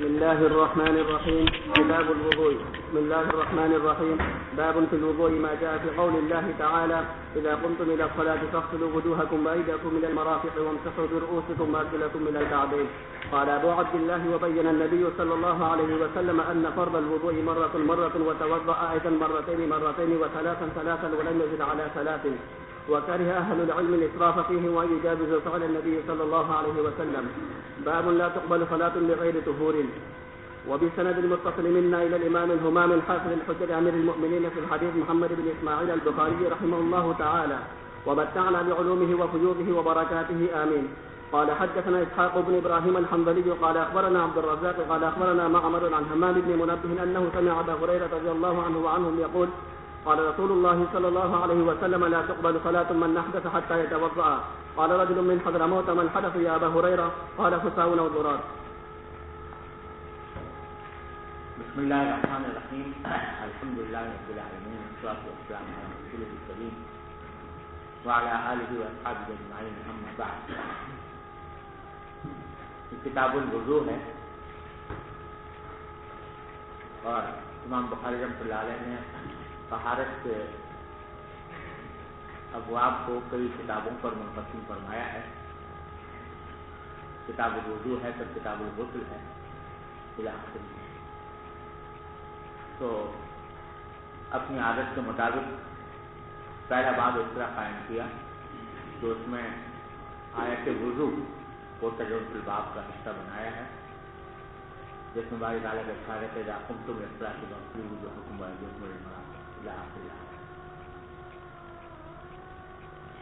الله الرحمن الرحيم. كتاب الوضوء. بسم الله الرحمن الرحيم. باب في الوضوء ما جاء في قول الله تعالى: إذا قمتم إلى الصلاة فاغسلوا وجوهكم وأيديكم إلى المرافق وامسحوا برؤوسكم وأرجلكم إلى الكعبين. قال أبو عبد الله: وبين النبي صلى الله عليه وسلم أن فرض الوضوء مرة وتوضأ أيضا مرتين وثلاثا ولم يزد على 3. وكره أهل العلم الإسراف فيه وأن يجاوزوا فعل النبي صلى الله عليه وسلم. باب لا تقبل صلاة بغير طهور. وبسند المتصل منا إلى الإمام الهمام الحافظ الحجة أمير المؤمنين في الحديث محمد بن إسماعيل البخاري رحمه الله تعالى، ومتعنا بعلومه وفيوضه وبركاته آمين. قال حدثنا إسحاق بن إبراهيم الحنظلي قال أخبرنا عبد الرزاق قال أخبرنا معمر عن همام بن منبه أنه سمع أبا هريرة رضي الله عنه وعنهم يقول: قال رسول الله صلى الله عليه وسلم: لا تقبل صلاة من أحدث حتى يتوضأ. قال رجل من حضرموت: ما الحدث يا أبا هريرة؟ قال: فساء أو ضرار. بسم الله الرحمن الرحيم. الحمد لله رب العالمين والصلاة والسلام على رسوله الكريم وعلى آله وأصحابه أجمعين، أما بعد. کتاب الوضو ہے اور امام بخاری رحمۃ اللہ علیہ نے طہارت کے ابواب کو کئی کتابوں پر منقسم فرمایا ہے. کتاب الوضو ہے، پھر کتاب الغسل ہے، الی آخر. تو اپنی عادت کے مطابق پہلا باب اس طرح قائم کیا تو اس میں آیت وضو کو تجربۃ الباب کا حصہ بنایا ہے، جس میں باری تعالیٰ کے اشارے سے جاکم تم اصلاح کی بخشی جو حکم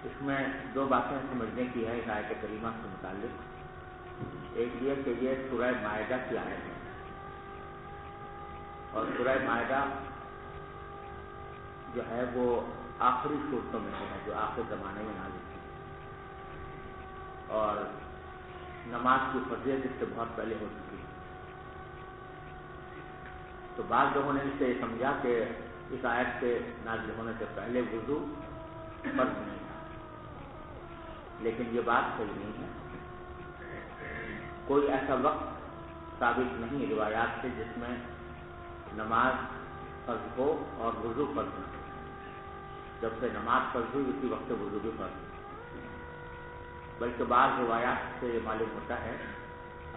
اس میں دو باتیں سمجھنے کی ہے اس آیت کریمہ سے متعلق. ایک یہ کہ یہ سورہ مائدہ کی آیت ہے اور سورہ مائدہ جو ہے وہ آخری صورتوں میں سے ہے جو آخر زمانے میں نازل کی اور نماز کی فضیلت اس سے بہت پہلے ہو چکی ہے. تو بعض لوگوں نے اس سے یہ سمجھا کہ اس آیت کے نازل ہونے سے پہلے وضو فرض نہیں تھا، لیکن یہ بات صحیح نہیں ہے. کوئی ایسا وقت ثابت نہیں روایات سے جس میں نماز فرض ہو اور وضو فرض نہ ہو. جب سے نماز فرض ہوئی اسی وقت سے وضو بھی فرض ہو. بلکہ بعض روایات سے یہ معلوم ہوتا ہے،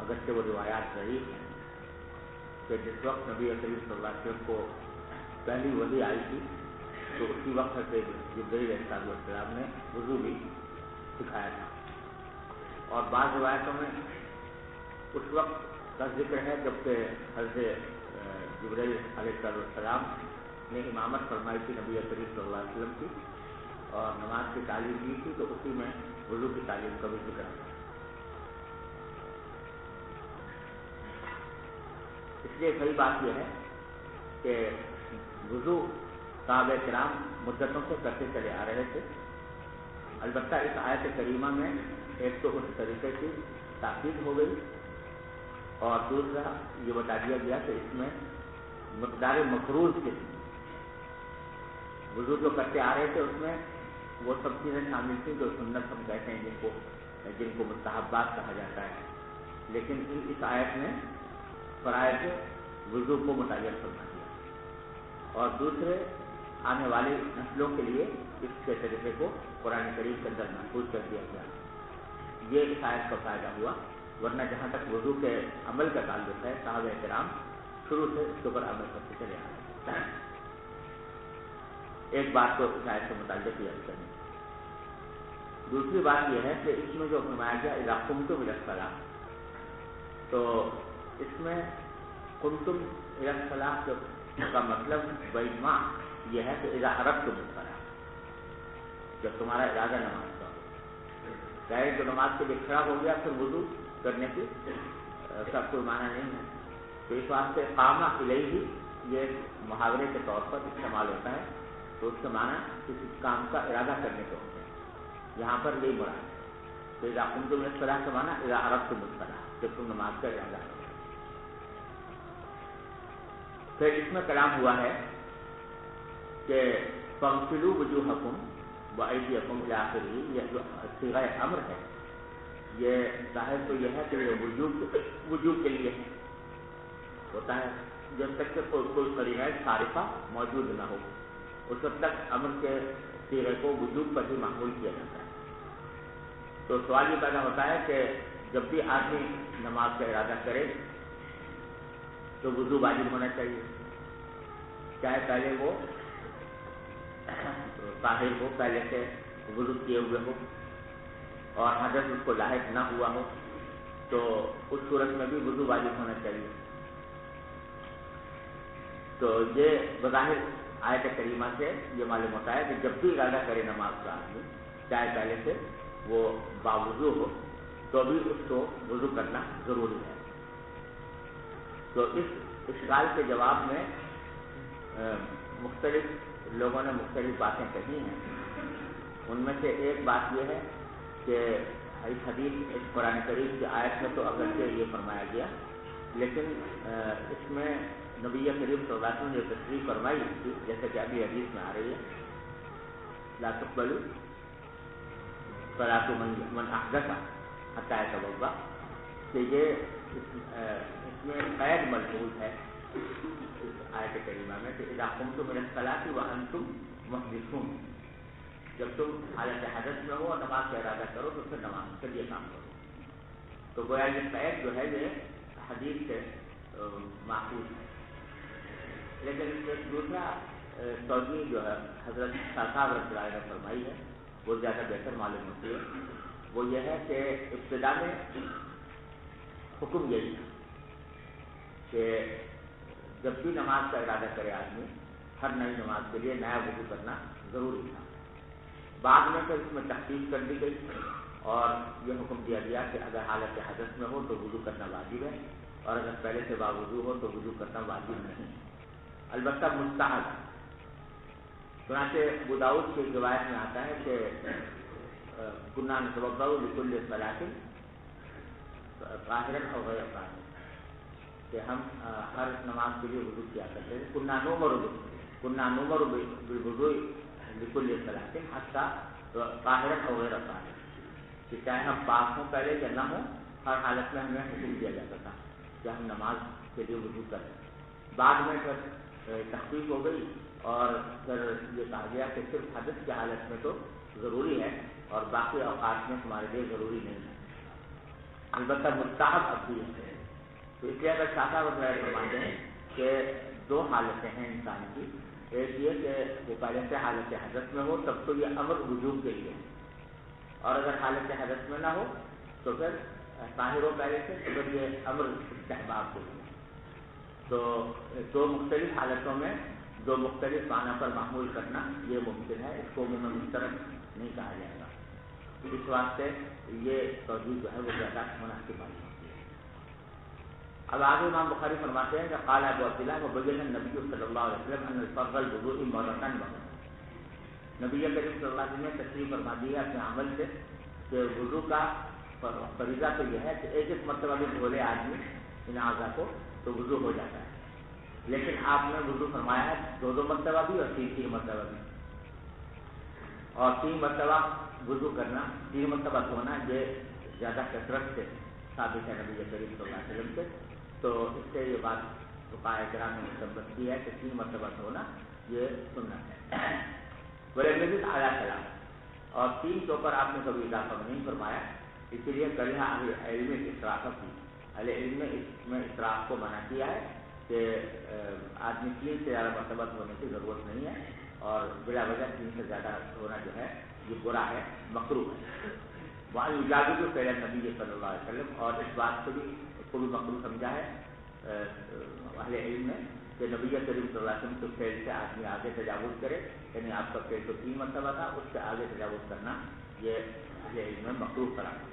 اگرچہ وہ روایات ضعیف ہیں، کہ جس وقت نبی کریم صلی اللہ علیہ وسلم کو پہلی وحی آئی تھی تو اسی وقت سے جبرائیل علیہ السلام نے وضو بھی سکھایا تھا. اور بعض روایتوں میں اس وقت کا ذکر ہے جبکہ حضرت جبرائیل علیہ السلام نے امامت فرمائی تھی نبی کریم صلی اللہ علیہ وسلم کی اور نماز کی تعلیم دی تھی، تو اسی میں وضو کی تعلیم کا بھی ذکر ہے. اس لیے صحیح بات یہ ہے کہ وضو صحابہ کرام مدتوں سے کرتے چلے آ رہے تھے. البتہ اس آیت کریمہ میں ایک تو اس طریقے کی تاکید ہو گئی اور دوسرا یہ بتا دیا گیا کہ اس میں مقدار مفروض کے وضو جو کرتے آ رہے تھے اس میں وہ سب چیزیں شامل تھیں جو سنت ہم کہتے ہیں جن کو مستحبات کہا جاتا ہے، لیکن اس آیت نے فرائض وضو کو متعین فرما دیا اور دوسرے آنے والی نسلوں کے لیے اس کے طریقے کو قرآن کریم کے اندر محفوظ کر دیا گیا. یہ اس آیت کا فائدہ ہوا، ورنہ جہاں تک وضو کے عمل کا تعلق ہے صحابہ کرام شروع سے اس کے اوپر عمل کرتے چلے آ رہے ہیں. ایک بات تو اس آیت سے متعلق یاد کرنی. دوسری بات یہ ہے کہ اس میں جو فرمایا گیا اذا قمتم الی الصلاۃ، تو اس میں قمتم الی الصلاۃ کا مطلب باجماع یہ ہے کہ اذا اردتم الصلاۃ، جب تمہارا ارادہ نماز کا ہو. ظاہر جو نماز کے لیے کھڑا ہو گیا پھر وضو کرنے کی کا کوئی معنی نہیں ہے. تو اس واسطے قام الیہ یہ محاورے کے طور پر استعمال ہوتا ہے، تو اس کے معنی کسی کام کا ارادہ کرنے کے ہوتے ہیں. یہاں پر یہی مراد ہے. تو اذا قمتم الی الصلاۃ کا معنی اذا اردتم الصلاۃ، جب تم نماز کا ارادہ کرو. پھر اس میں کلام ہوا ہے کہ فاغسلوا وجوہکم وایدیکم الی آخرہ، یہ جو صیغہ امر ہے یہ ظاہر تو یہ ہے کہ یہ وجوب کے لیے ہے ہوتا ہے جب تک کہ کوئی قرینہ صارفہ موجود نہ ہو، اس وقت تک امر کے صیغے کو وجوب پر ہی معمول کیا جاتا ہے۔ تو سوال یہ پیدا ہوتا ہے کہ جب بھی آدمی نماز کا ارادہ کرے تو وضو واجب ہونا چاہیے، چاہے پہلے وہ طاہر ہو، پہلے سے وضو کیے ہوئے ہو اور حدث اس کو لاحق نہ ہوا ہو، تو اس صورت میں بھی وضو واجب ہونا چاہیے۔ تو یہ بظاہر آیت کریمہ سے یہ معلوم ہوتا ہے کہ جب بھی ارادہ کرے نماز کا آدمی، چاہے پہلے سے وہ باوضو ہو، تو بھی اس کو وضو کرنا ضروری ہے۔ تو اس اشکال کے جواب میں مختلف لوگوں نے مختلف باتیں کہی ہیں۔ ان میں سے ایک بات یہ ہے کہ اس حدیث اس قرآن کریم کی آیت میں تو اگرچہ یہ فرمایا گیا، لیکن اس میں نبی کریم صلی اللہ علیہ وسلم نے تصریح فرمائی تھی، جیسے کہ ابھی حدیث میں آ رہی ہے، لا تقبل صلاۃ من احدث حتی یتوضا، کہ یہ اس میں قید ملحوظ ہے اس آیت کریمہ میں کہ اذا قمتم الى الصلاۃ وانتم محدثون، جب تم حالت حدث میں ہو اور نماز کا ارادہ کرو تو پھر نماز کے لیے کام کرو۔ تو گویا یہ قید جو ہے یہ حدیث سے ماخوذ ہے۔ لیکن اس میں ایک دوسرا توجیہ جو ہے حضرت شاہ صاحب رضی اللہ عنہ نے فرمائی ہے، وہ زیادہ بہتر معلوم ہوتی ہے۔ وہ یہ ہے کہ ابتدا میں حکم یہی ہے کہ جب بھی نماز کا ارادہ کرے آدمی، ہر نئی نماز کے لیے نیا وضو کرنا ضروری تھا۔ بعد میں پھر اس میں تخفیف کر دی گئی اور یہ حکم دیا گیا کہ اگر حالت حدث میں ہو تو وضو کرنا واجب ہے، اور اگر پہلے سے باوضو ہو تو وضو کرنا واجب نہیں، البتہ مستحب۔ چنانچہ ابو داؤد کی روایت میں آتا ہے کہ کنا نتوضأ لكل صلاۃ طاہرا او غیر طاہر، کہ ہم ہر نماز کے لیے وضو کیا کرتے ہیں۔ کنا نؤمر بالوضوء لكل صلاۃ حتی طاہرا او غیر طاہر، کہ چاہے ہم پاک ہوں پہلے یا نہ ہوں، ہر حالت میں ہمیں حکم دیا جاتا تھا کہ ہم نماز کے لیے وضو کریں۔ بعد میں پھر تخفیف ہو گئی اور پھر یہ کہا گیا کہ صرف حدث کی حالت میں تو ضروری ہے اور باقی اوقات میں تمہارے لیے ضروری نہیں ہے، البتہ مستحب اب بھی ہے۔ تو اس لیے اگر شاہ وغیرہ فرماتے ہیں کہ دو حالتیں ہیں انسان کی، ایک یہ کہ وہ پہلے سے حالت حدث میں ہو تب تو یہ امر وجوب کے لیے ہے، اور اگر حالت حدث میں نہ ہو تو پھر طاہر ہو پہلے سے تو پھر یہ امر استحباب کے لیے۔ تو دو مختلف حالتوں میں دو مختلف معنی پر معمول کرنا یہ ممکن ہے، اس کو عموماً مشترک نہیں کہا جائے گا۔ اس واسطے یہ توجہ جو ہے وہ زیادہ مناسب والی ہوتی ہے۔ اب آگے امام بخاری فرماتے ہیں کہ قال ابو عبداللہ وبین النبی صلی اللہ علیہ وسلم ان الفرض الوضوء مرۃ مرۃ، نبی کریم صلی اللہ علیہ وسلم نے تصریح فرما دی ہے اپنے عمل سے کہ وضو کا فریضہ تو یہ ہے کہ ایک ایک مرتبہ بھی دھولے آدمی ان اعضاء کو تو وضو ہو جاتا ہے، لیکن آپ نے وضو فرمایا ہے دو دو مرتبہ بھی اور تین مرتبہ بھی، اور 3 مرتبہ وضو کرنا، 3 مرتبہ دھونا یہ زیادہ کثرت سے ثابت ہے نبی کریم صلی اللہ علیہ وسلم سے۔ تو اس سے یہ بات فقہاء کرام نے مثبت کی ہے کہ 3 مرتبہ دھونا یہ سنت ہے۔ ولم اعلیٰ کلام، اور 3 کے اوپر آپ نے کبھی اضافہ نہیں فرمایا، اسی لیے کریہ اہل علم اسراف کی، اہل علم نے اس میں اسراف کو منع کیا ہے کہ آدمی 3 سے زیادہ مرتبہ دھونے کی ضرورت نہیں ہے، اور بلا وجہ 3 سے زیادہ دھونا جو ہے یہ برا ہے، مکروہ ہے۔ وہاں اجازت جو پہلے نبی صلی اللہ علیہ وسلم، اور اس بات کو بھی مکروہ سمجھا ہے اہل علم نے کہ نبی کریم صلی اللہ علیہ وسلم کے فعل سے آدمی آگے تجاوز کرے، یعنی آپ کا فعل تو 3 مرتبہ تھا، اس سے آگے تجاوز کرنا یہ اہل علم میں مکروہ قرار۔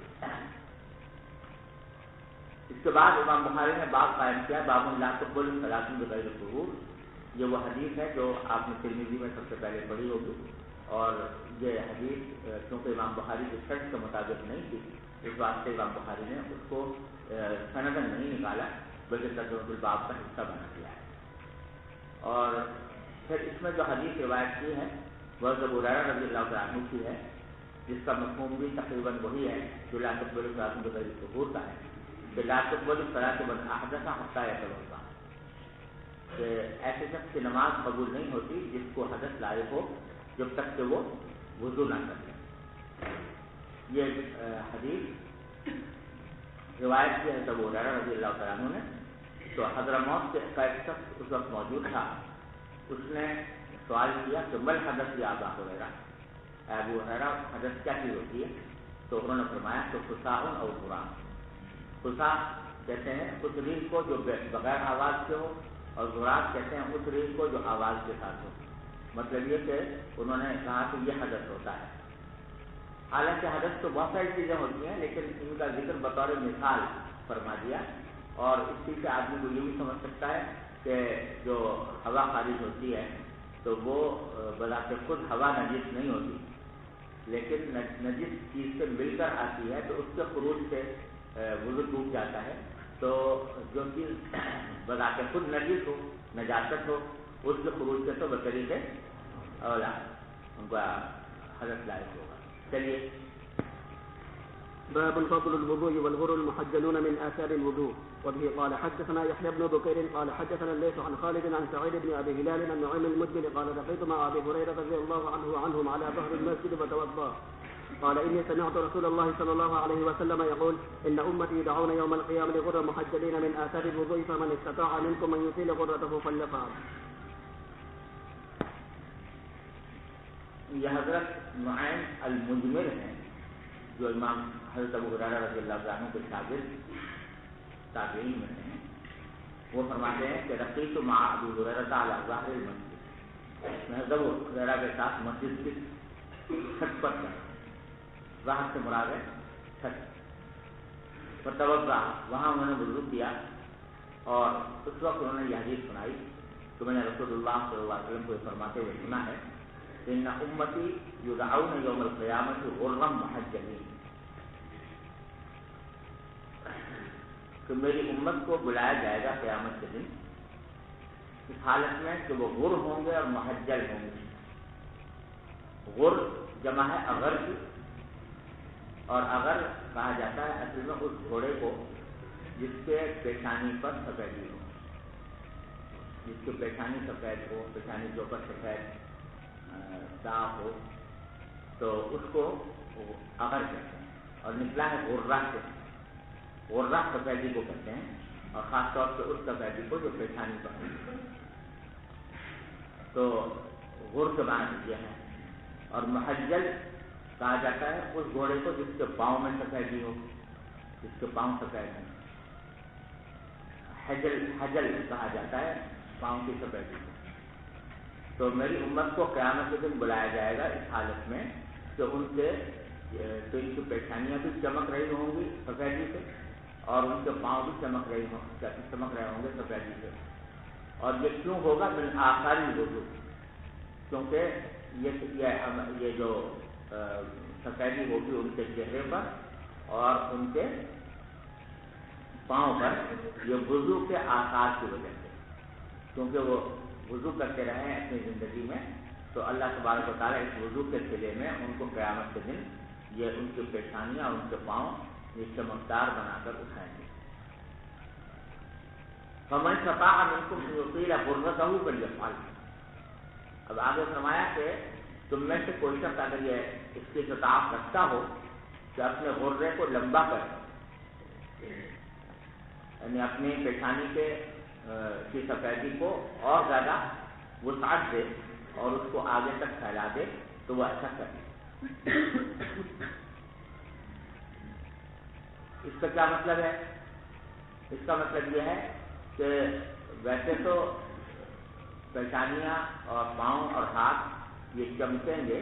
اس کے بعد امام بخاری نے باب قائم کیا، باب لا تقبل صلاۃ بغیر طہور، یہ وہ حدیث ہے جو آپ نے ترمذی میں سب سے پہلے پڑھی ہوگی، اور یہ حدیث چونکہ امام بخاری کی شرط کے مطابق نہیں تھی، اس واسطے امام بخاری نے اس کو سندن نہیں نکالا بلکہ ترجمۃ الباب کا حصہ بنا دیا ہے۔ اور پھر اس میں جو حدیث روایت کی ہے وہ ابو ہریرہ رضی اللہ تعالیٰ عنہ کی ہے، جس کا مفہوم بھی تقریباً وہی ہے جو لا تقبل صلاۃ بغیر طہور کا ہے، کہ لا تقبل صلاۃ من احدث حتی یتوضا، کہ ایسے شخص کی نماز قبول نہیں ہوتی جس کو حدث لاحق ہو جب تک کہ وہ وضو نہ کر لے۔ یہ حدیث روایت کی حضرت ابو ہریرہ رضی اللہ تعالیٰ عنہ نے، تو حضرموت کا ایک شخص اس وقت موجود تھا، اس نے سوال کیا کہ مل حدث یا ابا ہریرہ، ابو ہریرہ حدث کیا چیز ہوتی ہے؟ تو انہوں نے فرمایا کہ فساء اور قرآن۔ فساء کہتے ہیں اس ریح کو جو بغیر آواز کے ہو، اور غراق کہتے ہیں اس ریح کو جو آواز کے ساتھ ہو۔ مطلب یہ کہ انہوں نے کہا کہ یہ حدث ہوتا ہے۔ حالانکہ حدث تو بہت ساری چیزیں ہوتی ہیں، لیکن ان کا ذکر بطور مثال فرما دیا، اور اس چیز سے آدمی کو یہ بھی سمجھ سکتا ہے کہ جو ہوا خارج ہوتی ہے تو وہ بذات خود ہوا نجس نہیں ہوتی، لیکن نجس چیز سے مل کر آتی ہے تو اس کے خروج سے وضو ٹوٹ جاتا ہے۔ تو جو چیز بذات خود نجس ہو، نجاست ہو، اس کے خروج سے تو بطریق اولا ان کا حدث لاحق ہوگا۔ چلیے، باب فضل الوضوء والغر المحجلون من آثار الوضوء. وبه قال حدثنا يحيى بن بكير قال حدثنا الليث عن خالد عن سعيد بن ابي هلال عن نعيم المدبر قال لقيت مع ابي هريره رضي الله عنهم على ظهر المسجد فتوضا قال اني سمعت رسول الله صلى الله عليه وسلم يقول ان امتي يدعون يوم القيامه غر محجلين من آثار الوضوء فمن استطاع منكم ان يطيل غرته فليفعل. یہ حضرت نعیم المدمر ہیں جو امام حضرت ابو ہریرہ رضی اللہ عنہ کے شاگرد تابعین میں ہیں۔ وہ فرماتے ہیں کہ رقیت مع ابو ہریرہ علی ظاہر المسجد، میں حضرت ابو ہریرہ کے ساتھ مسجد کی چھت پر تھا، ظاہر سے مراد ہے چھت، فتوضا، وہاں انہوں نے وضو کیا، اور اس وقت انہوں نے یہ حدیث سنائی تو میں نے رسول اللہ صلی اللہ علیہ وسلم کو فرماتے ہوئے سنا ہے ان امتی یدعون یوم القیامۃ غرا محجلین، کہ میری امت کو بلایا جائے گا قیامت کے دن اس حالت میں کہ وہ غر ہوں گے اور محجل ہوں گے۔ غر جمع ہے اغر کی، اور اغر کہا جاتا ہے اصل میں اس گھوڑے کو جس کے پیشانی پر سفیدی ہو، جس کی پیشانی سفید ہو، پیشانی کے اوپر سفید داغ ہو، تو اس کو اغر کہتے ہیں، اور نکلا ہے غرہ سے، غرہ سفیدی کو کہتے ہیں، اور خاص طور سے اس سفیدی کو جو پیشانی پر ہے، تو غر کے معنی یہ ہے۔ اور محجل کہا جاتا ہے اس گھوڑے کو جس کے پاؤں میں سفیدی ہو، جس کے پاؤں سفید ہیں، حجل کہا جاتا ہے پاؤں کی سفیدی کو۔ تو میری امت کو قیامت کے دن بلایا جائے گا اس حالت میں کہ ان کے تو ان کی پیشانیاں بھی چمک رہی ہوں گی سفیدی سے، اور ان کے پاؤں بھی چمک رہے ہوں گے سفیدی سے۔ اور یہ کیوں ہوگا؟ من آثار الوضوء، کیونکہ یہ جو سفیدی ہوگی ان کے چہرے پر اور ان کے پاؤں پر، یہ وضو کے آثار کی وجہ سے، کیونکہ وہ وضو کرتے رہے ہیں اپنی زندگی میں، تو اللہ تبارک و تعالیٰ اس وضو کے صلے میں ان کو قیامت کے دن یہ ان کی پیشانیاں اور ان کے پاؤں یہ چمکدار بنا کر اٹھائیں گے۔ فمن استطاع منکم ان یطیل غرتہ فلیفعل۔ اب آگے فرمایا کہ تم میں سے کوئی شخص اگر یہ اس کی استطاعت رکھتا ہو کہ اپنے غرے کو لمبا کرے، یعنی اپنی پیشانی کی سفیدی کو اور زیادہ وسعت دے اور اس کو آگے تک پھیلا دے، تو وہ ایسا کرے۔ اس کا کیا مطلب ہے؟ اس کا مطلب یہ ہے کہ ویسے تو پیشانیاں اور پاؤں اور ہاتھ یہ چمکیں گے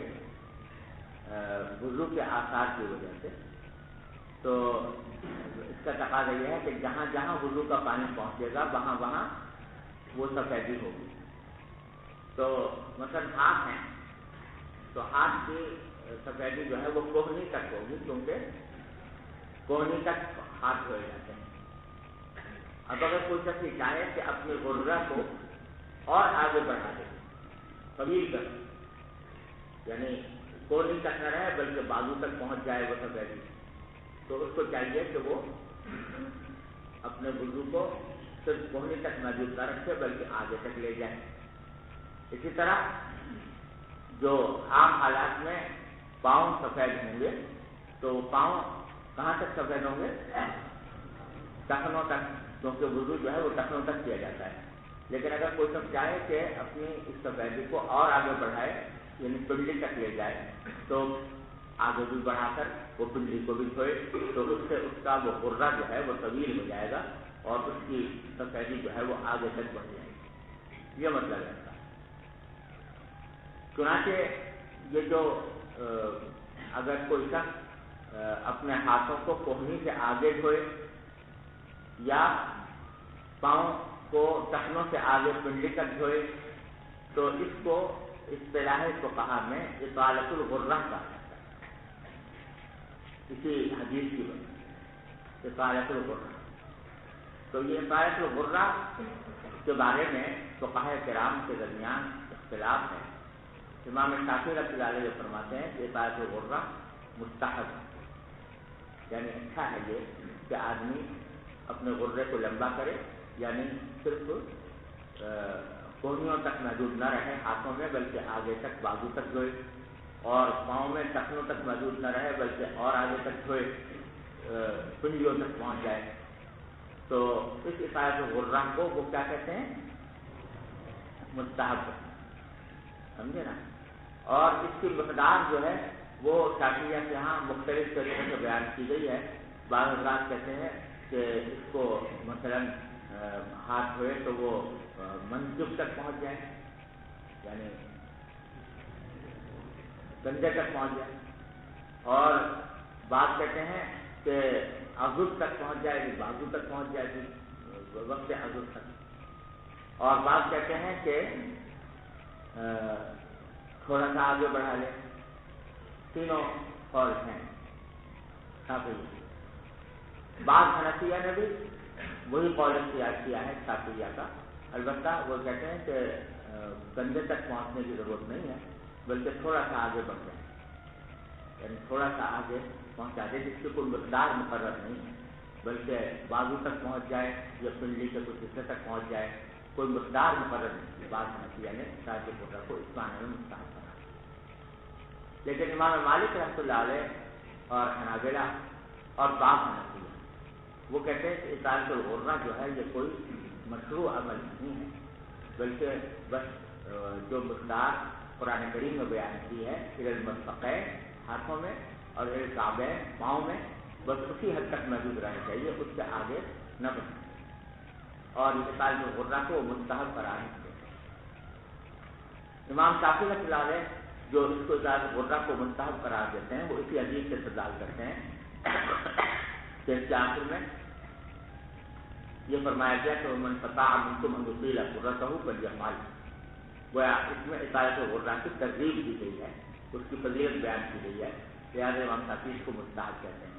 وضو کے آثار کی وجہ سے، تو اس کا تقاضا یہ ہے کہ جہاں جہاں وضو کا پانی پہنچے گا وہاں وہاں وہ سفیدی ہوگی۔ تو مثلا ہاتھ ہیں تو ہاتھ کی سفیدی جو ہے وہ کوہنی تک ہوگی، کیونکہ کوہنی تک ہاتھ دھوئے جاتے ہیں۔ اب اگر کوئی شخص چاہے کہ اپنے غرہ کو اور آگے بڑھا دے، طویل کر، یعنی کوہنی تک نہ رہے بلکہ بازو تک پہنچ جائے وہ سفیدی، تو اس کو چاہیے کہ وہ اپنے وضو کو صرف کوہنی تک محدود نہ رکھے بلکہ آگے تک لے جائے۔ اسی طرح جو عام حالات میں پاؤں سفید ہوں گے تو پاؤں کہاں تک سفید ہوں گے؟ ٹخنوں تک، کیونکہ وضو جو ہے وہ ٹخنوں تک کیا جاتا ہے۔ لیکن اگر کوئی شخص چاہے کہ اپنی اس سفیدی کو اور آگے بڑھائے یعنی پنڈلی تک لے جائے تو آگے بھی بڑھا کر وہ پنڈلی کو بھی دھوئے تو اس سے اس کا وہ غرہ جو ہے وہ طویل ہو جائے گا اور اس کی سفیدی جو ہے وہ آگے تک بڑھ جائے گی۔ یہ مطلب ہے اس کا۔ چنانچہ یہ جو اگر کوئی شخص اپنے ہاتھوں کو کوہنی سے آگے دھوئے یا پاؤں کو ٹخنوں سے آگے پنڈلی تک دھوئے تو اس کو اصطلاح فقہا میں اطالۃ الغرہ کہا جاتا ہے، اسی حدیث کی وجہ سے اطالۃ الغرہ۔ تو یہ اطالۃ الغرہ کے بارے میں فقہاء کرام کے درمیان اختلاف ہے۔ امام شافعی رحمۃ اللہ علیہ فرماتے ہیں کہ اطالۃ الغرہ مستحب ہے، یعنی اچھا ہے یہ کہ آدمی اپنے غرے کو لمبا کرے، یعنی صرف کوہنیوں تک محدود نہ رہے ہاتھوں میں بلکہ آگے تک بازو تک دھوئے، اور پاؤں میں ٹخنوں تک محدود نہ رہے بلکہ اور آگے تک دھوئے، پنڈلیوں تک پہنچ جائے۔ تو اس اطالۃ الغرہ کو وہ کیا کہتے ہیں؟ مستحب، سمجھے نا؟ اور اس کی مقدار جو ہے وہ شافعیہ کے یہاں مختلف طریقوں سے بیان کی گئی ہے۔ بعض حضرات کہتے ہیں کہ اس کو مثلاً ہاتھ دھوئے تو وہ منکب تک پہنچ جائے، یعنی کندھے تک پہنچ جائے، اور بعض کہتے ہیں کہ عضد تک پہنچ جائے، بازو تک پہنچ جائے، وقت عضد تک، اور بعض کہتے ہیں کہ تھوڑا سا آگے بڑھا لے۔ تینوں قول ہیں شافعی۔ بعض حنفیہ نے بھی وہی قول اختیار کیا ہے شافعیہ کا، البتہ وہ کہتے ہیں کہ کندھے تک پہنچنے کی ضرورت نہیں ہے بلکہ تھوڑا سا آگے بڑھ جائے، یعنی تھوڑا سا آگے پہنچا دے جس کی کوئی مقدار مقرر نہیں ہے، بلکہ بازو تک پہنچ جائے یا پنڈلی کے کچھ حصے تک پہنچ جائے، کوئی مقدار مقرر نہیں۔ بعض حنفیہ نے اطالۃ الغرہ کو اس معنی میں مستحب بنا، لیکن امام مالک رحمۃ اللہ علیہ اور حنابلہ اور بعض حنفیہ وہ کہتے ہیں کہ اطالۃ الغرہ جو ہے یہ کوئی مشروع عمل نہیں ہے، بلکہ بس جو مقدار قرآن کریم میں بیان کی ہے الی المرفقین ہاتھوں میں اور الی الکعبین پاؤں میں، بس اسی حد تک محدود رہنا چاہیے، اس سے آگے نہ بڑھنا، اور اطالۃ الغرہ کو مستحب قرار دیتے ہیں۔ امام شافعی رحمۃ اللہ علیہ جو اس کو اطالۃ الغرہ کو مستحب قرار دیتے ہیں وہ اسی حدیث سے استدلال کرتے ہیں کہ اس کے آخر میں یہ فرمایا گیا کہ من استطاع منکم ان یطیل غرتہ فلیفعل، گویا اس میں اطالۃ الغرہ کی ترغیب دی گئی ہے، اس کی فضیلت بیان کی گئی ہے، لہٰذا امام شافعی اس کو مستحب کہتے ہیں۔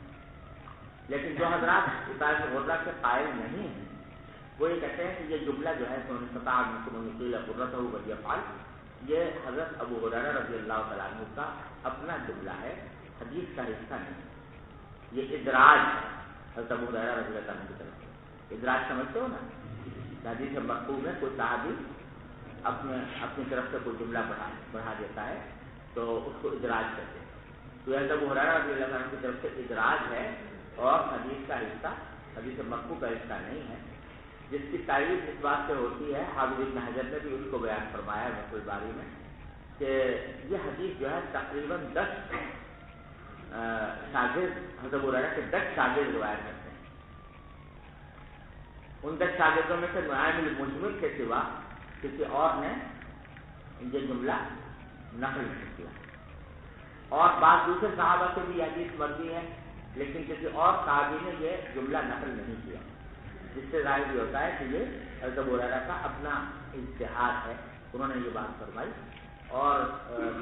لیکن جو حضرات اطالۃ الغرہ کے قائل نہیں ہیں وہ یہ کہتے ہیں کہ یہ جملہ جو ہے من استطاع منکم ان یطیل غرتہ فلیفعل، یہ حضرت ابو ہریرہ رضی اللہ تعالیٰ عنہ کا اپنا جملہ ہے، حدیث کا حصہ نہیں، یہ ادراج ہے حضرت ابو ہریرہ رضی اللہ عنہ کی طرف سے۔ ادراج سمجھتے ہو نا؟ حدیث مرفوع میں کوئی صحابی اپنی طرف سے کوئی جملہ بڑھا دیتا ہے تو اس کو ادراج کہتے ہیں۔ تو حضرت ابو ہریرہ رضی اللہ عنہ کی طرف سے ادراج ہے اور حدیث کا حصہ، حدیث مرفوع کا حصہ نہیں ہے، جس کی تعریف اس بات سے ہوتی ہے، حافظ ابن حجر نے بھی اس کو بیان فرمایا ہے فتح الباری میں، کہ یہ حدیث جو ہے تقریباً 10 شاگرد حضرت ابو ہریرہ کے 10 شاگرد روایت کرتے ہیں، ان 10 شاگردوں میں سے نعیم المجمر کے سوا کسی اور نے یہ جملہ نقل نہیں کیا، اور بعض دوسرے صحابہ سے بھی یہ حدیث مروی ہے لیکن کسی اور صحابی نے یہ جملہ نقل نہیں کیا، جس سے ظاہر یہ ہوتا ہے کہ یہ حضرت ابو ہریرہ کا اپنا اجتہاد ہے، انہوں نے یہ بات فرمائی، اور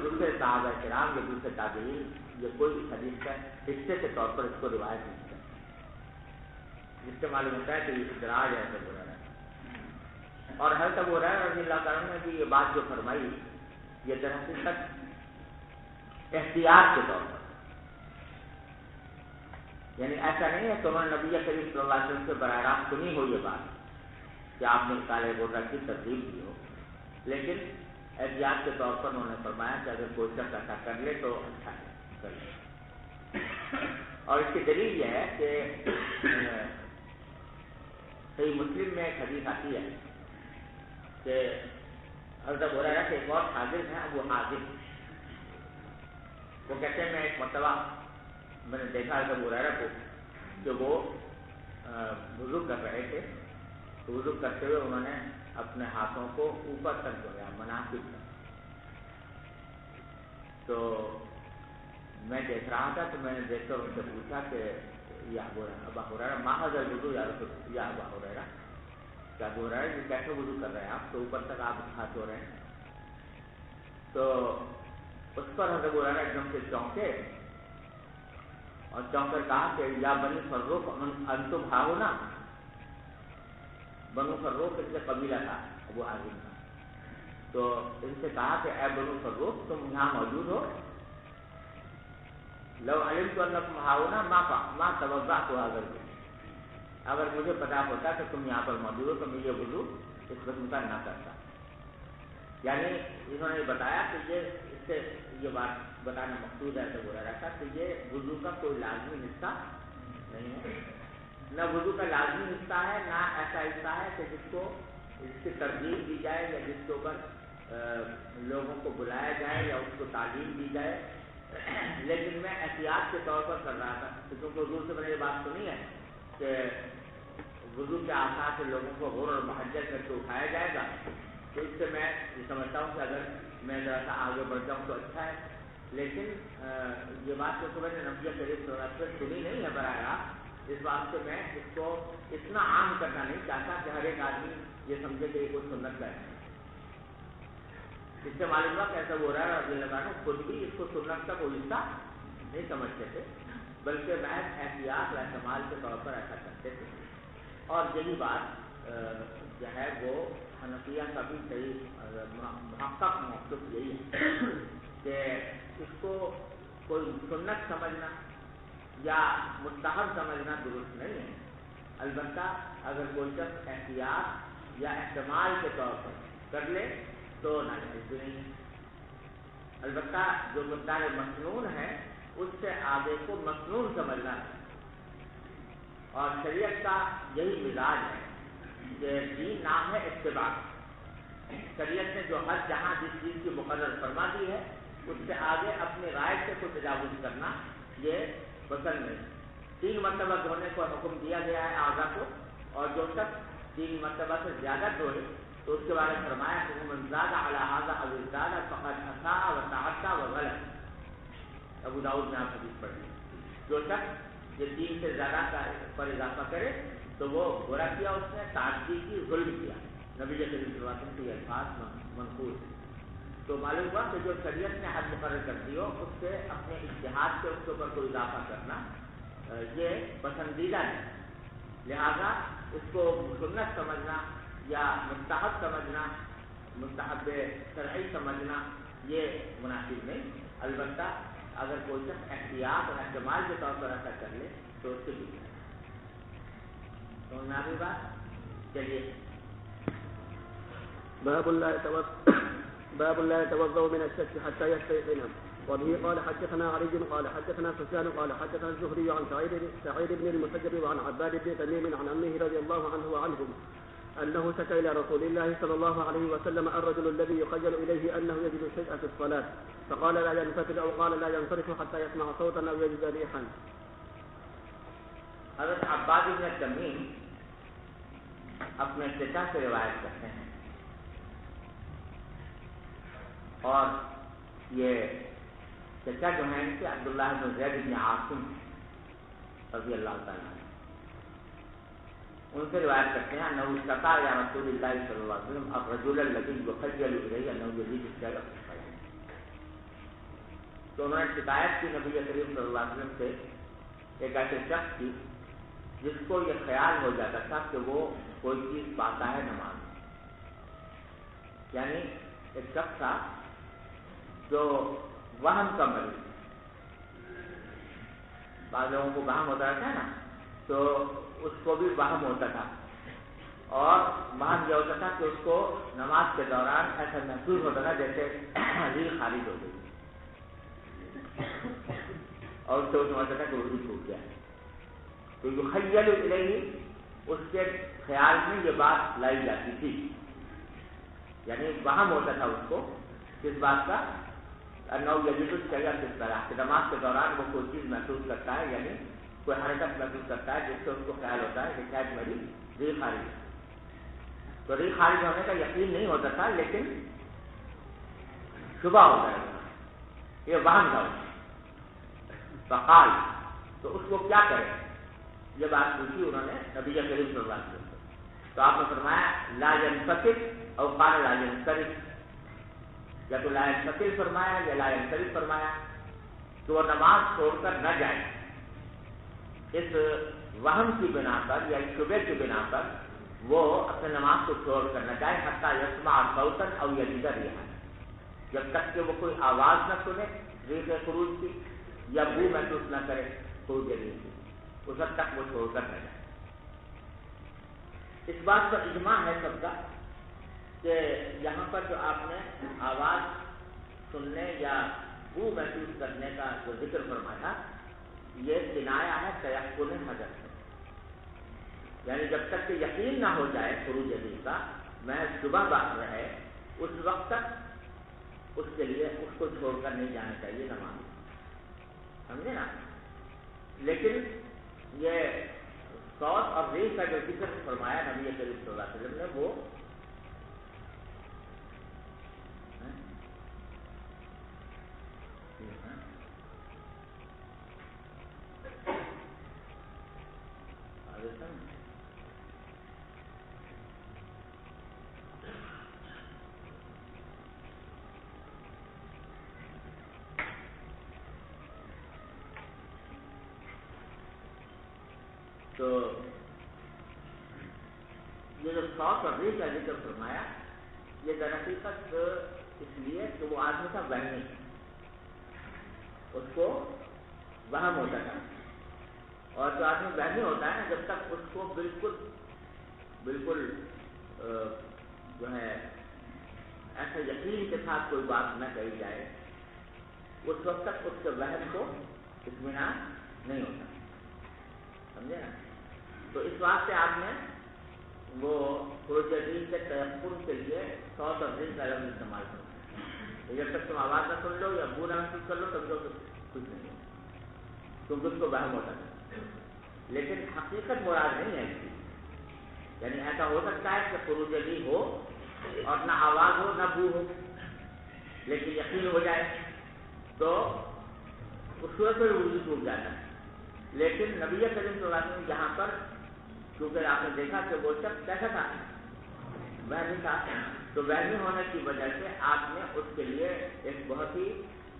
دوسرے صحابہ کرام یا دوسرے تابعین یہ کوئی حدیث کا حصے کے طور پر اس کو روایت نہیں کرتے، جس سے معلوم ہوتا ہے کہ یہ ادراج ہے حضرت ابو ہریرہ۔ اور حضرت ابو ہریرہ رضی اللہ تعالیٰ نے بھی یہ بات جو فرمائی یہ در حقیقت احتیاط کے طور پر، یعنی ایسا نہیں ہے کہ انہوں نے نبی کریم صلی اللہ علیہ وسلم سے براہ راست سنی ہو یہ بات، کہ آپ نے کالے غرہ کی ترغیب دی ہو، لیکن احتیاط کے طور پر انہوں نے فرمایا کہ اگر کوئی شخص ایسا کر لے تو اچھا ہے، کر لے۔ اور اس کی دلیل یہ ہے کہ صحیح مسلم میں ایک حدیث آتی ہے کہ حضرت ابو ہریرہ کے ایک اور حاضر ہیں ابو حازم، وہ کہتے ہیں میں ایک مرتبہ میں نے دیکھا حضرت ابو ہریرہ کو کہ وہ وضو کر رہے تھے، تو وضو کرتے ہوئے انہوں نے اپنے ہاتھوں کو اوپر تک دھویا، مناکب تک۔ تو میں دیکھ رہا تھا تو میں نے دیکھ کر ان سے پوچھا کہ یا ابا ہریرہ ما ھذا الوضوء یا ابا ہریرہ، کیا ابو ہریرہ یہ کیسے وضو کر رہے ہیں آپ، تو اوپر تک آپ ہاتھ دھو رہے ہیں؟ تو اس پر حضرت ابو ہریرہ ایک دم سے چونکے اور چونک کر کہا کہ یا بنی فروخ انتم ہاؤنا، بنو فروخ اس سے قبیلہ تھا ابو حازم کا، تو ان سے کہا کہ اے بنو فروخ تم یہاں موجود ہو، لو علمت انکم ہاؤنا ما توضأت ھذا الوضوء، اگر مجھے پتا ہوتا کہ تم یہاں پر موجود ہو تو میں یہ وضو اس قسم کا نہ کرتا۔ یعنی انہوں نے بتایا کہ اس سے یہ بات بتانا مقصود ہے تو رہا تھا کہ یہ وضو کا کوئی لازمی حصہ نہیں ہے، نہ وضو کا لازمی حصہ ہے، نہ ایسا حصہ ہے کہ جس کو اس کی ترغیب دی جائے یا جس کے اوپر لوگوں کو بلایا جائے یا اس کو تعلیم دی جائے، لیکن میں احتیاط کے طور پر کر رہا تھا، کیونکہ حضور سے میں نے یہ بات سنی ہے کہ وضو کے آثار سے لوگوں کو غور اور محجت کر کے اٹھایا جائے گا، تو اس سے میں یہ سمجھتا ہوں کہ اگر میں ذرا سا آگے بڑھ جاؤں تو اچھا ہے، لیکن یہ بات تو میں نے نبی کریم صلی اللہ علیہ وسلم سنی نہیں ہے براہ راست، اس بات سے میں اس کو اتنا عام کرنا نہیں چاہتا کہ ہر ایک آدمی یہ سمجھے کہ یہ کوئی سنت کا ہے۔ اس سے معلوم ہوا کیسا ہو رہا ہے رضی اللہ عنہ خود بھی اس کو سنت کا کوئی حصہ نہیں سمجھتے تھے، بلکہ محض احتیاط و احتمال کے طور پر ایسا کرتے تھے، اور یہی بات جو ہے وہ حنفیہ کا بھی صحیح محقق موقف یہی ہے کہ اس کو کوئی سنت سمجھنا یا مستحب سمجھنا درست نہیں ہے، البتہ اگر کوئی شخص احتیاط یا احتمال کے طور پر کر لے تو ناجائز بھی نہیں ہے، البتہ جو مقدار مسنون ہے اس سے آگے کو مسنون سمجھنا ہے، اور شریعت کا یہی مزاج ہے کہ دین نام ہے اتباع، شریعت نے جو ہر جہاں جس چیز کی مقرر فرما دی ہے اس سے آگے اپنی رائے سے کوئی تجاوز کرنا یہ پسند نہیں۔ 3 مرتبہ دھونے کو حکم دیا گیا ہے اعضاء کو، اور جو شخص 3 مرتبہ سے زیادہ دھوئے تو اس کے بارے میں فرمایا کہ من زاد علی ھذا او ازداد فقد اساء وتعدى وغلط، ابو داؤد میں آپ حدیث پڑھی، جو شخص یہ 3 سے زیادہ پر اضافہ کرے تو وہ برا کیا، اس نے تعدی کی، ظلم کیا، نبی کریم صلی اللہ علیہ وسلم کے الفاظ منقول۔ تو معلوم ہوا کہ جو شریعت نے حد مقرر کر دی ہو اس سے اپنے اجتہاد سے اس کے اوپر کوئی اضافہ کرنا یہ پسندیدہ نہیں، لہذا اس کو سنت سمجھنا یا مستحب سمجھنا، مستحب شرعی سمجھنا یہ مناسب نہیں، البتہ اگر کوئی شخص احتیاط اور احتمال کے طور پر ایسا کر لے تو اس سے بھی سمجھ میں آ گئی بات۔ چلیے باب لا يتوضأ من الشك حتى يستيقن، وبه قال حدثنا علي قال حدثنا سفيان قال حدثنا الزهري عن سعيد بن المسيب وعن عباد بن تميم عن عمه رضي الله عنه وعنهم أنه شكى إلى رسول الله صلى الله عليه وسلم الرجل الذي يخيل إليه أنه يجد شيئا في الصلاة، فقال لا ينفتل أو قال لا ينصرف حتى يسمع صوتا أو يجد ريحا۔ حضرت عباد بن تمیم اپنے چچا سے روایت کرتے ہیں، اور یہ چچا جو ہیں کہ عبداللہ بن زید بن عاصم رضی اللہ تعالیٰ عنہ، ان سے روایت کرتے ہیں انہو اشتکا یا رسول اللہ صلی اللہ علیہ وسلم الرجل الذی یخیل الیہ انہو یجد الشیء فی الصلاۃ، تو انہوں نے شکایت کی نبی کریم صلی اللہ علیہ وسلم سے ایک ایسے شخص کی جس کو یہ خیال ہو جاتا تھا کہ وہ کوئی چیز پاتا ہے نماز میں، یعنی ایک شخص تھا جو وہم کا مریض، بعض لوگوں کو وہم ہوتا رہتا ہے نا، تو اس کو بھی وہم ہوتا تھا، اور وہاں یہ ہوتا تھا کہ اس کو نماز کے دوران ایسا محسوس ہوتا تھا جیسے ریل خارج ہو گئی اور اس سے وہ سمجھتا تھا کہ وضو ٹوٹ گیا. تو یخیل الیہ اس کے خیال میں یہ بات لائی جاتی تھی، یعنی وہم ہوتا تھا اس کو کس بات کا، انہو یجد الشیء فی الصلاۃ، کہ نماز کے دوران وہ کوئی چیز محسوس کرتا ہے، یعنی کوئی حرکت محسوس کرتا ہے جس سے اس کو خیال ہوتا ہے کہ شاید میری ریح خارج ہے. تو ریح خارج ہونے کا یقین نہیں ہوتا تھا لیکن شبہ ہوتا ہے، یہ وہم تھا. فقال، تو اس کو کیا کرے، یہ بات پوچھی انہوں نے نبی کریم صلی اللہ علیہ وسلم. تو آپ نے فرمایا لا ينفصل او قال لا ينصرف، یا تو لا ينفصل فرمایا یا لا ينصرف فرمایا، تو وہ نماز چھوڑ کر نہ جائے اس وہم کی بنا پر یا اس شبے کی بنا پر، وہ اپنے نماز کو چھوڑ کر نہ جائے حتی یسمع صوتا او یجد ریحا، جب تک کہ وہ کوئی آواز نہ سنے ریح خروج کی یا بو محسوس نہ کرے خروج ریح کی، اس وقت تک وہ چھوڑ کر نہ جائے. اس بات پر اجماع ہے سب کا کہ یہاں پر جو آپ نے آواز سننے یا بو محسوس کرنے کا جو ذکر فرمایا، یہ کنایا ہے تیقن حدث سے، یعنی جب تک کہ یقین نہ ہو جائے خروج ریح کا، محض شبہ بات رہے، اس وقت تک اس کے لیے اس کو چھوڑ کر نہیں جانا چاہیے نماز، سمجھے نا. لیکن یہ صوت اور ریح کا جو ذکر فرمایا نبی کریم صلی اللہ علیہ وسلم نے، وہ تو یہ جو صوت اور ریح کا ذکر فرمایا، یہ در حقیقت اس لیے کہ وہ آدمی تھا وہمی، اس کو وہم ہوتا تھا، اور جو آدمی وہمی ہوتا ہے نا، جب تک اس کو بالکل جو ہے ایسا یقین کے ساتھ کوئی بات نہ کہی جائے، اس وقت تک اس کے وہم کو اطمینان نہیں ہوتا، سمجھے نا. تو اس واسطے آپ نے وہ خروج ریح کے تیقن کے لیے صوت اور ریح کا لفظ استعمال کرنا. جب تک تم آواز نہ سن لو یا بو نہ محسوس کر لو سمجھو کہ کچھ نہیں ہے، کیونکہ اس کو وہم ہوتا ہے. لیکن حقیقت مراد نہیں ہے اس کی، یعنی ایسا ہو سکتا ہے کہ خروج ریح ہو اور نہ آواز ہو نہ بو ہو، لیکن یقین ہو جائے تو اس صورت میں وضو ٹوٹ جاتا ہے. لیکن نبی کریم صلی اللہ علیہ وسلم یہاں پر، کیونکہ آپ نے دیکھا کہ وہ شخص کیسا تھا، وہمی تھا، تو وہمی ہونے کی وجہ سے آپ نے اس کے لیے ایک بہت ہی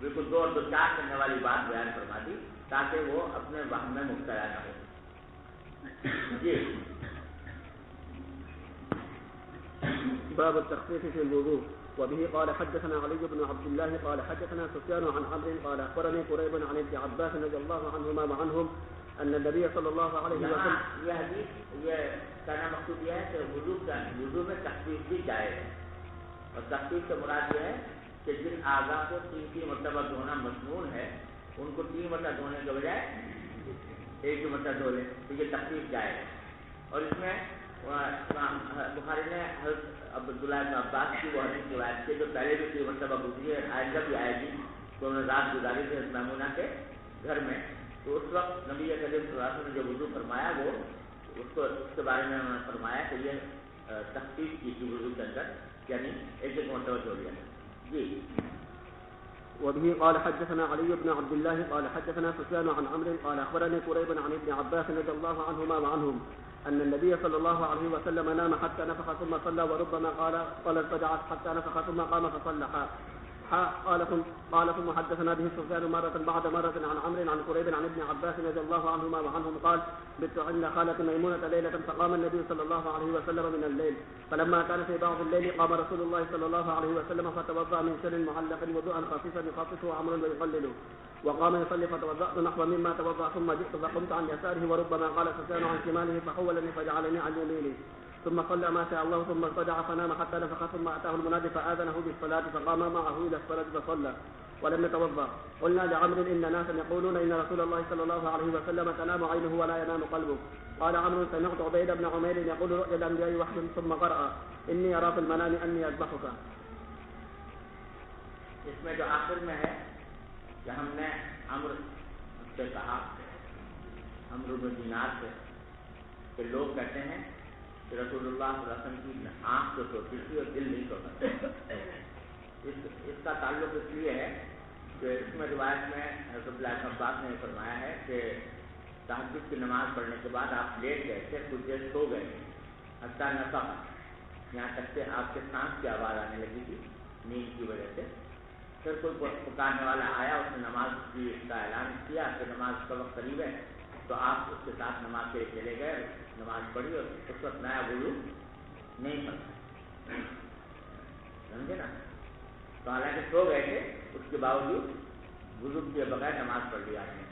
بالکل دو چار کرنے والی بات بیان فرما دی تاکہ وہ اپنے وہم میں مبتلا نہ ہو. جی باب التخفيف في الوضوء. وبه قال حدثنا علي بن عبد الله قال حدثنا سفيان عن عمرو قال اخبرني قريب عن ابن عباس رضي الله عنهما وعنهم ان النبي صلى الله عليه وسلم. یہ حدیث یہ کہنا مقصود یہ ہے کہ وضو میں تخفیف بھی جائز ہے، اور تخفیف سے مراد یہ ہے کہ جن اعضاء کو 3 مرتبہ دھونا مسنون ہے ان کو 3 مرتبہ دھونے کے بجائے 1 مرتبہ دھو لیں، تو یہ تخفیف جائز ہے. اور اس میں بخاری نے حضرت عبداللہ بن عباس کی وہ حدیث روایت کی جو پہلے بھی 3 مرتبہ گزری ہے، آئندہ بھی آئے گی، تو انہوں نے رات گزاری تھی میمونہ کے گھر میں. تو اس وقت نبی کریم صلی اللہ علیہ وسلم نے جو وضو فرمایا وہ اس کے بارے میں انہوں نے فرمایا کہ یہ تخفیف کی تھی وضو کے اندر، یعنی 1 مرتبہ دھو لیا. جی. وبه قال حدثنا علي بن عبد الله قال حدثنا سفيان عن عمرو قال اخبرني قريب عن ابن عباس رضي الله عنهما وعنهم ان النبي صلى الله عليه وسلم نام حتى نفخ ثم صلى وربما قال ارتجع حتى نفخ ثم قام فصلى. قال ثم حدثنا به سفيان مرة بعد مرة عن عمرو عن قريب عن ابن عباس رضي الله عنهما وعنهم قال بت عند خالة ميمونة ليلة فقام النبي صلى الله عليه وسلم من الليل فلما كان في بعض الليل قام رسول الله صلى الله عليه وسلم فتوضأ من شر معلق وضوءا خفيفا يخففه عمرو ويقلله وقام يصلي فتوضأت نحو مما توضأ ثم جئت فقمت عن يساره وربما قال سفيان عن شماله فحولني فجعلني عن يميني. ثم صلى ما شاء الله ثم ارتجع فنام حتى نفخ ثم أتاه المنادي فآذنه بالصلاة فقام معه إلى الصلاة فصلى ولم يتوضأ. قلنا لعمرو إن ناسا يقولون إن رسول الله صلى الله عليه وسلم تنام عينه ولا ينام قلبه. قال عمرو سمعت عبيد بن عمير يقول رؤيا الأنبياء وحي ثم قرأ إني أرى في المنام أني أذبحك. اس میں جو آخر میں ہے کہ ہم نے عمرو سے کہا، عمرو بن دینار سے، کہ لوگ کہتے ہیں کہ رسول اللہ صلی اللہ علیہ وسلم کی آنکھ تو سوتی تھی اور دل نہیں سوتا تھا۔ اس کا تعلق اس لیے ہے کہ اس میں روایت میں حضرت عبداللہ بن عباس نے فرمایا ہے کہ تہجد کی نماز پڑھنے کے بعد آپ لیٹ گئے تھے، کچھ دیر سو گئے تھے، حتیٰ نفخ، یہاں تک کہ آپ کے سانس کی آواز آنے لگی تھی نیند کی وجہ سے۔ پھر کوئی پکارنے والا آیا، اس نے نماز کی کا اعلان کیا کہ نماز کا وقت قریب ہے، تو آپ اس کے ساتھ نماز کے لیے چلے گئے، نماز پڑھی اور اس وقت نیا وضو نہیں پڑھا، سمجھے نا؟ تو حالانکہ سو گئے تھے، اس کے باوجود وضو کیے بغیر نماز پڑھ لی آپ نے۔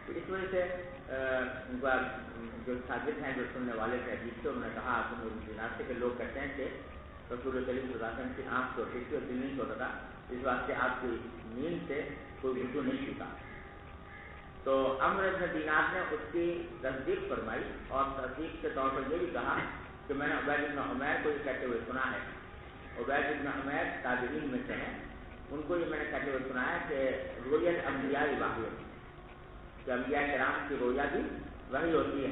تو اس وجہ سے ان کا جو شاگرد ہیں، جو سننے والے تھے حدیث سے، انہوں نے کہا آپ نے دینار سے کہ لوگ کہتے ہیں کہ رسول کریم صلی اللہ علیہ وسلم کی آنکھ سوتی تھی اور دل نہیں سوتا تھا، اس واسطے آپ کی نیند سے کوئی وضو نہیں چھوٹا۔ تو عمرو بن دینار نے اس کی تصدیق فرمائی اور تصدیق کے طور پر یہ بھی کہا کہ میں نے عبید بن عمیر کو یہ کہتے ہوئے سنا ہے۔ عبید بن عمیر تابعین میں سے ہیں، ان کو یہ میں نے کہتے ہوئے سنا ہے کہ رؤیا الانبیاء وحی، کہ انبیاء کرام کی رؤیا بھی وحی ہوتی ہے۔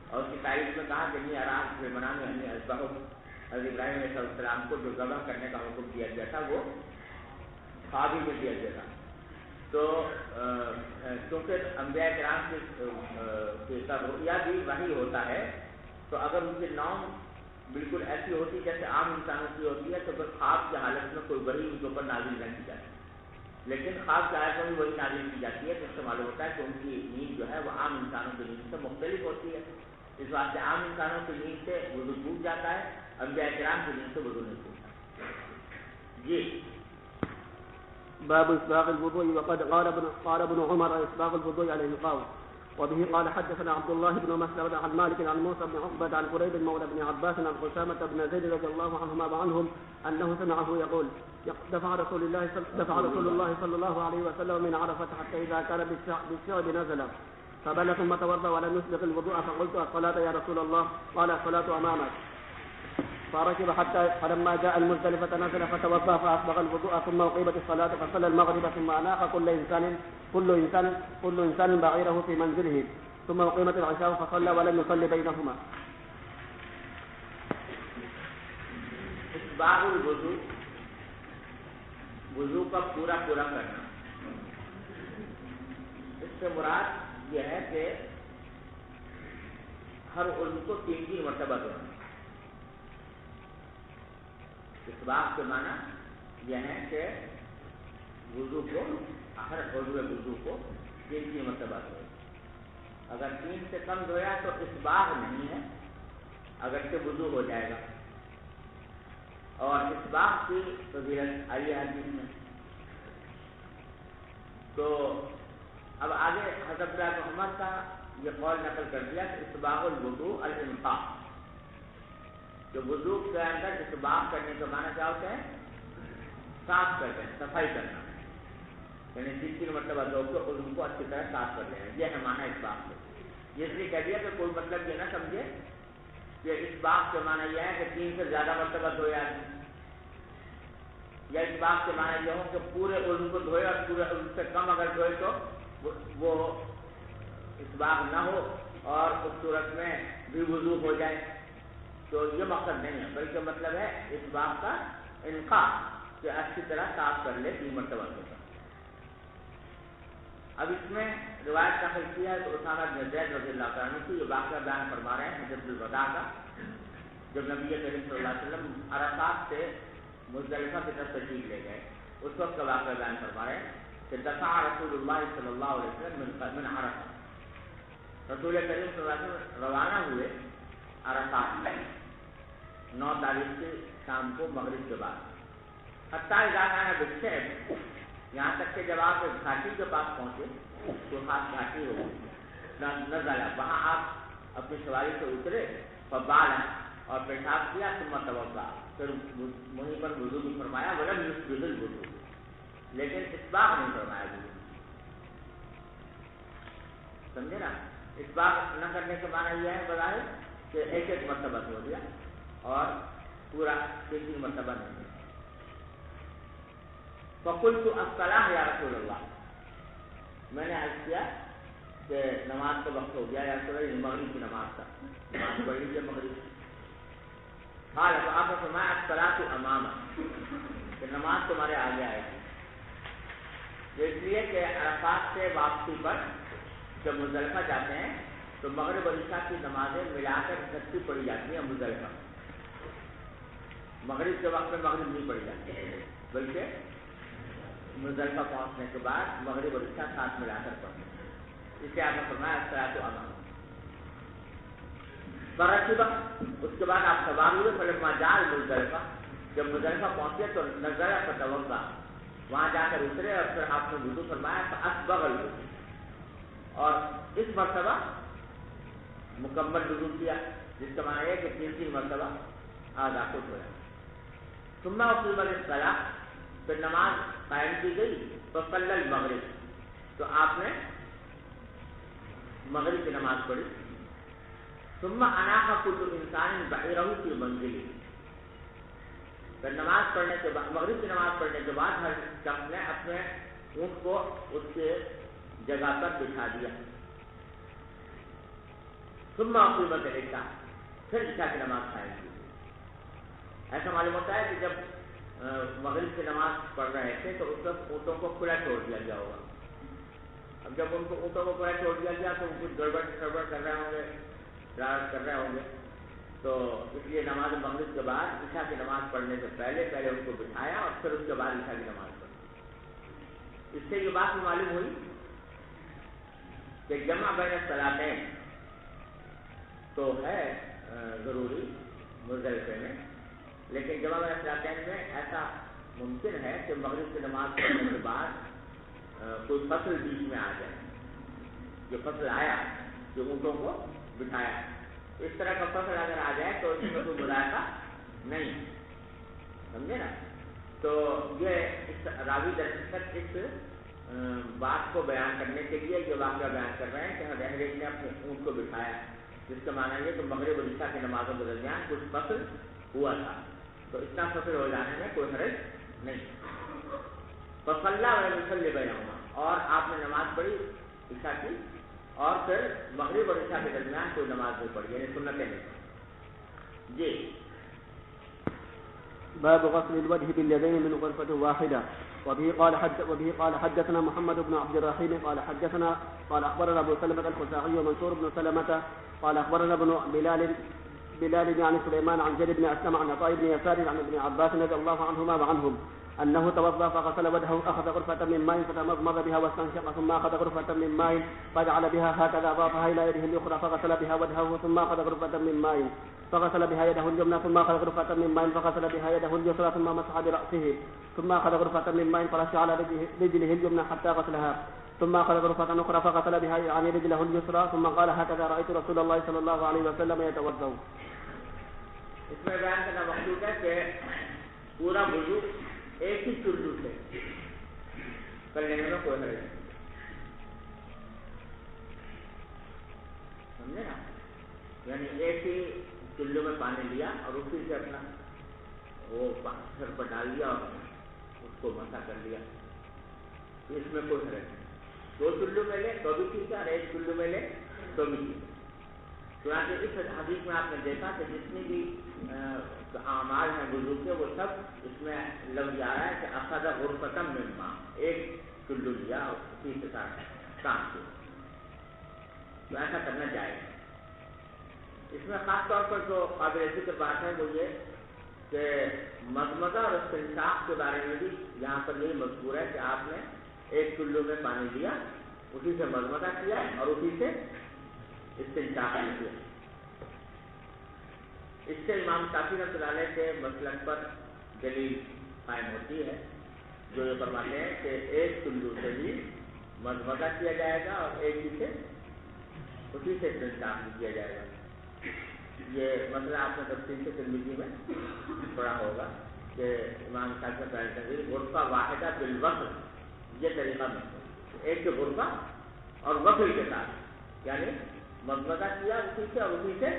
اور اس کی تاریخ میں کہا کہ نہیں آرام کے منام میں اذبحک، حضرت ابراہیم علیہ السلام کو جو ذبح کرنے کا حکم دیا گیا تھا وہ خواب ہی میں دیا گیا تھا۔ تو کیونکہ انبیاء کرام کی رؤیا بھی وحی ہوتا ہے، تو اگر ان کی نوم بالکل ایسی ہوتی جیسے عام انسانوں کی ہوتی ہے تو پھر خواب کی حالت میں کوئی وحی ان کے اوپر نازل نہیں کی جاتی، لیکن خواب کی حالت میں بھی وہی نازل کی جاتی ہے، جس سے معلوم ہوتا ہے کہ ان کی نیند جو ہے وہ عام انسانوں کی نیند سے مختلف ہوتی ہے۔ اس واسطے عام انسانوں کی نیند سے وضو ٹوٹ جاتا ہے، انبیاء کرام کی نیند سے وضو نہیں ٹوٹتا۔ جی باب إسباغ الوضوء. وقد قال ابن عمر إسباغ الوضوء على الإنقاذ. وبه قال حدثنا عبد الله بن مسلمة عن مالك عن موسى بن عقبة عن قريب مولى بن عباس عن قسامة بن زيد رضي الله عنهما وعنهم أنه سمعه يقول دفع رسول الله صلى الله عليه وسلم من عرفة حتى إذا كان بالشعب نزل فبل ثم توضأ ولم يسبق الوضوء فقلت الصلاة يا رسول الله؟ قال الصلاة أمامك. فركب حتى فلما جاء المزدلفة نزل فتوضأ فأسبغ الوضوء ثم أقيمت الصلاة فصلى المغرب ثم أناخ كل إنسان بعيره في منزله ثم أقيمت العشاء فصلى ولم يصلي بينهما. اسباغ الوضوء، وضو کا پورا کرنا، اس سے مراد یہ ہے کہ ہر عضو کو 3 مرتبہ دھونا۔ اسباغ کے معنی یہ ہے کہ وضو کو، ہر عضو وضو کو 3 مرتبہ دھوئے۔ اگر 3 سے کم دھویا تو اسباغ نہیں ہے، اگرچہ وضو ہو جائے گا۔ اور اسباغ کی فضیلت آئی ہے حدیث میں۔ تو اب آگے حضرت محمد کا یہ قول نقل کر دیا کہ اسباغ الوضوء الانقاء، جو وضو کے اندر اسباغ کرنے کا معنی کیا ہوتا ہے؟ صاف کر دیں، صفائی کرنا، یعنی 3 مرتبہ دھو کے عضو کو اچھی طرح صاف کر لینا، یہ ہے معنی اسباغ کا۔ یہ اس لیے کہہ دیا کہ کوئی مطلب یہ نہ سمجھے کہ اسباغ کے معنی یہ ہے کہ 3 سے زیادہ مرتبہ دھویا، یا اسباغ کے معنی یہ ہو کہ پورے عضو کو دھوئے اور پورے عضو سے کم اگر دھوئے تو وہ اسباغ نہ ہو اور اس صورت میں بھی وضو ہو جائے، تو یہ مقصد نہیں ہے، بلکہ مطلب ہے اسباغ کا انقاء، کہ اچھی طرح صاف کر لے 3 مرتبہ دھوتا۔ اب اس میں روایت نقل کیا ہے تو اسامہ بن زید رضی اللہ عنہ کی یہ واقعہ بیان فرما رہے ہیں حجۃ الوداع کا، جب نبی کریم صلی اللہ علیہ وسلم عرفات سے مزدلفہ کی طرف تشریف لے گئے، اس وقت کا واقعہ بیان فرما رہے ہیں کہ دفع رسول اللہ صلی اللہ علیہ وسلم من عرفہ، رسول کریم صلی اللہ علیہ وسلم روانہ ہوئے عرفات میں 9 تاریخ کی شام کو مغرب کے بعد، حتیٰ اذا کان بالشعب، یہاں تک کہ جب آپ ایک گھاٹی کے پاس پہنچے تو خاص گھاٹی ہو نزلہ، وہاں آپ اپنی سواری سے اترے، فبال، اور پیشاب کیا ثم توضا، پھر وہیں پر وضو بھی فرمایا، ولم یسبغ الوضو، لیکن اسباغ نہیں فرمایا وضو، سمجھے نا؟ اسباغ نہ کرنے کے معنی یہ ہے بظاہر کہ ایک ایک مرتبہ ہو گیا اور پورا تیسری مرتبہ نہیں. فقلت الصلاۃ یا رسول اللہ، میں نے عرض کیا کہ نماز کا وقت ہو گیا یا رسول اللہ، مغرب کی نماز کا، نماز پڑھ لیجیے مغرب. قال فآخر فرمایا الصلاۃ امامک، کہ نماز تمہارے آگے آئے گی. اس لیے کہ عرفات سے واپسی پر جب مزدلفہ جاتے ہیں تو مغرب اور عشاء کی نمازیں ملا کر اکٹھی پڑھی جاتی ہیں مزدلفہ. مغرب کے وقت میں مغرب نہیں پڑھی جاتی بلکہ مزدلفہ پہنچنے کے بعد مغرب اور عشاء ساتھ ملا کر پڑھتے ہیں. اس لیے آپ نے فرمایا الصلاۃ امامک. فرکب، اس کے بعد آپ سوار ہوئے، فلما جاء مزدلفہ، جب مزدلفہ پہنچے تو نزل فتوضا، وہاں جا کر اترے اور پھر آپ نے وضو فرمایا فاسبغ الوضو، اور اس مرتبہ مکمل وضو کیا، جس کا معنی ہے کہ تیسری مرتبہ آدھا خود ہوا. ثم اقیمت الصلاۃ، پھر نماز قائم کی گئی، فصلی المغرب، تو آپ نے مغرب کی نماز پڑھی. ثم اناخ كل انسان بعیرہ فی منزلہ، پھر نماز پڑھنے کے بعد، مغرب کی نماز پڑھنے کے بعد ہر شخص نے اپنے اونٹ کو اس کے جگہ پر بٹھا دیا. ثم اقیمت العشاء، پھر عشاء کی نماز قائم کی. ایسا معلوم ہوتا ہے کہ جب مغرب کی نماز پڑھ رہے تھے تو اس وقت اونٹوں کو کھلا چھوڑ دیا گیا ہوگا. اب جب ان کو اونٹوں کو کھلا چھوڑ دیا گیا تو کچھ گڑبڑ کر رہے ہوں گے، شرارت کر رہے ہوں گے، تو اس لیے نماز مغرب کے بعد عشاء کی نماز پڑھنے سے پہلے ان کو بٹھایا اور پھر اس کے بعد عشاء کی نماز پڑھی. اس سے یہ بات معلوم ہوئی کہ جمع بین الصلاتین تو ہے ضروری مزدلفے میں، لیکن جمع بین الصلاتین میں ایسا ممکن ہے کہ مغرب کی نماز پڑھنے کے بعد کوئی فصل بیچ میں آ جائے. جو فصل آیا، جو اونٹوں کو بٹھایا، اس طرح کا فصل اگر آ جائے تو اس میں کوئی مذائقہ نہیں، سمجھے نا؟ تو یہ اس راوی درحقیقت اس بات کو بیان کرنے کے لیے یہ واقعہ بیان کر رہے ہیں کہ حضرت نے اپنے اونٹ کو بٹھایا، جس کا معنی یہ کہ مغرب اور عشاء کی نمازوں کے درمیان کچھ فصل ہوا تھا، تو اتنا فصل ہو جانے میں کوئی حرج نہیں. فصلی ولم یصلی بینہما، اور آپ نے نماز پڑھی عشاء کی اور پھر مغرب اور عشاء کے درمیان کوئی نماز نہیں پڑھی، یعنی سنتیں نہیں پڑھی. جی. باب غسل الوجه باليدين من غرفة واحدة. وبه قال حدثنا محمد بن عبد الرحيم قال أخبرنا أبو سلمة الخزاعي ومنصور بن سلمة قال أخبرنا ابن بلال يعني سليمان عن زيد بن أسلم عن عطاء بن يسار عن ابن عباس رضي الله عنهما وعنهم أنه توضأ فغسل وجهه، أخذ غرفة من ماء فتمضمض بها واستنشق، ثم أخذ غرفة من ماء فجعل بها هكذا، أضافها إلى يده اليسرى فغسل بها وجهه، ثم أخذ غرفة من ماء فغسل بها يده اليمنى، ثم أخذ غرفة من ماء فغسل بها يده اليسرى، ثم مسح برأسه، ثم أخذ غرفة من ماء فرش على رجله اليمنى حتى غسلها، ثم أخذ غرفة أخرى فغسل بها يعني رجله اليسرى، ثم قال هكذا رأيت رسول الله صلى الله عليه وسلم يتوضأ. اس میں بیان کرنا مقصود ہے کہ پورا وضو ایک ہی چلو سے کرنے میں کوئی حرج نہیں، سمجھے نا؟ یعنی ایک ہی چلو میں پانی لیا اور اسی سے اپنا وہ سر پر ڈال دیا اور اس کو مسح کر لیا، اس میں کوئی حرج نہیں. 2 چلو میں لے تو بھی ٹھیک ہے اور 1 چلو میں لے تو بھی ٹھیک ہے. چنانچہ اس حدیث میں آپ نے دیکھا کہ جتنی بھی اعمال ہیں وضو کے وہ سب اس میں لفظ آ رہا ہے کہ اخذ غرفۃ من ماء، ایک چلو لیا اور اسی کے ساتھ کام کیا، تو ایسا کرنا جائے. اس میں خاص طور پر جو قابل ذکر بات ہے وہ یہ کہ مضمضہ اور استنشاق کے بارے میں بھی یہاں پر یہی مذکور ہے کہ آپ نے 1 چلو میں پانی لیا، اسی سے مضمضہ کیا اور اسی سے استنشاق کیا. اس سے امام شافعی رحمۃ اللہ علیہ کے مسلک پر دلیل قائم ہوتی ہے جو یہ فرماتے ہیں کہ 1 چلو سے بھی مضمضہ کیا جائے گا اور ایک ہی سے اسی سے استنشاق کیا جائے گا. یہ مسئلہ آپ نے تفصیل سے ترمذی میں پڑھا ہوگا کہ امام صاحب نے بیان کر دی غرفہ واحدہ بالوصل، یہ طریقہ میں ایک کے غرفہ اور وصل کے ساتھ، یعنی مضمضہ کیا اسی سے اور اسی سے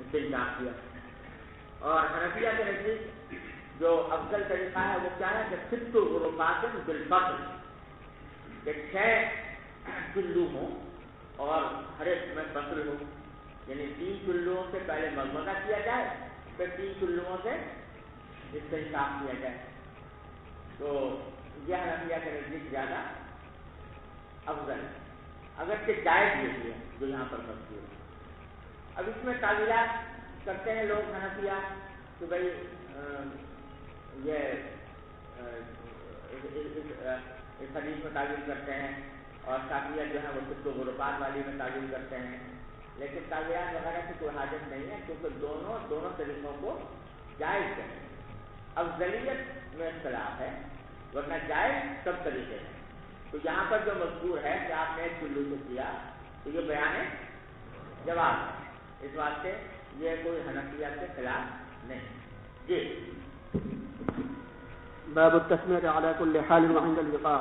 استنشاق کیا. اور حنفیہ کے نزدیک جو افضل طریقہ ہے وہ کیا ہے کہ 6 غرفات بالفصل، کہ 6 چلو ہوں اور ہر ایک میں فصل ہو، یعنی 3 چلوؤں سے پہلے مضمضہ کیا جائے پھر 3 چلوؤں سے استنشاق کیا جائے. تو یہ حنفیہ کے نزدیک زیادہ افضل ہے، اگرچہ جائز یہ ہے جو یہاں پر مذکور ہے. اب اس میں تعویلات کرتے ہیں لوگ حنفیہ کہ بھائی یہ اس حدیث میں تعویل کرتے ہیں، اور شافعیہ جو ہے وہ 6 غرفات والی میں تعویل کرتے ہیں، لیکن تعویلات وغیرہ کی کوئی حاجت نہیں ہے کیونکہ دونوں طریقوں کو جائز کریں. افضلیت میں اختلاف ہے ورنہ جائز سب طریقے ہیں. تو یہاں پر جو مذکور ہے کہ آپ نے ایک چلو سے کیا تو یہ بیان جواب ہے، اس واسطے یہ کوئی حنفیہ کے خلاف نہیں. جی باب التسمية على كل حال وعند الوقاع.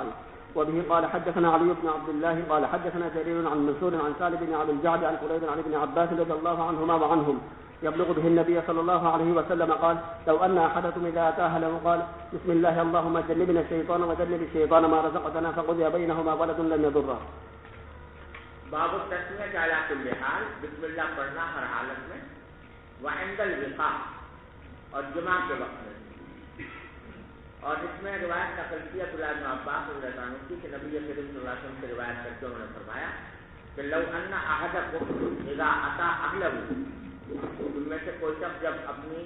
وبه قال حدثنا علي بن عبد الله قال حدثنا جرير عن منصور عن سالم بن عبد الجعد عن قريب عن ابن عباس رضي الله عنهما وعنهم يبلغ به النبي صلى الله عليه وسلم قال لو أن أحدكم إذا أتى أهله قال بسم الله اللهم جنبنا الشيطان وجنب الشيطان ما رزقتنا فقضي بينهما ولد لم يضره. باب التسمیہ علی کل حال، بسم اللہ پڑھنا ہر حالت میں، وعند الوقاع اور جمعہ کے وقت میں. اور اس میں روایت نقل کی عبداللہ بن عباس رضی اللہ عنہ کی کہ نبی کریم صلی اللہ علیہ وسلم سے روایت کر کے انہوں نے فرمایا کہ لو ان احدکم اذا اتی اہلہ، ان میں سے کوئی شخص جب اپنی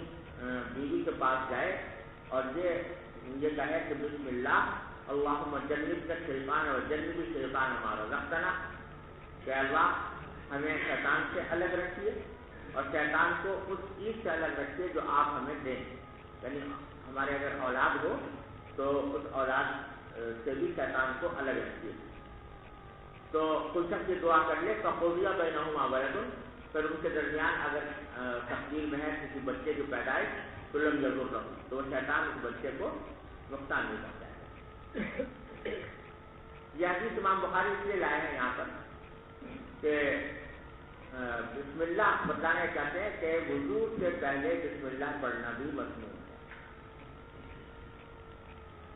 بیوی کے پاس جائے اور یہ کہے کہ بسم اللہ اللہم جنبنا الشیطان وجنب الشیطان ما رزقتنا، کہ اللہ ہمیں شیطان سے الگ رکھیے اور شیطان کو اس چیز سے الگ رکھیے جو آپ ہمیں دیں. یعنی ہمارے اگر اولاد ہو تو اس اولاد سے بھی شیطان کو الگ رکھیے. تو کچھ شخص یہ دعا کر لے فقضی بینہما ولد، پھر ان کے درمیان اگر تقدیر میں ہے کسی بچے کی پیدائش تو لم یضرہ، تو وہ شیطان اس بچے کو نقصان نہیں پہنچائے گا. یہ حدیث امام بخاری اس لیے لائے ہیں یہاں پر کہ بسم اللہ بتانا چاہتے ہیں کہ وضو سے پہلے بسم اللہ پڑھنا بھی مسنون ہے.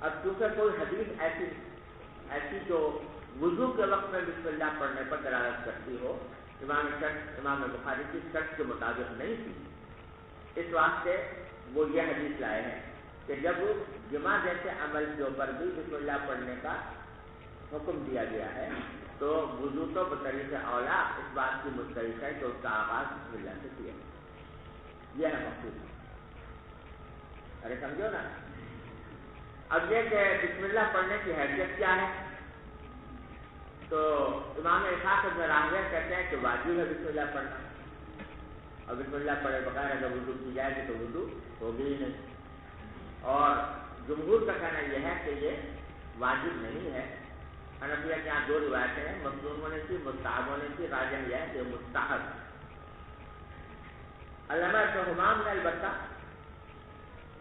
اب چونکہ کوئی حدیث ایسی جو وضو کے وقت میں بسم اللہ پڑھنے پر دلالت کرتی ہو امام بخاری کی شرط کے مطابق نہیں تھی، اس واسطے وہ یہ حدیث لائے ہیں کہ جب جمعہ جیسے عمل کے اوپر بھی بسم اللہ پڑھنے کا حکم دیا گیا ہے تو وضو تو بطریق اولا اس بات کی مستحق ہے کہ اس کا آغاز بسم اللہ سے کیا. یہ ہے مقصود. ارے سمجھو نا. اب یہ کہ بسم اللہ پڑھنے کی حیثیت کیا ہے، تو امام اسحاق بن راہویہ کہتے ہیں کہ واجب ہے بسم اللہ پڑھنا، اور بسم اللہ پڑھے بغیر اگر وضو کی جائے گی تو وضو ہوگی ہی نہیں. اور جمہور کا کہنا یہ ہے کہ یہ واجب نہیں ہے. حنفیہ کے یہاں 2 روایتیں ہیں، مسنون ہونے کی، مستحب ہونے کی. راجح یہ ہے کہ مستحب. علامہ ابن حمام نے البتہ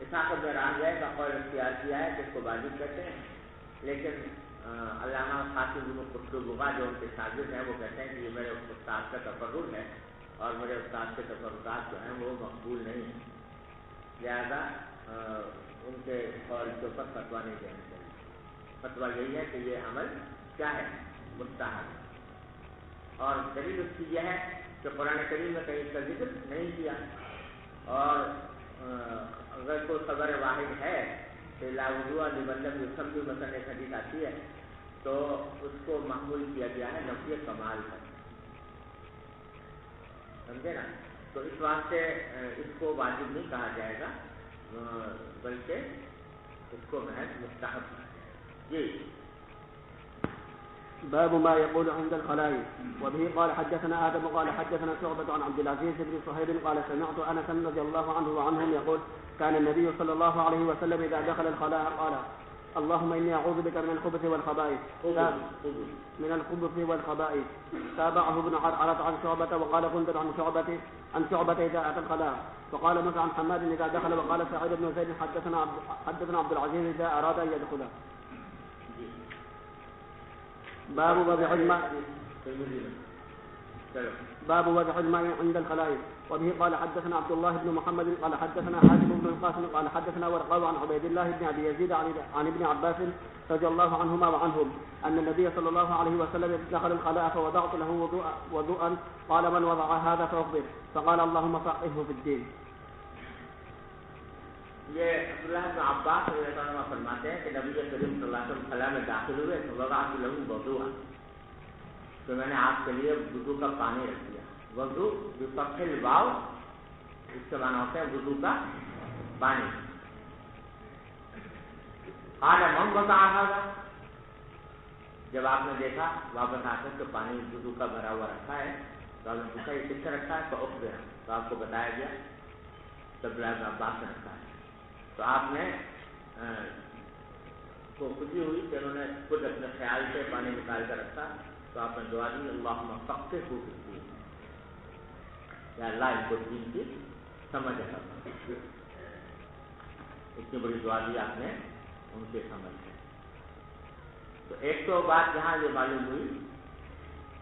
اسحاق بن راہویہ کا قول اختیار کیا ہے کہ اس کو واجب کہتے ہیں، لیکن علامہ قاسم بن قطب جو ان کے شاگرد ہیں وہ کہتے ہیں کہ یہ میرے استاد کا تفرد ہے اور میرے استاد کے تفردات جو ہیں وہ مقبول نہیں ہیں، لہذا ان کے قول کے اوپر فتویٰ نہیں دینا چاہیے. فتویٰ یہی ہے کہ یہ عمل کیا ہے، مستحب. اور دلیل اس کی یہ ہے کہ قرآن کریم میں کہیں اس کا ذکر نہیں کیا، اور اگر کوئی خبر واحد ہے کہ لا وضوء لمن لم يصلي مثلا ایک حدیث آتی ہے تو اس کو محمول کیا گیا ہے نفی کمال پر، سمجھے نا. تو اس واسطے اس کو واجب نہیں کہا جائے گا بلکہ اس کو محض مستحب کہا جائے گا. جی باب ما يقول عند الخلاء. وبه قال حدثنا آدم قال حدثنا شعبة عن عبد العزيز بن صهيب قال سمعت أنس رضي الله عنه وعنهم يقول كان النبي صلى الله عليه وسلم إذا دخل الخلاء قال اللهم إني أعوذ بك من الخبث والخبائث. من الخبث والخبائث. تابعه ابن عرعرة عن شعبة وقال غندر عن شعبة إذا أتى الخلاء. وقال موسى عن حماد إذا دخل. وقال سعيد بن زيد حدثنا عبد العزيز إذا أراد أن يدخل. باب وضع الماء عند الخلائق. وبه قال حدثنا عبد الله بن محمد قال حدثنا حاتم بن القاسم قال حدثنا ورقاء عن عبيد الله بن ابي يزيد عن ابن عباس رضي الله عنهما وعنهم ان النبي صلى الله عليه وسلم دخل الخلاء فوضعت له وضوءا قال من وضع هذا فاخبر فقال اللهم فقهه في الدين. یہ عبداللہ بن عباس رضی اللہ عنہ فرماتے ہیں کہ نبی کریم صلی اللہ علیہ وسلم خلا میں داخل ہوئے تو وضعت له وضوءا، تو میں نے آپ کے لیے وضو کا پانی رکھ دیا. وضو بفتح الواو اس کا معنی ہوتا ہے وضو کا پانی. قال من وضع هذا، جب آپ نے دیکھا واپس آ کر کہ پانی وضو کا بھرا ہوا رکھا ہے تو آپ نے پوچھا یہ کس سے رکھا ہے؟ تو اخبر، تو آپ کو بتایا گیا تب عبداللہ عباس نے رکھا ہے. تو آپ نے کو خوشی ہوئی کہ انہوں نے خود اپنے خیال سے پانی نکال کر رکھا، تو آپ نے دعا دی اللہم فقہہ فی الدین، یا اللہ ان کو دین کی سمجھ ہے. اتنی بڑی دعا دی آپ نے ان کے سمجھ ہے. تو ایک تو بات یہاں یہ معلوم ہوئی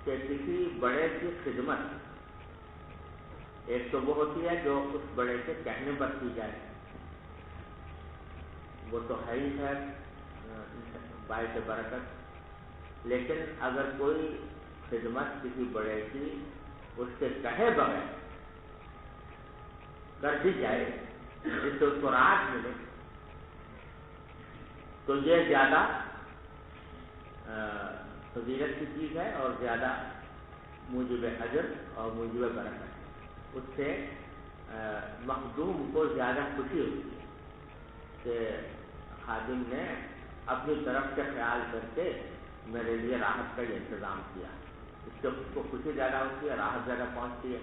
کہ کسی بڑے کی خدمت ایک تو وہ ہوتی ہے جو اس بڑے کے کہنے پر کی جائے، وہ تو ہے ہی ہے باعث برکت. لیکن اگر کوئی خدمت کسی بڑے کی اس سے کہے بغیر کر دی جائے جس سے اس کو راحت ملے تو یہ زیادہ فضیلت کی چیز ہے اور زیادہ موجب اجر اور موجب برکت ہے. اس سے مخدوم کو زیادہ خوشی ہوتی ہے کہ خادم نے اپنی طرف سے خیال کر کے میرے لیے راحت کا یہ انتظام کیا. اس سے اس کو خوشی زیادہ ہوتی ہے، راحت زیادہ پہنچتی ہے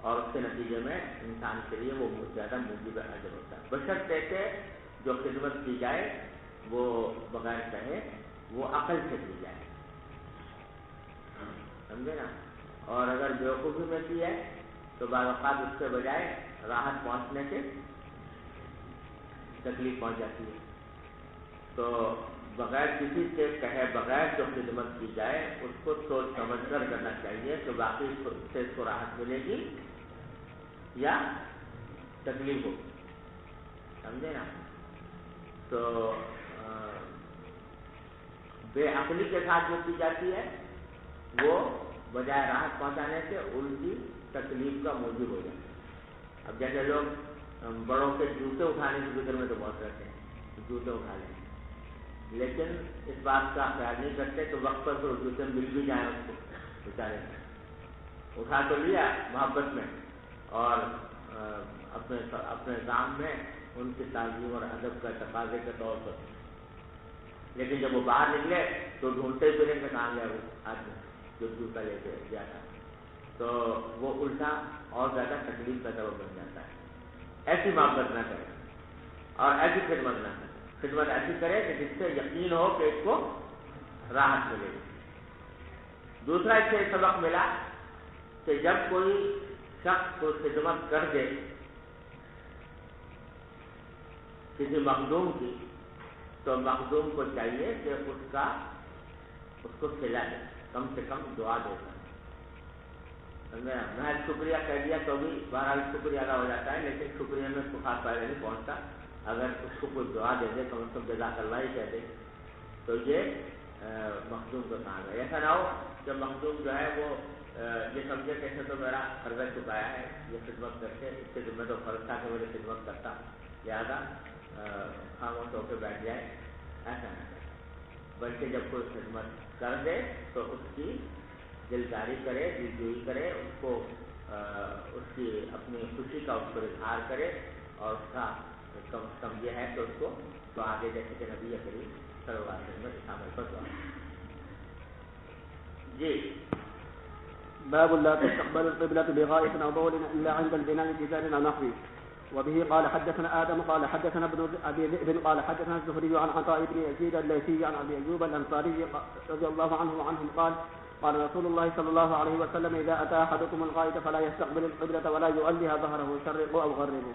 اور اس کے نتیجے میں انسان کے لیے وہ زیادہ موجب اجر ہوتا ہے. بشرطے کہ جو خدمت کی جائے وہ بغیر کہے وہ عقل سے کی جائے، سمجھے نا. اور اگر بیوقوفی میں کی ہے تو بعض اوقات اس کے بجائے راحت پہنچنے سے تکلیف پہنچ جاتی ہے. تو بغیر کسی کے کہے بغیر جو خدمت کی جائے اس کو سوچ سمجھ کر کرنا چاہیے کہ باقی سے اس کو راحت ملے گی یا تکلیف ہوگی، سمجھے نا. تو بے عقلی کے ساتھ جو کی جاتی ہے وہ بجائے راحت پہنچانے سے الٹی تکلیف کا موجب ہو جاتا ہے. اب جیسے لوگ بڑوں کے جوتے اٹھانے کی فکر میں تو بہت رہتے ہیں، جوتے اٹھا لیں، لیکن اس بات کا خیال نہیں کرتے کہ وقت پر تو جوتے مل بھی جائیں اس کو بیچارے. اٹھا تو لیا محبت میں اور اپنے کام میں ان کی تعظیم اور ادب کا تقاضے کے طور پر، لیکن جب وہ باہر نکلے تو ڈھونڈتے پھریں کہ کہاں گیا وہ آدمی جو جوتا لے کے گیا تھا، تو وہ الٹا اور زیادہ تکلیف کا سبب بن جاتا ہے. ایسی محبت نہ کرے اور ایسی خدمت نہ کرے. خدمت ایسی کرے کہ جس سے یقین ہو کہ اس کو راحت ملے گی. دوسرا اس سے سبق ملا کہ جب کوئی شخص کو خدمت کر دے کسی مخدوم کی تو مخدوم کو چاہیے کہ اس کو کھلا دے، کم سے کم دعا دے. میں شکریہ کہہ دیا تو بھی بہرحال شکریہ ادا ہو جاتا ہے، لیکن شکریہ میں اس کو خاص فائدہ نہیں پہنچتا. اگر اس کو کوئی دعا دے دے کم از کم جزاک اللہ ہی کہہ دے تو یہ مخدوم کو کام ہے. ایسا نہ ہو کہ مخدوم جو ہے وہ یہ سمجھے کہ ایسے تو میرا قرضہ چکایا ہے یہ خدمت کر کے، اس کے ذمہ تو فرض تھا کہ میری خدمت کرتا، لہٰذا خاموش ہو کے بیٹھ جائے. ایسا نہ کرے، بلکہ جب کوئی خدمت کر دے تو اس کی دلداری کرے، دلجوئی کرے، اس کو اس کی اپنی خوشی کا اس پر اظہار کرے اور اس کا کم از کم یہ ہے کہ اس کو تو آگے جیسے کہ نبی کریم صلی اللہ علیہ وسلم شامل کر دو. جی باب لا تستقبل القبلة بغائط أو بول إلا عند البناء بجدار أو نحوه. وبه قال حدثنا آدم قال حدثنا ابن أبي ذئب قال حدثنا الزهري عن عطاء بن يزيد الليثي عن أبي أيوب الأنصاري رضي الله عنه وعنهم قال قال رسول الله صلى الله عليه وسلم إذا أتى أحدكم الغائط فلا يستقبل القبلة ولا يولها ظهره شرقوا أو غربوا.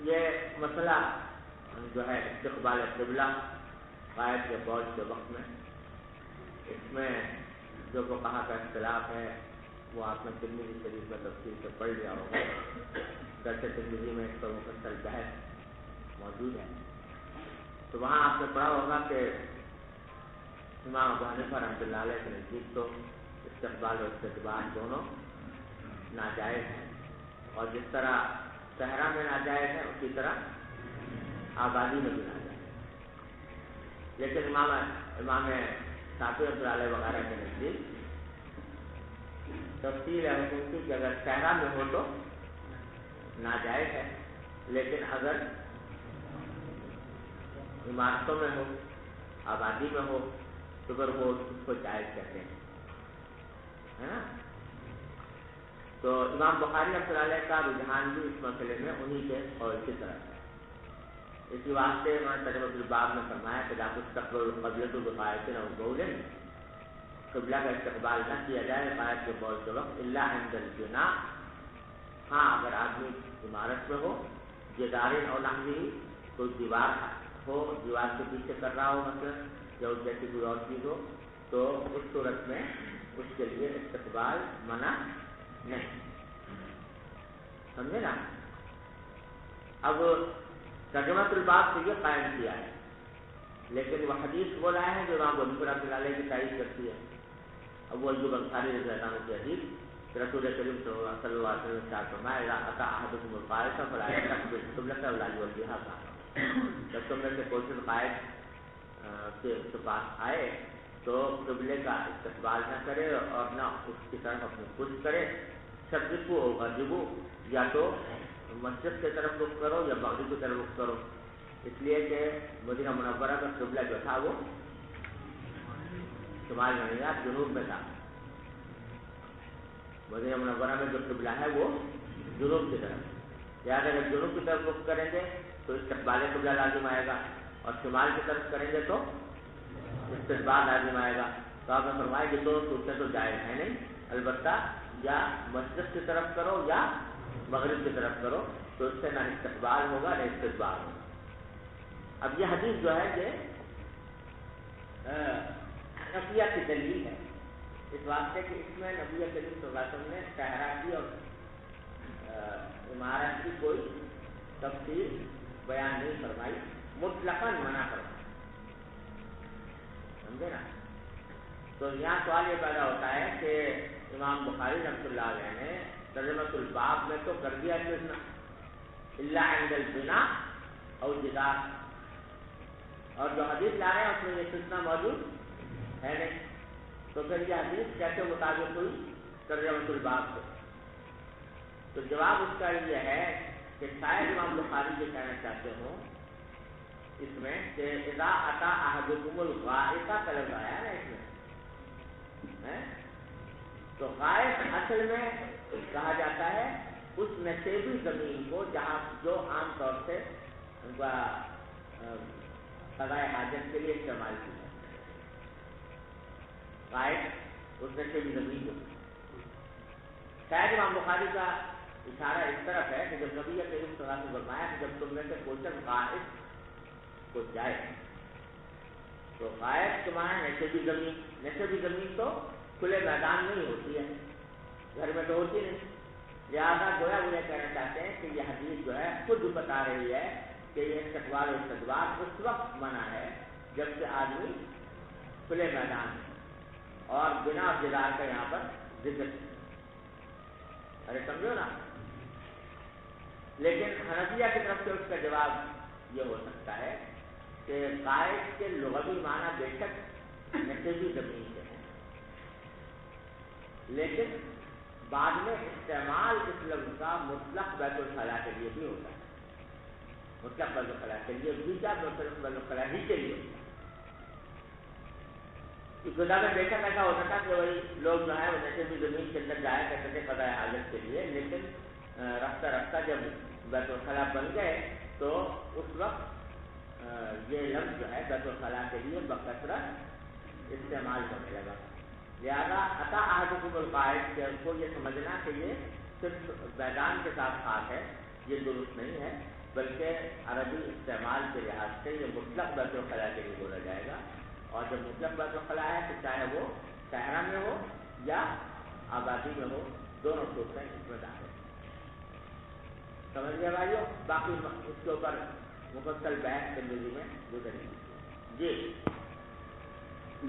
یہ مسئلہ جو ہے استقبال قبلہ غائط کے فوج کے وقت میں، اس میں جو فقہا کا اختلاف ہے وہ آپ نے ترمذی شریف میں تفصیل سے پڑھ لیا ہوگا. درس ترمذی میں اس پر مفصل بحث موجود ہے. تو وہاں آپ نے پڑھا ہوگا کہ امام ابو حنیفہ رحمۃ اللہ علیہ کے نزدیک تو استقبال اور استقبال دونوں ناجائز ہیں، اور جس طرح صحرا میں ناجائز ہے اسی طرح آبادی میں بھی ناجائز ہے. لیکن امام شافعی رحمۃ اللہ علیہ وغیرہ کے نزدیک تفصیل ہے حکم کی کہ اگر صحرا میں ہو تو ناجائز ہے، لیکن اگر عمارتوں میں ہو، آبادی میں ہو تو پھر وہ اس کو جائز کہتے ہیں، ہے نا. تو امام بخاری رحمۃ اللہ علیہ کا رجحان بھی اس مسئلے میں انہی کے قول کی طرف ہے. اسی واسطے انہوں نے ترجمۃ الباب میں فرمایا کہ لا تستقبل القبلۃ بغائط او بول، قبلہ کا استقبال نہ کیا جائے غائط کے بول کے وقت الا عند البناء. ہاں اگر آدمی عمارت میں ہو، جدار اور نحوی، کوئی دیوار ہو، دیوار کے پیچھے کر رہا ہو مثلا، یا اس جیسی کوئی اور چیز ہو، تو اس صورت میں اس کے لیے استقبال منع نہیں. سمجھے نا. اب ترجمۃ الباب سے یہ قائم کیا ہے، لیکن وہ حدیث وہ لائے ہیں جو امام ابو حنیفہ رحمۃ اللہ علیہ کی تائید کرتی ہے. ابو ایوب انصاری رضی اللہ عنہ کی حدیث رسول کریم صلی اللہ علیہ وسلم نے فرمایا اذا اتى احدكم الغائط فلا يستقبل القبلة ولا يوليها ظهره. جب تم میں سے کوئی شخص غائط کے پاس آئے تو قبلے کا استقبال نہ کرے اور نہ اس کی طرف اپنی پشت کرے. شرقو اور غربو، یا تو مسجد کی طرف رخ کرو یا مغرب کی طرف رخ کرو، اس لیے کہ مدینہ منورہ کا قبلہ جو تھا وہ شمال میں نہیں تھا، جنوب میں تھا. مدینہ منورہ میں جو قبلہ ہے وہ جنوب کی طرف، یا اگر جنوب کی طرف رخ کریں گے تو استقبال قبلہ لازم آئے گا، اور شمال کی طرف کریں گے تو استقبال لازم آئے گا. تو آپ نے فرمایا کہ دو صورتیں تو جائز ہیں نہیں، البتہ یا مسجد کی طرف کرو یا مغرب کی طرف کرو، تو اس سے نہ استقبال ہوگا نہ استقبال ہوگا. اب یہ حدیث جو ہے یہ حنفیہ کی دلیل ہے، اس واسطے کہ اس میں نبی کریم صلی اللہ علیہ وسلم نے صحرا کی اور عمارت کی کوئی تفصیل بیان نہیں فرمائی، مطلقاً منع فرمائی. سمجھے نا. تو یہاں سوال یہ پیدا ہوتا ہے کہ امام بخاری رحمۃ اللہ علیہ نے ترجمۃ الباب میں تو کر دیا الا عند البناء او جدار، اور جو حدیث لا رہے ہیں اس میں یہ استثناء موجود ہے نہیں. تو پھر یہ حدیث کیسے مطابق ہوئی ترجمۃ الباب سے؟ تو جواب اس کا یہ ہے کہ شاید امام بخاری یہ کہنا چاہتے ہوں اس میں کہ اذا اتی احدکم الغائط کا لفظ آیا ہے اس میں، تو غائط اصل میں کہا جاتا ہے اس نشیبی زمین کو جہاں جو عام طور سے قضائے حاجت کے لیے استعمال کی جاتی ہے. غائط اس نشیبی زمین کو شاید امام بخاری کا اشارہ اس طرف ہے کہ جب نبی کریم صلی اللہ علیہ وسلم نے فرمایا کہ جب تم میں سے کوئی شخص غائط کو جائے تو غائط تمہارا نشیبی زمین تو کھلے میدان نہیں ہوتی ہے، گھر میں تو ہوتی نہیں. لہٰذا گویا وہ یہ کہنا چاہتے ہیں کہ یہ حدیث جو ہے خود بتا رہی ہے کہ یہ استقبال و استقبال اس وقت منع ہے جب سے آدمی کھلے میدان ہے اور بنا جدار کا یہاں پر ذکر. ارے سمجھو نا. لیکن حنفیہ کی طرف سے اس کا جواب یہ ہو سکتا ہے کہ غائط کے لغوی معنی بے شک نشیبی زمین کے ہیں، لیکن بعد میں استعمال اس لفظ کا مطلق بیت الخلاء کے لیے بھی ہوتا ہے. مطلق بیت الخلاء کے لیے بھی کیا، بیت الخلاء ہی کے لیے. ابتدا میں بے شک ایسا ہوتا تھا کہ وہی لوگ جو ہے وہ جیسے بھی زمین کے اندر جایا کرتے تھے قضاء حاجت کے لیے، لیکن رفتہ رفتہ جب بیت الخلاء بن گئے تو اس وقت یہ لفظ جو ہے بیت الخلاء کے لیے بکثرت استعمال ہونے لگا۔ لہذا عطا احدکم القاعد کہ کو یہ سمجھنا کہ یہ صرف میدان کے ساتھ خاص ہے، یہ درست نہیں ہے، بلکہ عربی استعمال کے لحاظ سے یہ مطلق بیت الخلاء کے لیے بولا جائے گا، اور جب مطلق بیت الخلاء ہے تو چاہے وہ صحرا میں ہو یا آبادی میں ہو، دونوں صورتیں اس میں داخل ہیں۔ سمجھ گئے بھائیو؟ باقی اس کے اوپر مفصل بحث زندگی میں گزرے گی۔ جی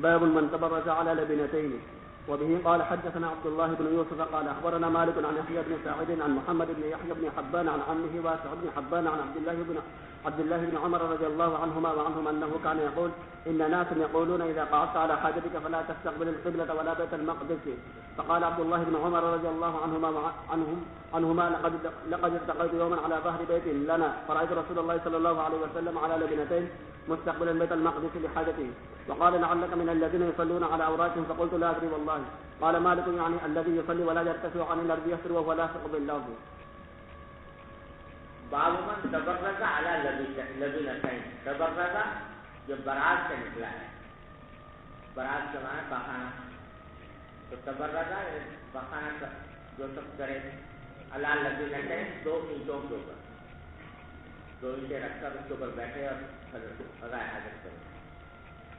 باب من تبرج على لبنتين. وبه قال حدثنا عبد الله بن يوسف قال اخبرنا مالك عن يحيى بن سعيد عن محمد بن يحيى بن حبان عن عمه واسع بن حبان عن عبد الله بن عمر رضي الله عنهما وعنهم انه كان يقول ان ناس يقولون اذا قعدت على حاجتك فلا تستقبل القبلة ولا بيت المقدس. فقال عبد الله بن عمر رضي الله عنهما لقد التقيت يوما على ظهر بيت لنا فرأيت رسول الله صلى الله عليه وسلم على لبنتين مستقبلا بيت المقدس لحاجته، وقال لعلك من الذين يصلون على عوراتهم، فقلت لا ادري والله. قال مالك يعني الذي يصلي ولا يرتفع عن الارض يسر وهو لاصق بالارض. باب من تبرز على لبنتين. تبرز جو برات سے نکلا ہے، برات کے معنی پخانا، تو تبرز پخانا جو سب کرے علی لبنتین، دو اینٹوں کے اوپر، دو اینٹیں رکھ کر اس کے اوپر بیٹھے اور قضاء حاجت کرے،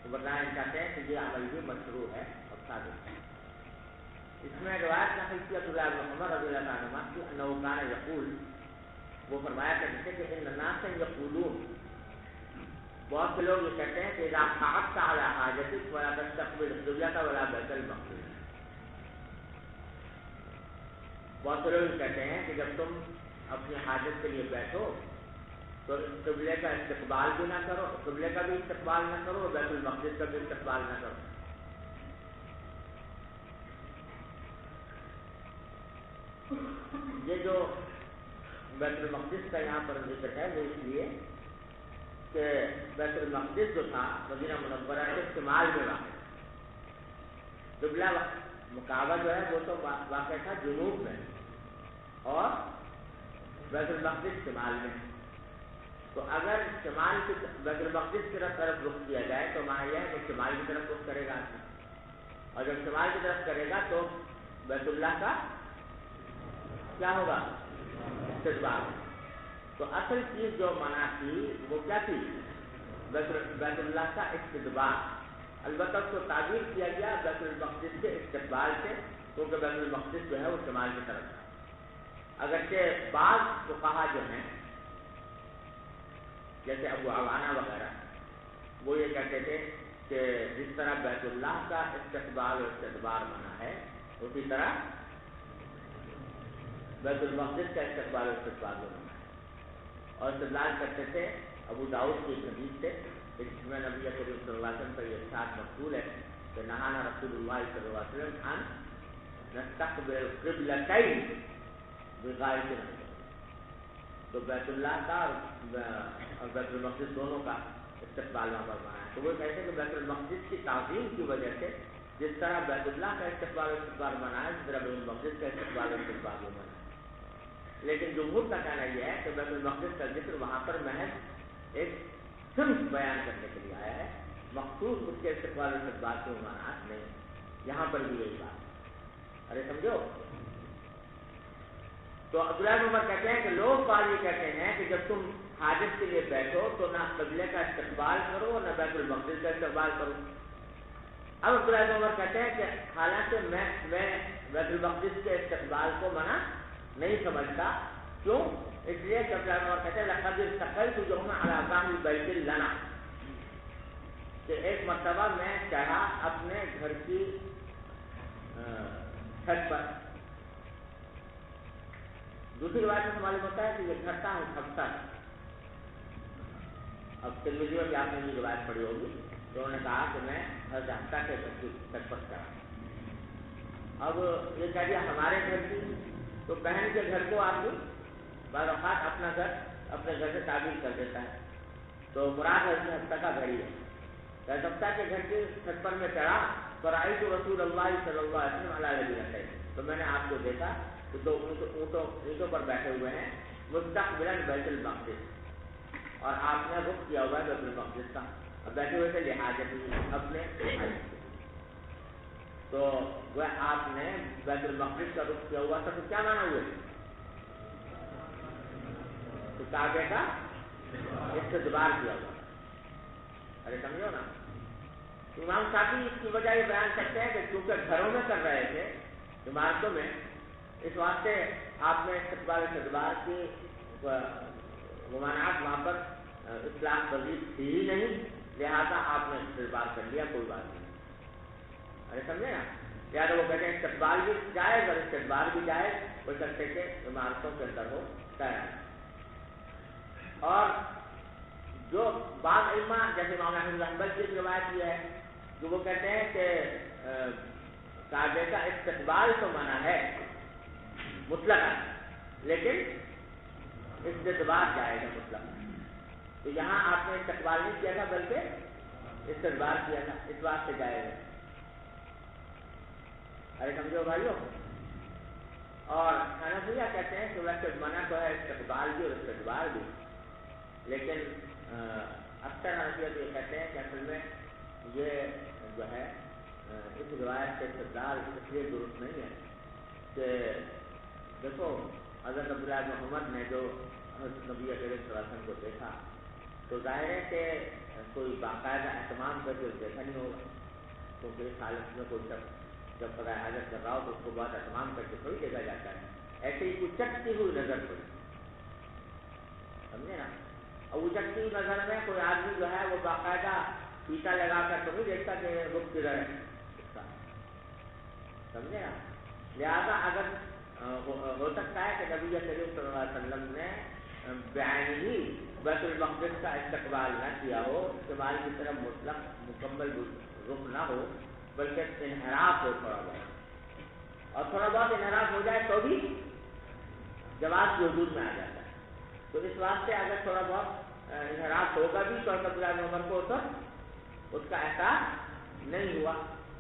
تو بتانا چاہتے ہیں کہ یہ عمل بھی مشروع ہے اور ثابت ہے۔ اس میں روایت نقل کی عبداللہ بن عمر رضی اللہ عنہما کی انہ کان یقول، وہ فرمایا کرتے تھے کہ ان الناس یقولون، بہت سے لوگ یہ کہتے ہیں کہ اذا قعدت علی حاجتک ولا تستقبل القبلۃ ولا بیت المقدس، بہت سے لوگ یہ کہتے ہیں کہ جب تم اپنی حاجت کے لیے بیٹھو تو قبلے کا استقبال بھی نہ کرو، قبلے کا بھی استقبال نہ کرو، بیت المقدس کا بھی استقبال نہ کرو۔ یہ جو بیت المقدس کا یہاں پر ذکر ہے وہ اس لیے کہ بیت المقدس جو تھا مدینہ منورہ کے شمال میں واقع، قبلہ کعبہ جو ہے وہ تو واقع تھا جنوب میں اور بیت المقدس شمال میں، تو اگر شمال کی بیت المقدس کی طرف رخ کیا جائے تو معنی یہ ہے کہ شمال کی طرف رخ کرے گا، اور جب شمال کی طرف کرے گا تو بیت اللہ کا کیا ہوگا؟ استقبال۔ تو اصل چیز جو منع تھی وہ کیا تھی؟ بیت اللہ کا استقبال۔ البتہ اس کو تعبیر کیا گیا بیت المقدس کے استقبال سے، کیونکہ بیت المقدس جو ہے وہ شمال کی طرف ہے۔ اگرچہ بعض فقہا جو ہیں جیسے ابو عوانہ وغیرہ وہ یہ کہتے تھے کہ جس طرح بیت اللہ کا استقبال و استدبار منع ہے اسی طرح بیت المقدس کا استقبال و استدبار منع ہے، اور استدلال کرتے تھے ابو داؤد کی حدیث سے جس میں نبی کریم صلی اللہ علیہ وسلم پر یہ ارشاد مقبول ہے کہ نہانا رسول اللہ صلی اللہ علیہ وسلم عن نستقبل القبلتین بغائب النظر، تو بیت اللہ کا اور بیت المقدس دونوں کا استقبال وہاں پر منع ہے۔ تو وہ کہتے ہیں کہ بیت المقدس کی تعظیم کی وجہ سے جس طرح بیت اللہ کا استقبال و استدبار منع ہے، اس طرح بیت المقدس کا استقبال و استدبار بھی منع ہے۔ لیکن جمہور کا کہنا یہ ہے کہ بیت المقدس کا ذکر وہاں پر محض ایک صنف بیان کرنے کے لیے آیا ہے، مخصوص اس کے استقبال و استدبار کے معنات نہیں، یہاں پر بھی یہی بات، ارے سمجھو۔ تو عبداللہ بن عمر کہتے ہیں کہ لوگ بعض یہ کہتے ہیں کہ جب تم حاجت کے لیے بیٹھو تو نہ قبلے کا استقبال کرو نہ بیت المقدس کا استقبال کرو۔ اب عبداللہ بن عمر کہتے ہیں کہ حالانکہ میں بیت المقدس کے استقبال کو منع نہیں سمجھتا، کیوں؟ اس لیے کہ عبداللہ بن عمر کہتے ہیں لقد استقلت یوما علی ظہر بیت لنا، کہ ایک مرتبہ میں چڑھا اپنے گھر کی چھت پر۔ دوسری روایت میں معلوم ہوتا ہے کہ یہ گھٹا ہے کھپتا ہے۔ اب ترمذی میں بھی آپ نے یہ روایت پڑھی ہوگی، تو انہوں نے کہا کہ میں حضرت حفصہ کے گھر کی چھت پر چڑھا۔ اب یہ کہہ دیا ہمارے گھر کی، تو بہن کے گھر کو آدمی بعض اوقات اپنا گھر اپنے گھر سے تعبیر کر دیتا ہے، تو مراد حضرت حفصہ کا گھر ہی ہے۔ حضرت حفصہ کے گھر کی چھت پر میں چڑھا فرأيت رسول اللہ صلی اللہ علیہ وسلم علی لبنتین، تو میں نے آپ کو دیکھا کہ دو اونٹوں پر بیٹھے ہوئے ہیں، مستقبلا بیت المقدس، اور آپ نے رخ کیا ہوا ہے بیت المقدس کا، اور بیٹھے ہوئے تھے لحاظت اپنے حاجت، تو وہ آپ نے بیت المقدس کا رخ کیا ہوا تھا، تو کیا مانا ہوئے؟ تو کعبے کا استدبار کیا ہوا، ارے سمجھو نا۔ امام شافعی اس کی وجہ یہ بیان کرتے ہیں کہ چونکہ گھروں میں کر رہے تھے، عمارتوں میں، اس واسطے آپ نے استقبال استدبار کی ممانعت وہاں پر اصلاح پذیر تھی ہی نہیں، لہذا آپ نے استقبال کر لیا، کوئی بات نہیں، ارے سمجھے نا۔ لہٰذا وہ کہتے ہیں استقبال بھی جائز اور استقبال بھی جائز، وہ کرتے کہ عمارتوں کے اندر ہو تیار۔ اور جو بعض علماء جیسے امام احمد بن حنبل کی روایت یہ ہے کہ وہ کہتے ہیں کہ کعبے کا استقبال تو منع ہے مطلقاً، لیکن استدبار جائے گا مطلقاً، تو یہاں آپ نے استقبال نہیں کیا تھا بلکہ استدبار کیا تھا، اس بات سے جائے گا، ارے سمجھو بھائیو۔ اور حنفیہ کہتے ہیں کہ ویسے منع تو ہے استقبال بھی اور استدبار بھی، لیکن اکثر حنفیہ یہ کہتے ہیں کہ اصل میں یہ جو ہے اس روایت سے استدلال اس لیے درست نہیں ہے کہ دیکھو حضرت عبداللہ بن عمر نے جو حضرت نبی کریم صلی اللہ علیہ وسلم کو دیکھا تو ظاہر ہے کہ کوئی باقاعدہ اہتمام کر کے دیکھا نہیں ہوگا، کیونکہ اس حالت میں کوئی شخص جب قضاء حاجت کر رہا ہو تو اس کو بہت اہتمام کر کے تھوڑی دیکھا جاتا ہے، ایسے ہی کوئی چکتی ہوئی نظر پڑی، سمجھے نا۔ اور وہ چکتی ہوئی نظر میں کوئی آدمی جو ہے وہ باقاعدہ پیتا لگا کر تو نہیں دیکھتا کہ رخ کدھر ہے اس کا، سمجھے نا۔ لہٰذا اگر ہو سکتا ہے کہ نبی کریم صلی اللہ علیہ وسلم نے بعین ہی بیت المقدس کا استقبال نہ کیا ہو، استقبال کی طرف مطلق مکمل رخ نہ ہو، بلکہ انحراف ہو تھوڑا بہت، اور تھوڑا بہت انحراف ہو جائے تو بھی جواز کے حدود میں آ جاتا ہے، تو اس واسطے اگر تھوڑا بہت انحراف ہوگا بھی تو عبداللہ بن عمر کو تو اس کا احساس نہیں ہوا،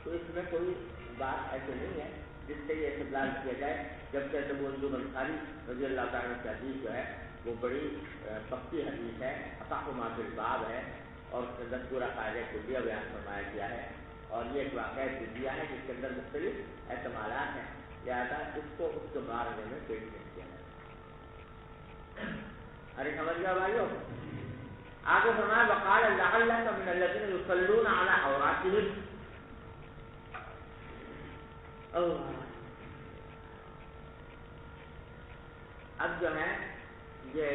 تو اس میں کوئی بات ایسے نہیں ہے جس سے یہ استدلال کیا جائے، جبکہ ابو ایوب انصاری رضی اللہ تعالیٰ عنہ کی حدیث جو ہے وہ بڑی پکی حدیث ہے، اصح ما فی الباب ہے، اور اس کے اندر پورا قاعدہ کلیہ بیان فرمایا گیا ہے، اور یہ ایک واقعہ جزیہ ہے جس کے اندر مختلف احتمالات ہیں، لہٰذا اس کو اس کے بارے میں پیش نہیں کیا ہے۔ ارے سمجھ گیا بھائیو۔ آگے فرمایا وقال لعلک من الذین یصلون علی عوراتہم، اب جو ہے یہ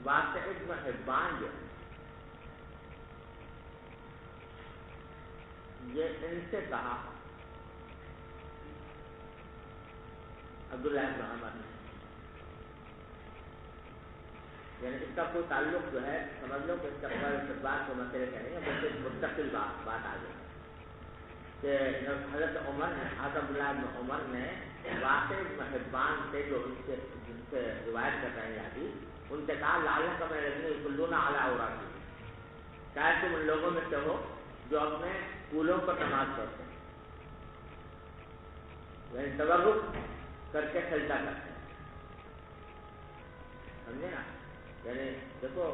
واقعہ ابن حبان جو ہے یہ ان سے کہا عبداللہ بن عمر نے، یعنی اس کا کوئی تعلق جو ہے سمجھ لو کہ استقبال استقبال کے مسئلے کا نہیں ہے، بلکہ مستقل بات آ گئی کہ حضرت عمر نے، حضرت عبداللہ بن عمر نے واقع حبان سے جو جن سے روایت کر رہے ہیں حدیث، ان سے کہا لعلک من الذین یصلون علی عوراتہم، شاید تم ان لوگوں میں سے ہو جو اپنے پھولوں پر نماز پڑھتے ہیں، یعنی تبرک کر کے سجدہ کرتے ہیں، سمجھے نا۔ یعنی دیکھو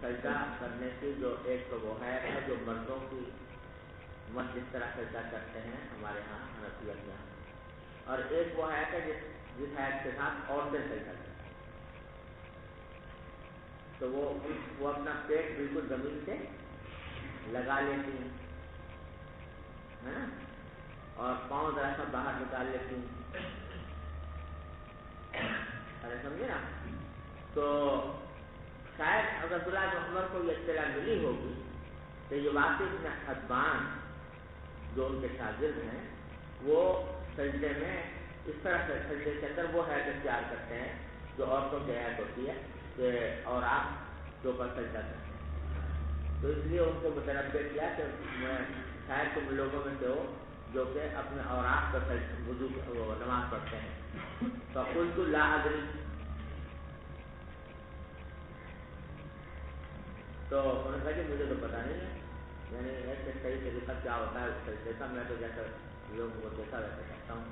سجدہ کرنے کی جو ایک تو وہ ہے جو مردوں کی مرد جس طرح سجدہ کرتے ہیں ہمارے ہاں حنفیہ کے یہاں، اور ایک وہ ہے کہ جس حیث کے ساتھ عورتیں سجدہ کرتے ہیں، تو وہ اپنا پیٹ بالکل زمین سے لگا لیتی ہیں، ہے نا، اور پاؤں ذرا سا باہر نکال لیتی ہیں، ارے سمجھے نا۔ تو شاید اگر عبداللہ بن عمر کو یہ اطلاع ملی ہوگی کہ یہ واقعی ابن حبان جو ان کے شاگرد ہیں وہ سجدے میں اس طرح سے سجدے کے اندر وہ حیت اختیار کرتے ہیں جو عورتوں کی حیت ہوتی ہے کہ اور آپ جو پر سجدہ کرتے ہیں، تو اس لیے ان کو متنبع کیا کہ میں شاید تم لوگوں میں سے ہو جو کہ اپنے اوراق پر وضو نماز پڑھتے ہیں، فقلت لا ادری، تو انہوں نے کہا کہ مجھے تو پتا نہیں ہے، یعنی ایسے صحیح طریقہ کیا ہوتا ہے اس طریقے کا میں تو جیسا لوگوں کو دیکھا ویسے کہتا ہوں.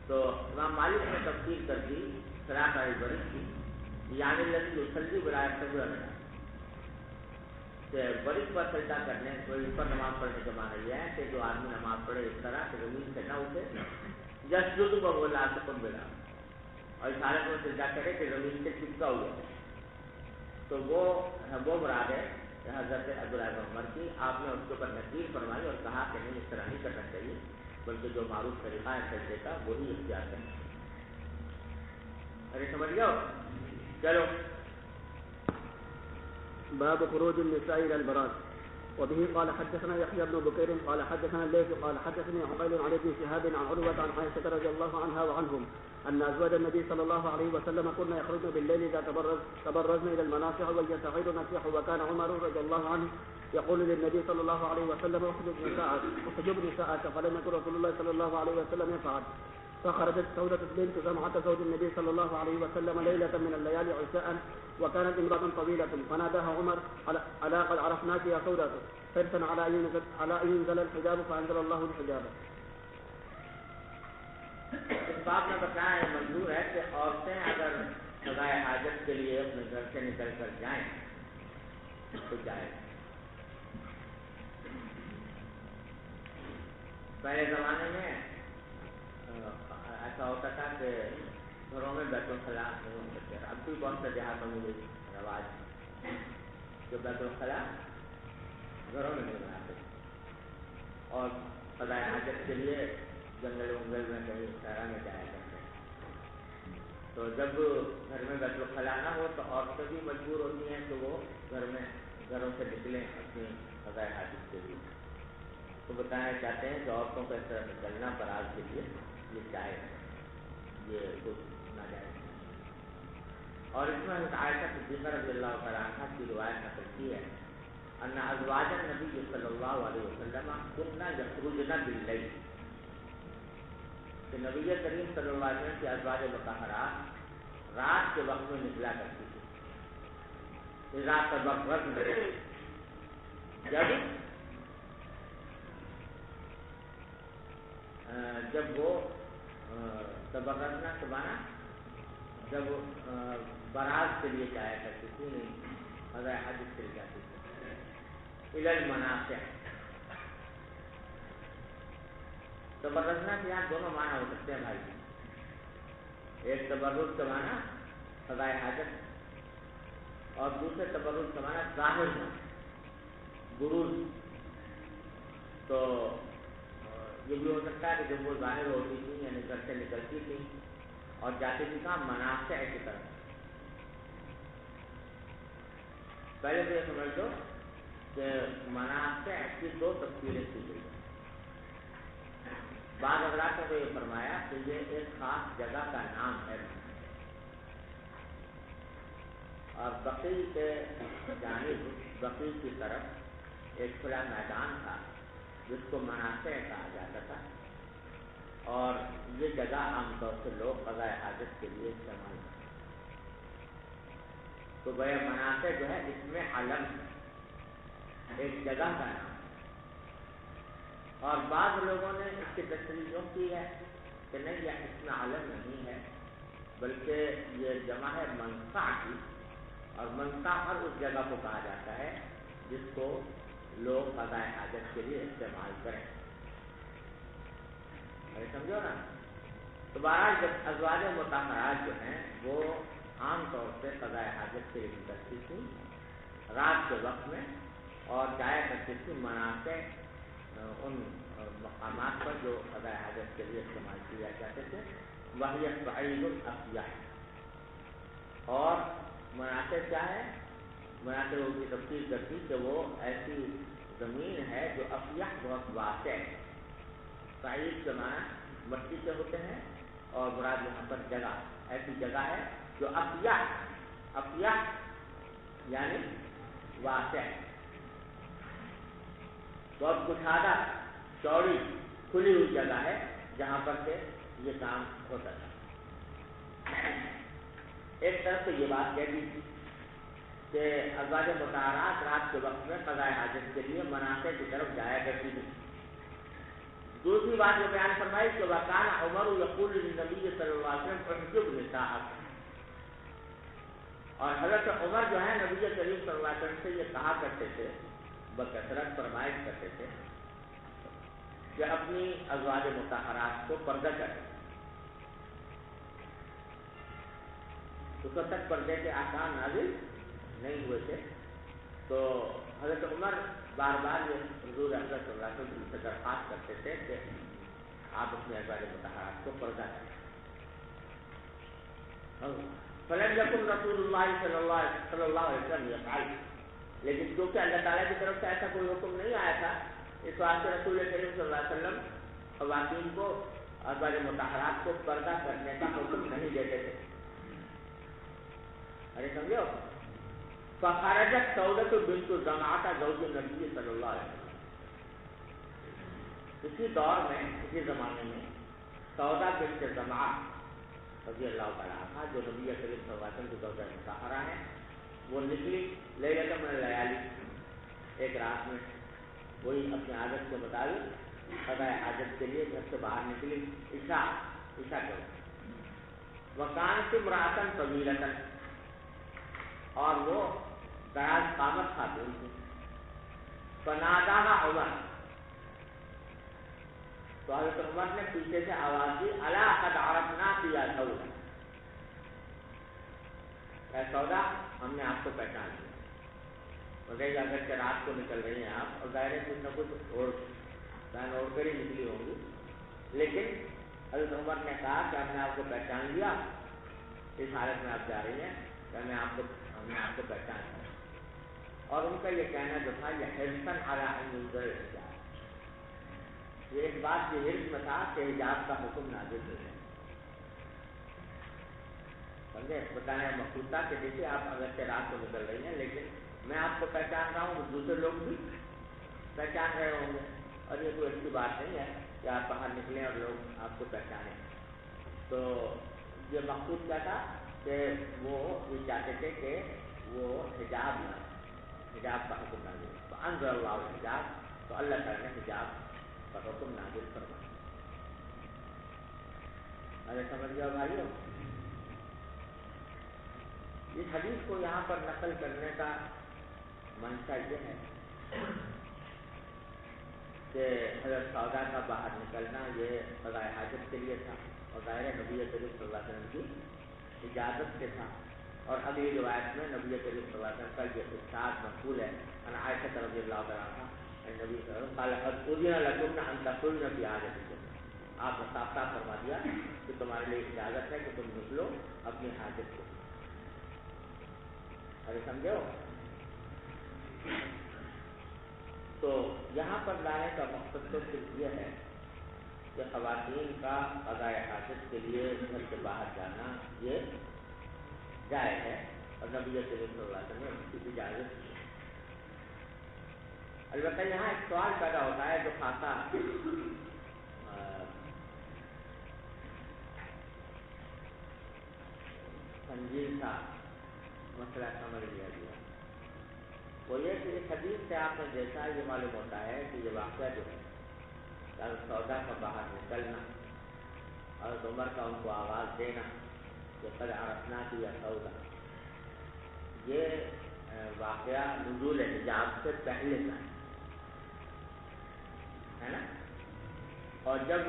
تو امام مالک نے تفصیل کر دی صلاۃ البرد کی، یعنی الذی یصلی ولا یستبر، کہ برد پر سجدہ کرنے اس پر نماز پڑھنے کا معنی یہ ہے کہ جو آدمی نماز پڑھے اس طرح کہ زمین سے نہ اٹھے، یسجد وهو لاصق بالارض، اور اس حالت میں سجدہ کرے کہ زمین سے چپکا ہوا ہے. تو وہ مراد ہے حضرت عبداللہ بن عمر کی. آپ نے اس کے اوپر نصیحت فرمائی اور کہا کہ نہیں، اس طرح نہیں کرنا چاہیے، بلکہ جو معروف طریقہ ہے سجدے کا وہی اختیار کرنا چاہیے. ارے سمجھ گئے ہو؟ چلو. باب خروج النساء الى البراز. وبه قال حدثنا يحيى بن بكير قال حدثنا الليث قال حدثني عقيل عن ابن شهاب عن عروة عن عائشة رضي الله عنها وعنهم أن أزواج النبي صلى الله عليه وسلم كنا يخرجن بالليل إذا تبرزن إلى المناصع ويستعير نسيح، وكان عمر رضي الله عنه يقول للنبي صلى الله عليه وسلم احجب نساءك، فلم يكن رسول الله صلى الله عليه وسلم يفعل. فخرجت سودة بنت زمعة زوج النبي صلى الله عليه وسلم ليلة من الليالي عشاء، وكانت امرأة طويلة، فناداها عمر ألا قد عرفناك يا سودة، حرصا على أن ينزل الحجاب، فأنزل الله الحجاب. اس بات میں بتایا ہے منظور ہے کہ عورتیں اگر قضائے حاجت کے لیے اپنے گھر سے نکل کر جائیں تو جائے. پہلے زمانے میں ایسا ہوتا تھا کہ گھروں میں بیت الخلا نہیں ہو سکتے. اب بھی بہت سے دیہاتوں میں یہ رواج کہ بیت الخلا گھروں میں نہیں بناتے اور قضائے حاجت کے لیے جنگل ونگل میں کہیں سہارا میں جایا کرتے ہیں. تو جب گھر میں بیت الخلا نہ ہو تو عورتیں بھی مجبور ہوتی ہیں کہ وہ گھروں سے نکلیں اپنی قضائے حاجت کے لیے. تو بتانا چاہتے ہیں کہ عورتوں کا اس طرح نکلنا براز کے لیے یہ جائز ہے، یہ کچھ ناجائز ہے. اور اس میں عائشہ صدیقہ رضی اللہ تعالیٰ عنہ کی روایت نقل کی ہے ان ازواج النبی صلی اللہ علیہ وسلم كنا يخرجن باللیل، کہ نبی کریم صلی اللہ علیہ وسلم کی ازواج مطہرات رات کے وقت میں نکلا کرتی تھی. رات کا وقت جب وہ تبرزنا کے معنی جب باراز کے لیے جایا کرتی تھی، قضائے حاجت کے لیے جاتی تھی. الی المناصع، تبرزنا کے یہاں دونوں معنی ہو سکتے ہیں بھائی. ایک تبرز کا معنی قضائے حاجت اور دوسرے تبرز کا معنی ظاہر ہونا، بروز. تو یہ بھی ہو سکتا ہے کہ جب وہ ظاہر ہوتی تھی یعنی گھر سے نکلتی تھی اور جاتی تھی کہاں مناصع کی طرف. پہلے تو یہ سمجھ لو کہ مناصع کی دو تفسیریں کی گئی. بعض حضرات نے تو یہ فرمایا کہ یہ ایک خاص جگہ کا نام ہے، اور بقیع کے جانب بقیع کی طرف ایک کھلا میدان تھا جس کو مناصع کہا جاتا تھا، اور یہ جگہ عام طور سے لوگ قضائے حاجت کے لیے استعمال کرتے ہیں. تو بڑے مناصع جو ہے اس میں علم ایک جگہ کا نام. اور بعض لوگوں نے اس کی تشریح کی ہے کہ نہیں، یہ اس میں علم نہیں ہے بلکہ یہ جمع ہے منصع کی، اور منصع ہر اس جگہ کو کہا جاتا ہے جس کو لوگ قضائے حاجت کے لیے استعمال کریں. سمجھو نا؟ تو بہرحال جب ازواج مطہرات جو ہیں وہ عام طور سے قضائے حاجت کے لیے نکلتی تھی رات کے وقت میں اور جایا کرتی تھی مناصع ان مقامات پر جو قضائے حاجت کے لیے استعمال کیا جاتے تھے. وہی صعید الافیح. اور مناصع کیا ہے؟ مناصع اس کی تفصیل کرتی کہ وہ ایسی زمین ہے جو افیح بہت واسع ہے. صعید کے معنی مٹی کے ہوتے ہیں اور مراد یہاں پر جگہ، ایسی جگہ ہے جو افیح یعنی واسع، بہت کشادہ چوڑی کھلی ہوئی جگہ ہے جہاں پر سے یہ کام ہوتا تھا. ایک طرف سے یہ بات کہہ دی تھی کہ ازواج مطہرات رات کے وقت میں قضاء حاجت کے لیے مناقع کی طرف جایا کرتی تھی۔ دوسری بات جو بیان فرمائی کہ وکان عمر یقول للنبی صلی اللہ علیہ وسلم احجب نساءک، اور حضرت عمر جو ہے نبی کریم صلی اللہ علیہ وسلم سے یہ کہا کرتے تھے، بکثرت فرمائش کرتے تھے کہ اپنی ازواج مطہرات کو پردہ کریں۔ اس وقت تک پردے کے احکام نازل نہیں ہوئے تھے، تو حضرت عمر بار بار یہ حضور اکرم صلی اللہ علیہ وسلم سے درخواست کرتے تھے کہ آپ اپنے ازواج مطہرات کو پردہ کریں۔ فلم یکن رسول اللہ صلی اللہ علیہ وسلم یفعل، لیکن کیونکہ اللہ تعالیٰ کی طرف سے ایسا کوئی حکم نہیں آیا تھا، اس واسطے رسول کریم صلی اللہ علیہ وسلم خواتین کو ازواج مطہرات کو پردہ کرنے کا حکم نہیں دیتے تھے۔ ارے سمجھو، فخرجت سودۃ بنت زمعہ زوج النبی صلی اللہ علیہ وسلم، اسی دور میں اسی زمانے میں سودا بنت زمعہ رضی اللہ تعالیٰ عنہا جو نبی کریم صلی اللہ علیہ وسلم کی زوجہ مطہرہ ہیں، وہ نکلی لیلۃ من اللیالی، ایک رات میں وہی اپنی عادت کے مطابق قضاء حاجت کے لیے گھر سے باہر نکلی عشاء کے وقت۔ وکانت امرأۃ طویلۃ، اور وہ دراز قامت خاتون تھی۔ فناداها عمر، تو حضرت عمر نے پیچھے سے آواز دی، الا قد عرفناک یا سودا، اے سودا ہم نے آپ کو پہچان لیا۔ وغیرہ اگر کہ رات کو نکل رہی ہیں آپ، اور ظاہر ہے کچھ نہ کچھ اور بہن اوڑھ کر ہی نکلی ہوں گی، لیکن حضرت عمر نے کہا کہ ہم نے آپ کو پہچان لیا، اس حالت میں آپ جا رہی ہیں کہ ہم نے آپ کو پہچان لیا۔ اور ان کا یہ کہنا جو تھا یہ حرصاً علی ان ينزل الحجاب، یہ اس بات کی حرص میں تھا کہ حجاب کا حکم نازل ہو جائے۔ سمجھے، بتانے مقصود تھا کہ دیکھیے آپ اگرچہ رات کو نکل رہی ہیں، لیکن میں آپ کو پہچان رہا ہوں، دوسرے لوگ بھی پہچان رہے ہوں گے، اور یہ کوئی اچھی بات نہیں ہے کہ آپ باہر نکلیں اور لوگ آپ کو پہچانیں۔ تو یہ مقصود کیا تھا کہ وہ یہ چاہتے تھے کہ وہ حجاب کا حکم نازل، فانزل اللہ الحجاب، تو اللہ تعالیٰ نے حجاب کا حکم نازل فرمایا۔ ارے سمجھ گیا بھائیو، اس حدیث کو یہاں پر نقل کرنے کا منشا یہ ہے کہ حضرت سودا کا باہر نکلنا یہ قضاء حاجت کے لیے تھا، اور ظاہر نبی کریم صلی اللہ علیہ وسلم کی اجازت سے تھا۔ اور اگلی روایت میں نبی کریم صلی اللہ علیہ وسلم کا یہ ارشاد مقبول ہے، ان عائشہ رضی اللہ تعالیٰ عنہا نبی صلی اللہ علیہ وسلم قال قد اذن لکم ان تخرجن فی حاجتکم، آپ نے صاف صاف فرما دیا کہ تمہارے لیے اجازت ہے کہ تم نکلو اپنی حاجت کو۔ ارے سمجھو، تو یہاں پر لانے کا مقصد تو صرف یہ ہے کہ خواتین کا قضاء حاجت کے لیے گھر سے باہر جانا یہ جائز ہے، اور نبی کریم صلی اللہ علیہ وسلم نے اس کی اجازت دی۔ البتہ یہاں ایک سوال پیدا ہوتا ہے جو خاصا سنجیدہ تھا مسئلہ سمجھ لیا گیا، وہ یہ کہ اس حدیث سے آپ نے دیکھا یہ معلوم ہوتا ہے کہ یہ واقعہ جو ہے حضرت سودا کا باہر نکلنا، حضرت عمر کا ان کو آواز دینا کہ قد عرفناک یا سودا، یہ واقعہ نزول حجاب سے پہلے کا ہے نا، اور جب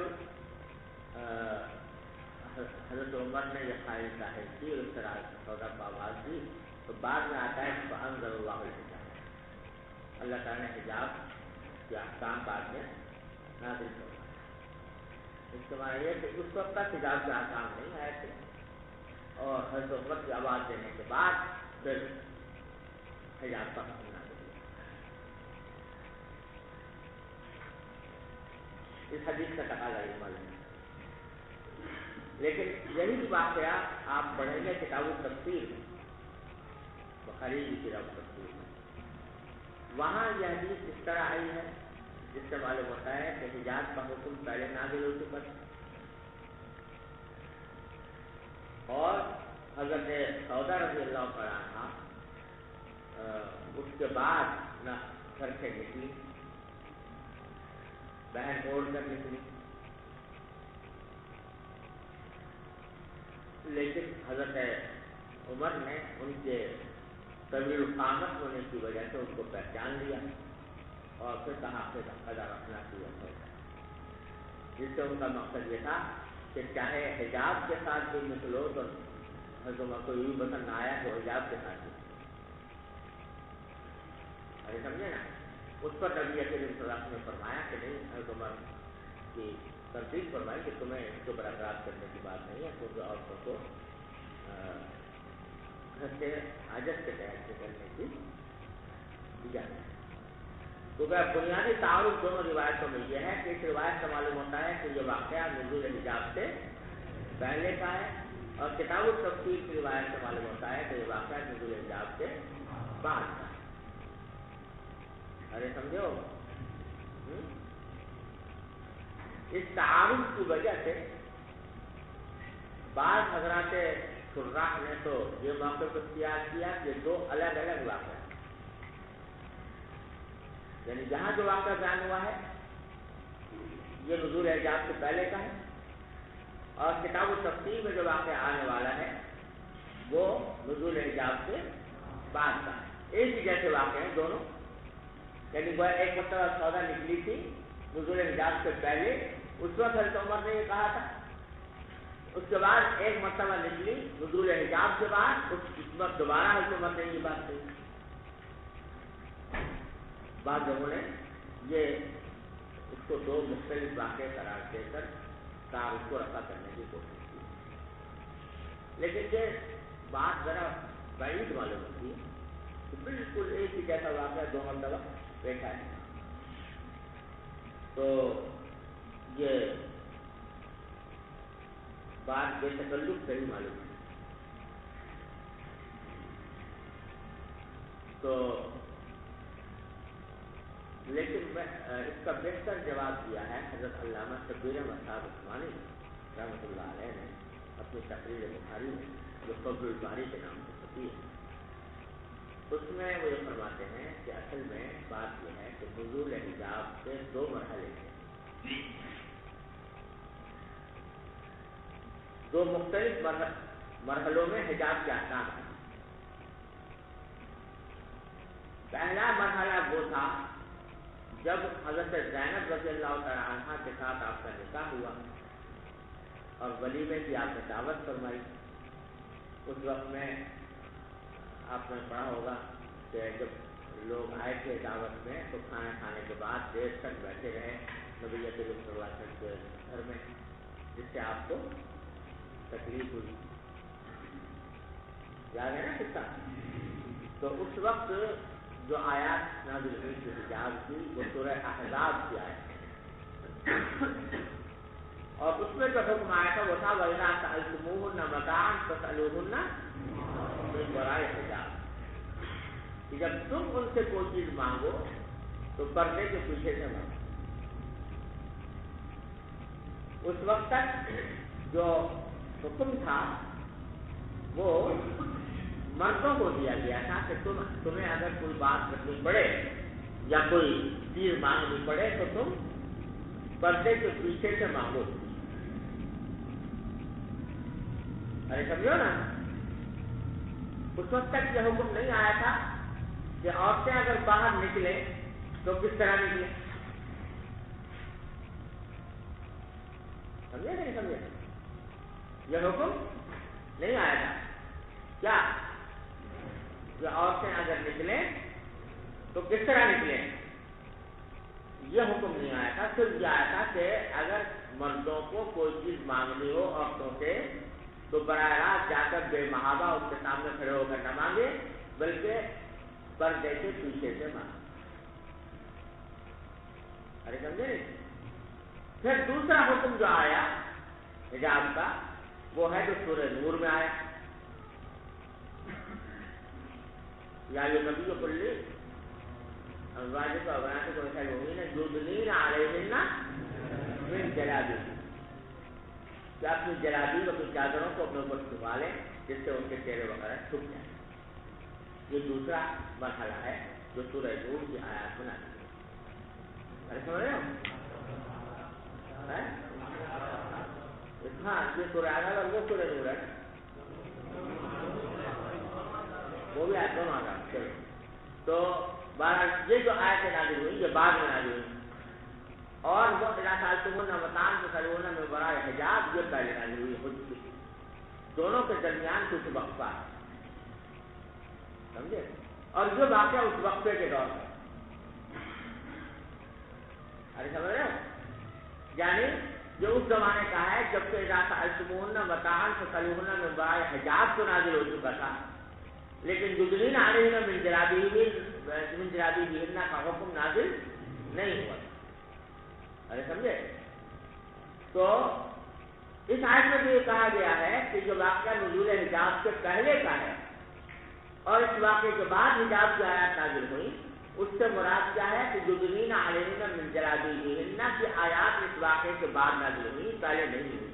حضرت عمر نے یہ خواہش ظاہر کی اور اس طرح سودا کو آواز دی، تو بعد میں آتا ہے کہ فانزل اللہ الحجاب، اللہ تعالیٰ نے حجاب کے احکام بعد میں نازل کروا۔ اس کا معنی یہ کہ اس وقت تک حجاب کے احکام نہیں آئے تھے، اور حضرت عمر کی آواز دینے کے بعد پھر حجاب کا حکم نازل ہوا۔ اس حدیث کا تقاضا یہ معلوم ہے، لیکن یہی واقعہ آپ پڑھیں گے کتاب التفسیر میں، بخاری کی کتاب التفسیر میں، وہاں یہ حدیث اس طرح آئی ہے جس سے معلوم ہوتا ہے کہ حجاب کا حکم پہلے نازل ہو چکا تھا، اور حضرت سودا رضی اللہ عنہا اس کے بعد نہ گھر سے نکلی، بہن اوڑھ کر نکلی، لیکن حضرت عمر نے ان کے طویل قامت ہونے کی وجہ سے ان کو پہچان لیا اور پھر کہا کہ قدر رکھنا چاہیے، جس سے ان کا مقصد یہ تھا کہ چاہے حجاب کے ساتھ بھی نکلو تو حضرت عمر کو یہ پسند نہ آیا کہ حجاب کے ساتھ بھی، ارے سمجھے نا؟ اس پر نبی کریم صلی اللہ علیہ وسلم نے فرمایا کہ نہیں، حضرت عمر کی تردید فرمائی کہ تمہیں اس کے برقرار کرنے کی بات نہیں ہے، کیونکہ عورتوں کو گھر سے حاجت کے تحت نکلنے کی اجازت ہے۔ تو بنیادی تعارف دونوں روایتوں میں یہ ہے کہ اس روایت سے معلوم ہوتا ہے کہ یہ واقعہ نزول حجاب سے پہلے کا ہے، اور کتاب التفسیر کی روایت سے معلوم ہوتا ہے کہ یہ واقعہ نزول حجاب سے بعد کا ہے۔ ارے سمجھو، اس تعارف کی وجہ سے بعض حضرات شراح نے تو یہ موقف اختیار کیا کہ دو الگ الگ واقعہ، یعنی جہاں جو واقعہ بیان ہوا ہے یہ نزول حجاب سے پہلے کا ہے، اور کتاب التفسیر میں جو واقعہ آنے والا ہے وہ نزول حجاب سے بعد کا ہے۔ ایک ہی جیسے واقع ہیں دونوں، یعنی وہ ایک مرتبہ سودا نکلی تھی نزول حجاب سے پہلے، اس وقت حضرت عمر نے یہ کہا تھا، اس کے بعد ایک مرتبہ نکلی نزول حجاب کے بعد، اس وقت دوبارہ حضرت عمر نے یہ بات کہی۔ بعض لوگوں نے یہ اس کو دو مختلف واقعے قرار دے کر تعارف کو رفع کرنے کی کوشش کی، لیکن یہ بات ذرا بعید معلوم ہوتی ہے کہ بالکل ایک ہی جیسا واقعہ دو مرتبہ بیٹھا ہے، تو یہ بات بے تکلف صحیح معلوم ہے۔ تو لیکن اس کا بہتر جواب دیا ہے حضرت علامہ شبیر احمد صاحب عثمانی رحمۃ اللہ علیہ نے اپنی تقریر بخاری میں، جو فضل الباری کے نام سے چھپی ہے، اس میں وہ یہ فرماتے ہیں کہ اصل میں بات یہ ہے کہ نزول حجاب کے دو مرحلے ہیں، دو مختلف مرحلوں میں حجاب کے احکام ہیں۔ پہلا مرحلہ وہ تھا جب حضرت زینب رضی اللہ تعالی عنہا کے ساتھ آپ کا نکاح ہوا اور ولیمے کی آپ نے دعوت فرمائی۔ اس وقت میں آپ نے پڑھا ہوگا کہ جب لوگ آئے تھے دعوت میں تو کھانا کھانے کے بعد دیر تک بیٹھے رہے نبی کریم صلی اللہ علیہ وسلم کے گھر میں، جس سے آپ کو تکلیف ہوئی، یاد ہے نا قصہ؟ تو اس وقت جو آیات نازل ہوئی تھی حجاب کی، وہ سورہ احزاب کی آیت، اور اس میں جو حکم آیا تھا وہ تھا وَإِذَا سَأَلْتُمُوهُنَّ مَتَاعًا فَاسْأَلُوهُنَّ مِنْ وَرَاءِ حِجَابٍ، کہ جب تم ان سے کوئی چیز مانگو تو پردے کے پیچھے سے مانگو۔ اس وقت تک جو حکم تھا وہ مردوں کو دیا گیا تھا کہ تمہیں اگر کوئی بات کرنی پڑے یا کوئی چیز مانگنی پڑے تو تم پردے کے پیچھے سے مانگو۔ ارے سمجھو نا، اس وقت تک یہ حکم نہیں آیا تھا کہ عورتیں اگر باہر نکلیں تو کس طرح نکلیں، سمجھے نہیں سمجھے؟ یہ حکم نہیں آیا تھا کیا کہ عورتیں اگر نکلیں تو کس طرح نکلیں، یہ حکم نہیں آیا تھا۔ صرف یہ آیا تھا کہ اگر مردوں کو کوئی چیز مانگنی ہو عورتوں سے تو براہ راست جا کر بے محابہ اس کے سامنے کھڑے ہو کر نہ مانگے، بلکہ پردے کے پیچھے سے مانگے۔ ارے سمجھے نہیں؟ پھر دوسرا حکم جو آیا حجاب کا وہ ہے جو سورہ نور میں آیا، یا یہ نبی کلی ازواجک و بناتک و نساء المؤمنین یدنین علیہن من جلابیبہن، کہ اپنی جلابیب اپنی چادروں کو اپنے اوپر چھپا لیں جس سے ان کے چہرے وغیرہ چھپ جائیں۔ یہ دوسرا مرحلہ ہے جو سورہ نور کی آیات میں نازل ہوئی. سمجھ رہے ہو؟ ہاں یہ سورہ آغاز اور وہ سورہ نور ہے، وہ بھی آیت دونوں آغاز. چلو تو بہرحال یہ جو آیتیں نازل ہوئی یہ بعد میں نازل ہوئی، اور وہ سألتموهن متاعا فاسألوهن من وراء حجاب یہ پہلے نازل ہوئی. خود دونوں کے درمیان کچھ وقفہ ہے، سمجھے؟ اور یہ واقعہ اس وقفے کے دور میں، ارے سمجھ رہے ہو؟ یعنی یہ اس زمانے کا ہے جب کہ اذا سألتموهن متاعا فاسألوهن من وراء حجاب تو نازل ہو چکا تھا، لیکن یدنین علیہن من جلابیبہن کا حکم نازل نہیں ہوا. ارے سمجھے؟ تو اس آیت میں بھی یہ کہا گیا ہے کہ جو واقعہ نزول حجاب سے پہلے کا ہے اور اس واقعے کے بعد حجاب کی آیات نازل ہوئی، اس سے مراد کیا ہے کہ یدنین علیہن من جلابیبہن کی آیات اس واقعے کے بعد نازل ہوئی، پہلے نہیں ہوئی.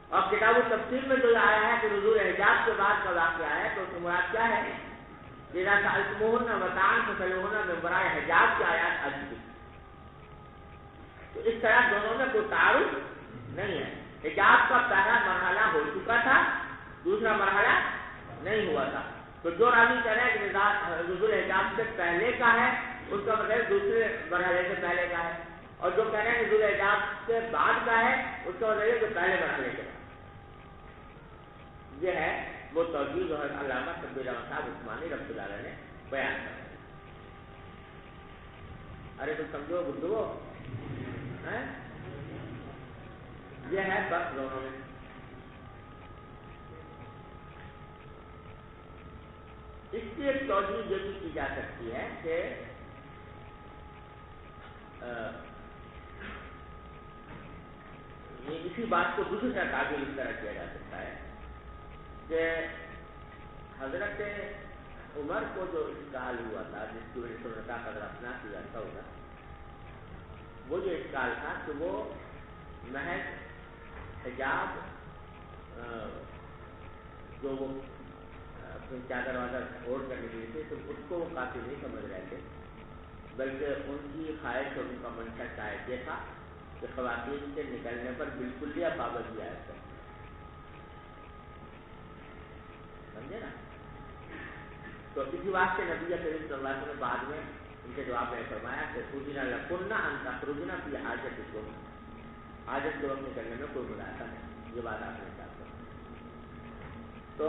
اور کتاب التفسیر میں جو آیا ہے کہ نزول حجاب کے بعد کا واقعہ ہے تو اس سے مراد کیا ہے؟ اذا سألتموهن متاعا فاسألوهن من وراء حجاب کی آیات آ چکی. تو اس طرح دونوں میں کوئی تعارف نہیں ہے. حجاب کا پہلا مرحلہ ہو چکا تھا، دوسرا مرحلہ نہیں ہوا تھا. تو جو راوی کہہ رہے ہیں کہ نزول حجاب سے پہلے کا ہے اس کا مطلب دوسرے مرحلے سے پہلے کا ہے، اور جو کہہ رہے ہیں نزول حجاب سے بعد کا ہے اس کا مطلب جو پہلے مرحلے کا ہے. یہ ہے وہ توجیہ جو ہے علامہ شبیر احمد صاحب عثمانی رحمۃ اللہ علیہ نے بیان کر. ارے تم سمجھو بدھو، یہ ہے فرق دونوں میں. اس کی ایک توجیہ یہ بھی کی جا سکتی ہے کہ اسی بات کو دوسری طرح تعبیر اس طرح کیا جا سکتا ہے کہ حضرت عمر کو جو اشکال ہوا تھا جس کی وجہ سے نکاح کا اپنا کیا جاتا ہوگا، وہ یہ اشکال تھا کہ وہ محض حجاب جو وہ اپنی چادر وادر اوڑھ کر نکلی تھی تو اس کو وہ کافی نہیں سمجھ رہے تھے، بلکہ ان کی خواہش اور ان کا منشا شاید یہ تھا کہ خواتین کے نکلنے پر بالکل ہی پابندی عائد کریں. سمجھے نا؟ تو اسی واسطے نبی کریم صلی اللہ علیہ وسلم بعد میں ان کے جواب میں فرمایا کہ خرجنا لکنہ ان تخرجنا فی حاجتکم، حاجت کے وقت نکلنے میں کوئی ملاحظہ نہیں. یہ بات آپ نے کہا. تو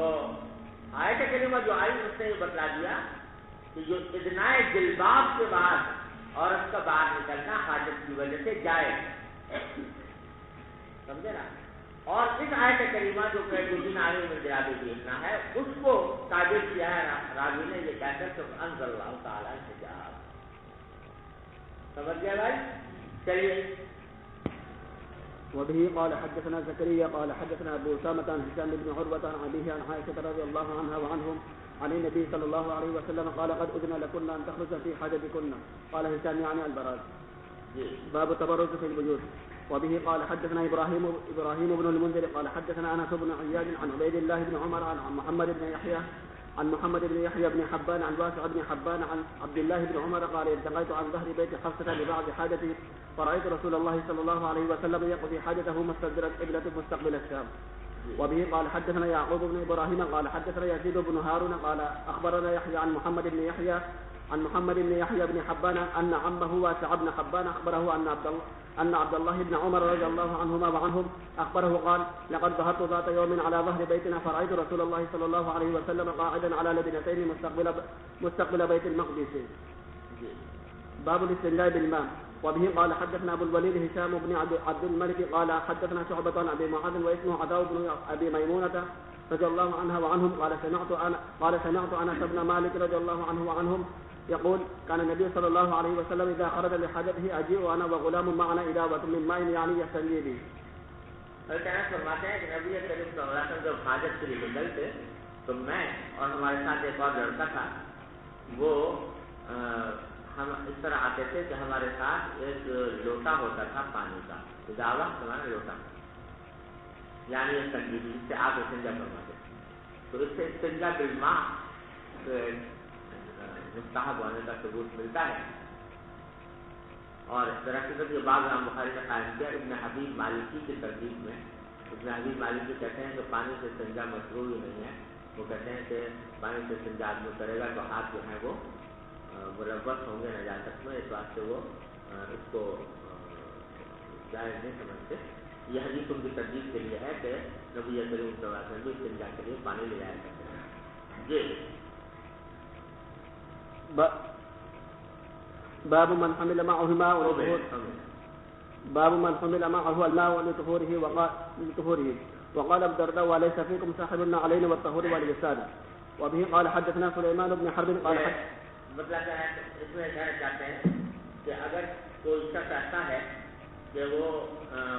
آیت کریمہ جو آئی اس نے یہ بتلا دیا کہ جو ادنائے جلباب کے بعد عورت کا باہر نکلنا حاجت کی وجہ سے جائز، سمجھے نا؟ اور اس آیت کریمہ جو کہ دن آنے میں جرابی دیکھنا ہے اس کو تعبیر کیا ہے راوی نے یہ کہہ کر کہ انزل اللہ تعالیٰ حجاب. سمجھ گیا بھائی؟ چلیے. وبه قال حدثنا زكريا قال حدثنا ابو اسامه عن هشام بن عروه عن ابيه عن عائشه رضي الله عنها وعنهم عن النبي صلى الله عليه وسلم قال قد اذن لكن ان تخرجن في حاجتكن. قال هشام يعني البراز. باب التبرج في البيوت. وبه قال حدثنا ابراهيم بن المنذر قال حدثنا انس بن عياض عن عبيد الله بن عمر عن محمد بن يحيى بن حبان عن واسع بن حبان عن عبد الله بن عمر قال التقيت عن ظهر بيت حفصة لبعض حاجته فرأيت رسول الله صلى الله عليه وسلم يقضي حاجته مستدبر القبلة مستقبل الشام. وبه قال حدثنا يعقوب بن ابراهيم قال حدثنا يزيد بن هارون قال اخبرنا يحيى عن محمد بن يحيى بن حبان ان عمه واسع بن حبان اخبره ان عبد الله بن عمر رضي الله عنهما وعنهم اخبره قال لقد ظهرت ذات يوم على ظهر بيتنا فرأيت رسول الله صلى الله عليه وسلم قاعدا على لبنتين مستقبل بيت المقدس. باب الاستنجاء بالماء. وبه قال حدثنا ابو الوليد هشام بن عبد الملك قال حدثنا شعبة عن ابي معاذ واسمه عداء بن ابي ميمونة رضي الله عنها وعنهم قال سمعت انس بن مالك رضي الله عنه وعنهم يقول كان النبي صلى الله عليه وسلم اذا خرج لحاجته اجيء انا وغلام معنا اداوة من ماء يعني يستنجي به. فرماتے ہیں کہ نبی کریم صلی اللہ علیہ وسلم جب حاجت کے لیے نکلتے تو میں اور ہمارے ساتھ ایک اور لڑکا تھا، وہ ہم اس طرح آتے تھے کہ ہمارے ساتھ ایک لوٹا ہوتا تھا پانی کا، اداوہ ہمارا لوٹا، یعنی یہ سنجیدی جس سے آپ استنجا فرماتے. تو اس سے استنجا بالماء مستحب ہونے کا ثبوت ملتا ہے. اور اس طرح سے یہ باب امام بخاری نے قائم کیا ابن حبیب مالکی کی ترتیب میں. ابن حبیب مالکی کہتے ہیں کہ پانی سے استنجا مشروع ہی نہیں ہے. وہ کہتے ہیں کہ پانی سے استنجا آدمی کرے گا تو ہاتھ جو ہیں وہ ملوث ہوں گے نجاست میں، اس واسطے وہ اس کو جائز نہیں سمجھتے. یہ حدیث ان کی ترجیح کے لیے ہے کہ نبی کریم صلی اللہ علیہ وسلم استنجا کے لیے پانی لے جایا کرتے ہیں. جی باب من حمل معه الماء باب من حمل معه الماء لطهوره وقال ابو الدرداء وليس فيكم صاحب علينا والطهور واليسار. وبه قال حدثنا سليمان بن حرب قال مطلب کیا ہے اس میں کہنا چاہتے ہیں کہ اگر کوئی شخص ایسا ہے کہ وہ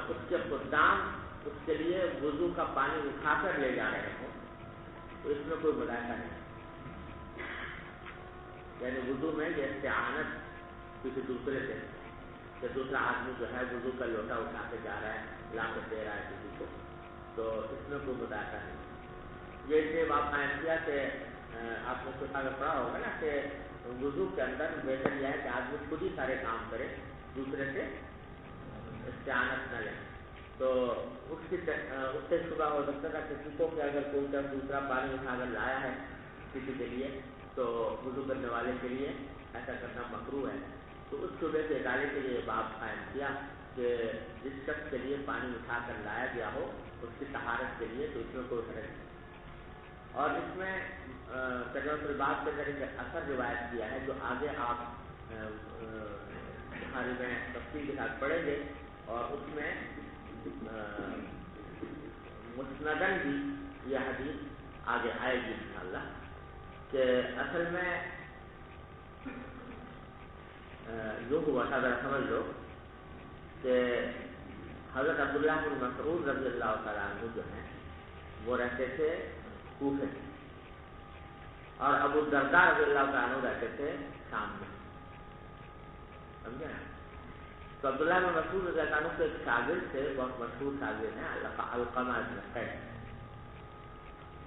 اس کے خدام اس کے لیے وضو کا پانی اٹھا کر لے جا رہے ہوں تو اس میں کوئی مذائقہ نہیں. یعنی وضو میں یہ استعانت کسی دوسرے سے کہ دوسرا آدمی جو ہے وضو کا لوٹا اٹھا کے جا رہا ہے لا کر دے رہا ہے کسی کو، تو اس میں کوئی مذائقہ نہیں. یہ سے آپ قائم کیا کہ آپ نے کچھ اگر پڑھا ہوگا نا کہ وضو کے اندر بہتر یہ ہے کہ آدمی خود ہی سارے کام کرے، دوسرے سے استعانت نہ لے. تو اس سے صبح ہو سکتا تھا کسی کو کہ اگر کوئی دوسرا پانی اٹھا کر لایا ہے کسی کے لیے تو وضو کرنے والے کے لیے ایسا کرنا مکروہ ہے. تو اس صبح سے ادارے کے لیے باب قائم کیا کہ جس شخص کے لیے پانی اٹھا کر لایا گیا ہو اس کی طہارت کے لیے تو اس میں کوئی حرج نہیں. اور اس میں ترجمۃ الباب کے ذریعے اثر روایت کیا ہے جو آگے آپ بخاری میں تفصیل کے ساتھ پڑھیں گے، اور اس میں مسندن بھی یہ حدیث آگے آئے گی انشاءاللہ. کہ اصل میں جو ہوا تھا ذرا سمجھ لو کہ حضرت عبداللہ بن مسعود رضی اللہ تعالیٰ عنہ جو ہیں وہ رہتے تھے کوفے میں، اور ابو الدرداء رضی اللہ تعالیٰ عنہ رہتے تھے شام میں. سمجھے نا؟ تو عبداللہ بن مسعود رضی اللہ عنہ کے ایک شاگرد تھے، بہت مشہور شاگرد ہیں علقمہ بن قیس،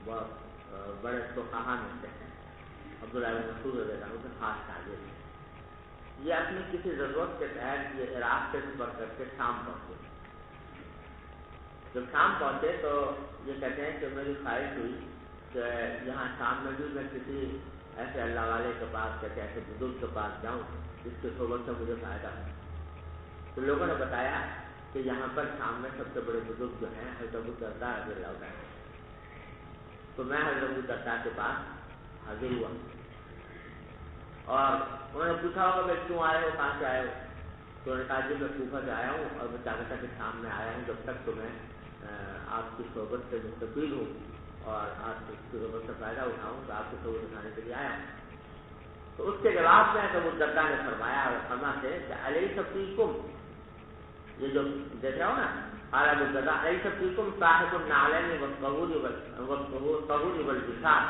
بہت بڑے فقہا میں سے ہیں. عبداللہ بن مسعود رضی اللہ عنہ کے خاص شاگرد ہیں. یہ اپنی کسی ضرورت کے تحت یہ عراق سے سفر کر کے شام پہنچے. جب شام پہنچے تو یہ کہتے ہیں کہ میری خواہش ہوئی کہ یہاں شام میں بھی میں کسی ایسے اللہ والے کے پاس کہتے ایسے بزرگ کے پاس جاؤں جس کے صحبت سے مجھے فائدہ ہو. تو لوگوں نے بتایا کہ یہاں پر شام میں سب سے بڑے بزرگ جو ہیں حضرت ابو الدرداء رضی اللہ عنہ. تو میں حضرت ابو الدرداء کے پاس حاضر ہوا اور انہوں نے پوچھا ہوگا کہ کیوں آئے ہو، کہاں سے آئے ہو؟ تو انہوں نے کہا کہ میں کوفہ سے آیا ہوں اور میں چاہتا تھا کہ شام میں آیا ہوں جب تک تو میں آپ کی صحبت سے مستفید ہوں اور آپ کی صحبت سے فائدہ اٹھاؤں تو آپ کی صحبت اٹھانے کے لیے آیا ہوں. تو اس کے جواب میں ابو الدرداء نے فرمایا علقمہ سے کہ الیس فیکم، یہ جو دیکھ رہا ہو نا قال ابو الدرداء الیس فیکم صاحب النعلین والطہور والجسار،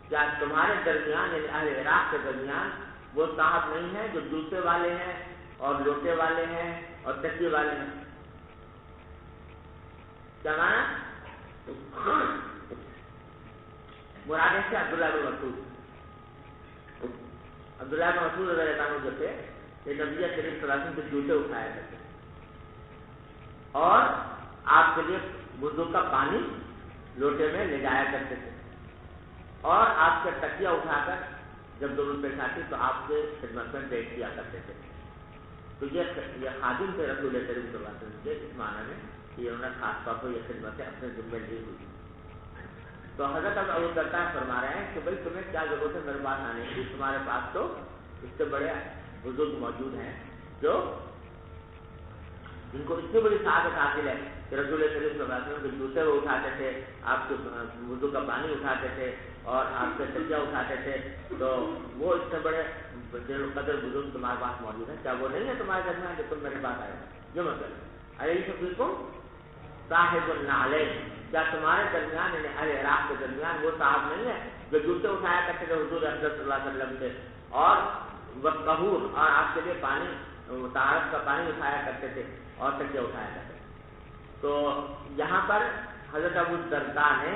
کیا تمہارے درمیان یعنی اہل عراق کے درمیان وہ صاحب نہیں ہیں جو جوتے والے ہیں اور لوٹے والے ہیں اور تکیے والے ہیں؟ کیا مانا؟ مراد سے عبداللہ بن مسعود رضی اللہ عنہ جو تھے یہ نبی کریم صلی اللہ علیہ وسلم کے جوتے اٹھایا کرتے اور آپ کے لیے وضو کا پانی لوٹے میں لے جایا کرتے تھے، اور آپ کا تکیہ اٹھا کر جب ضرورت پیش آتی تو آپ کے خدمت میں بیٹھ کیا کرتے تھے. تو یہ خادم تھے رسول کریم صلی اللہ علیہ وسلم کے، اس معنی میں کہ انہوں نے خاص طور پر یہ خدمتیں اپنے ذمہ لی ہوئی. تو حضرت ابو الدرداء فرما رہے ہیں کہ بھائی تمہیں کیا ضرورت ہے میرے پاس آنے کی، تمہارے پاس تو اس سے بڑے بزرگ موجود ہیں جو جن کو اتنی بڑی سعادت حاصل ہے کہ رسول کریم صلی اللہ علیہ وسلم کے جوتے وہ اٹھاتے تھے، آپ کے وضو کا پانی اٹھاتے تھے اور آپ کے تکیہ اٹھاتے تھے. تو وہ اس سے بڑے قدر بزرگ تمہارے پاس موجود ہیں، کیا وہ نہیں ہے تمہارے درمیان کہ تم میرے پاس آئے؟ یہ مطلب الیس فیکم صاحب النعلین، کیا تمہارے درمیان یعنی اہل عراق کے درمیان وہ صاحب نہیں ہے جو جوتے اٹھایا کرتے تھے حضور اکرم صلی اللہ علیہ وسلم سے، اور والطہور اور آپ کے لیے پانی طہارت کا پانی اٹھایا کرتے تھے اور تکیہ اٹھایا کرتے تھے. تو یہاں پر حضرت ابو الدرداء نے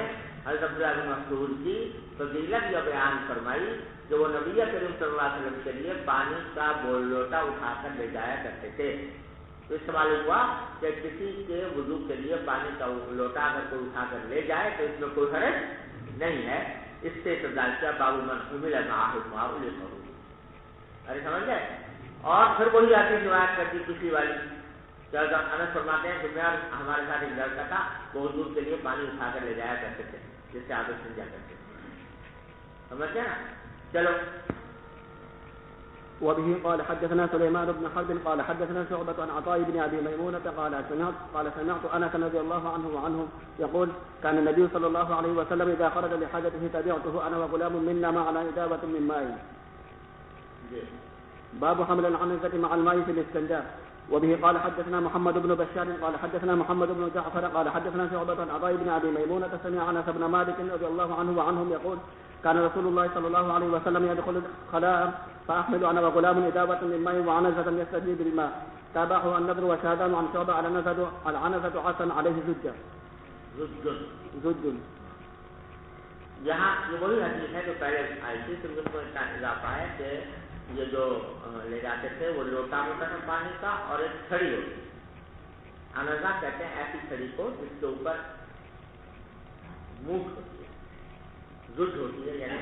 حضرت عبداللہ بن مسعود کی فضیلت یہ بیان فرمائی کہ وہ نبی کریم صلی اللہ علیہ وسلم کے لیے پانی کا بول لوٹا اٹھا کر لے جایا کرتے تھے. تو اس سے معلوم ہوا کہ کسی کے وضو کے لیے پانی کا لوٹا اگر کوئی اٹھا کر لے جائے تو اس میں کوئی حرج نہیں ہے. اس سے استدلال کیا باب من حمل معه الماء للوضوء. ارے سمجھ گئے. اور پھر وہی آتی روایت کرتی کسی والی انس فرماتے ہیں کہ میں ہمارے ساتھ ایک لڑکا تھا وہ وضو کے لیے پانی اٹھا کر لے جایا کرتے تھے جس سے آگے سنجا کرتے تھے. سمجھتے ہیں نا. چلو. وبه قال حدثنا سليمان بن حرب قال حدثنا شعبة عن عطاء بن أبي ميمونة قال سمعت أنس رضي الله عنه وعنهم يقول كان النبي صلى الله عليه وسلم إذا خرج لحاجته تبعته أنا وغلام منا معنا إداوة من ماء. باب حمل العنزة مع الماء في الاستنجاء. وبه قال حدثنا محمد بن بشار قال حدثنا محمد بن جعفر قال حدثنا شعبة عن عطاء بن أبي ميمونة سمع أنس بن مالك رضي الله عنه وعنهم يقول كان رسول الله صلى الله عليه وسلم يدخل الخلاء فأحمل أنا وغلام إداوة من ماء وعنزة يستجي بالماء. تابعه النضر وشهدان عن شعبة على العنزة عسى عليه زج. یہاں یہ وہی حدیث ہے جو پہلے آئی تھی. تو اس کو اتنا اضافہ ہے کہ یہ جو لے جاتے تھے وہ لوٹا ہوتا ہے پانی کا اور ایک چھڑی ہوتی. انزا کہتے ہیں ایسی چھڑی کو جس کے اوپر مونٹ ہوتی ہے, زج ہوتی ہے, یعنی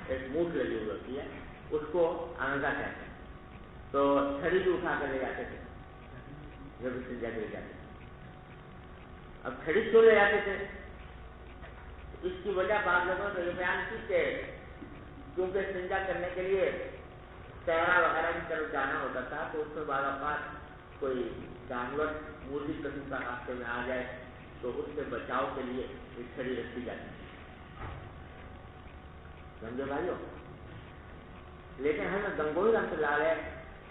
ایک مونٹ لگی ہوئی ہوتی ہے, اس کو انزا کہتے ہیں. تو چھڑی بھی اٹھا کر لے جاتے تھے جب استنجا کے لے جاتے تھے. اب چھڑی کیوں لے جاتے تھے؟ اس کی وجہ بعض لوگوں نے یہ بیان کی کہ کیونکہ استنجا کرنے کے لیے صحرا وغیرہ کی طرف جانا ہوتا تھا تو اس میں بعض اوقات کوئی جانور مرغی قسم کا راستے میں آ جائے تو اس سے بچاؤ کے لیے ایک چھڑی رکھی جاتی ہے. سمجھے بھائیو. لیکن حضرت گنگوہی رحمۃ اللہ علیہ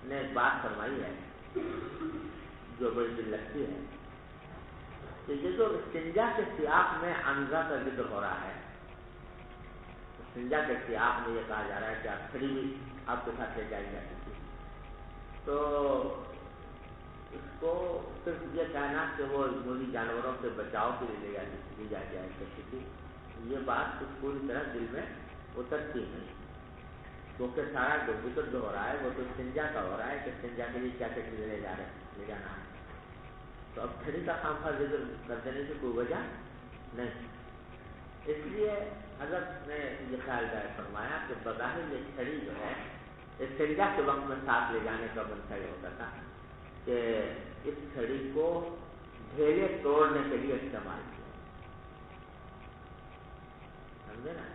نے ایک بات فرمائی ہے جو بڑی دل لگتی ہے کہ یہ جو استنجا کے سیاق میں انزا کا ذکر ہو رہا ہے, استنجا کے سیاق میں یہ کہا جا رہا ہے کہ آپ چھڑی بھی آپ کے ساتھ لے جائی جاتی تھی, تو اس کو صرف یہ کہنا کہ وہ مرغی جانوروں سے بچاؤ کے لیے لی جایا کرتی تھی, یہ بات کچھ پوری طرح دل میں اترتی نہیں. کیونکہ سارا جو ذکر جو ہو رہا ہے وہ تو استنجا کا ہو رہا ہے کہ استنجا کے لیے کیا کیا چیزیں لے جانا ہے. تو اب چھڑی کا خامخواہ ذکر کر دینے کی کوئی وجہ نہیں. اس لیے حضرت نے یہ خیال ظاہر فرمایا کہ بظاہر یہ چھڑی جو ہے استنجا کے وقت میں ساتھ لے جانے کا منشا یہ ہوتا تھا کہ اس چھڑی کو ڈھیلے توڑنے کے لیے استعمال کیا. سمجھے نا.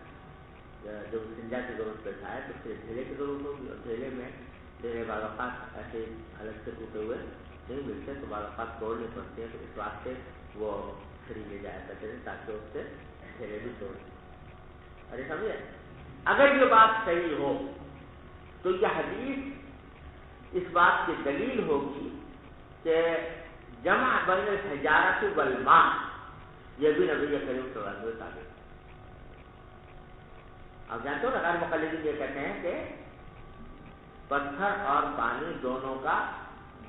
جب استنجا کی ضرورت پیش آئے تو پھر ڈھیلے کی ضرورت ہوگی, اور ڈھیلے میں ڈھیلے بعض اوقات ایسے الگ سے ٹوٹے ہوئے نہیں ملتے تو بعض اوقات توڑنے پڑتے ہیں. تو اس واسطے وہ چھڑی لے جایا کرتے تھے تاکہ اس سے ڈھیلے بھی توڑ. ارے سمجھے. اگر یہ بات صحیح ہو تو یہ حدیث اس بات کی دلیل ہوگی کہ جمع بین الحجارۃ والماء یہ بھی نبی کریم صلی اللہ علیہ وسلم ثابت. اب جانتے ہو نا غیر مقلدین یہ کہتے ہیں کہ پتھر اور پانی دونوں کا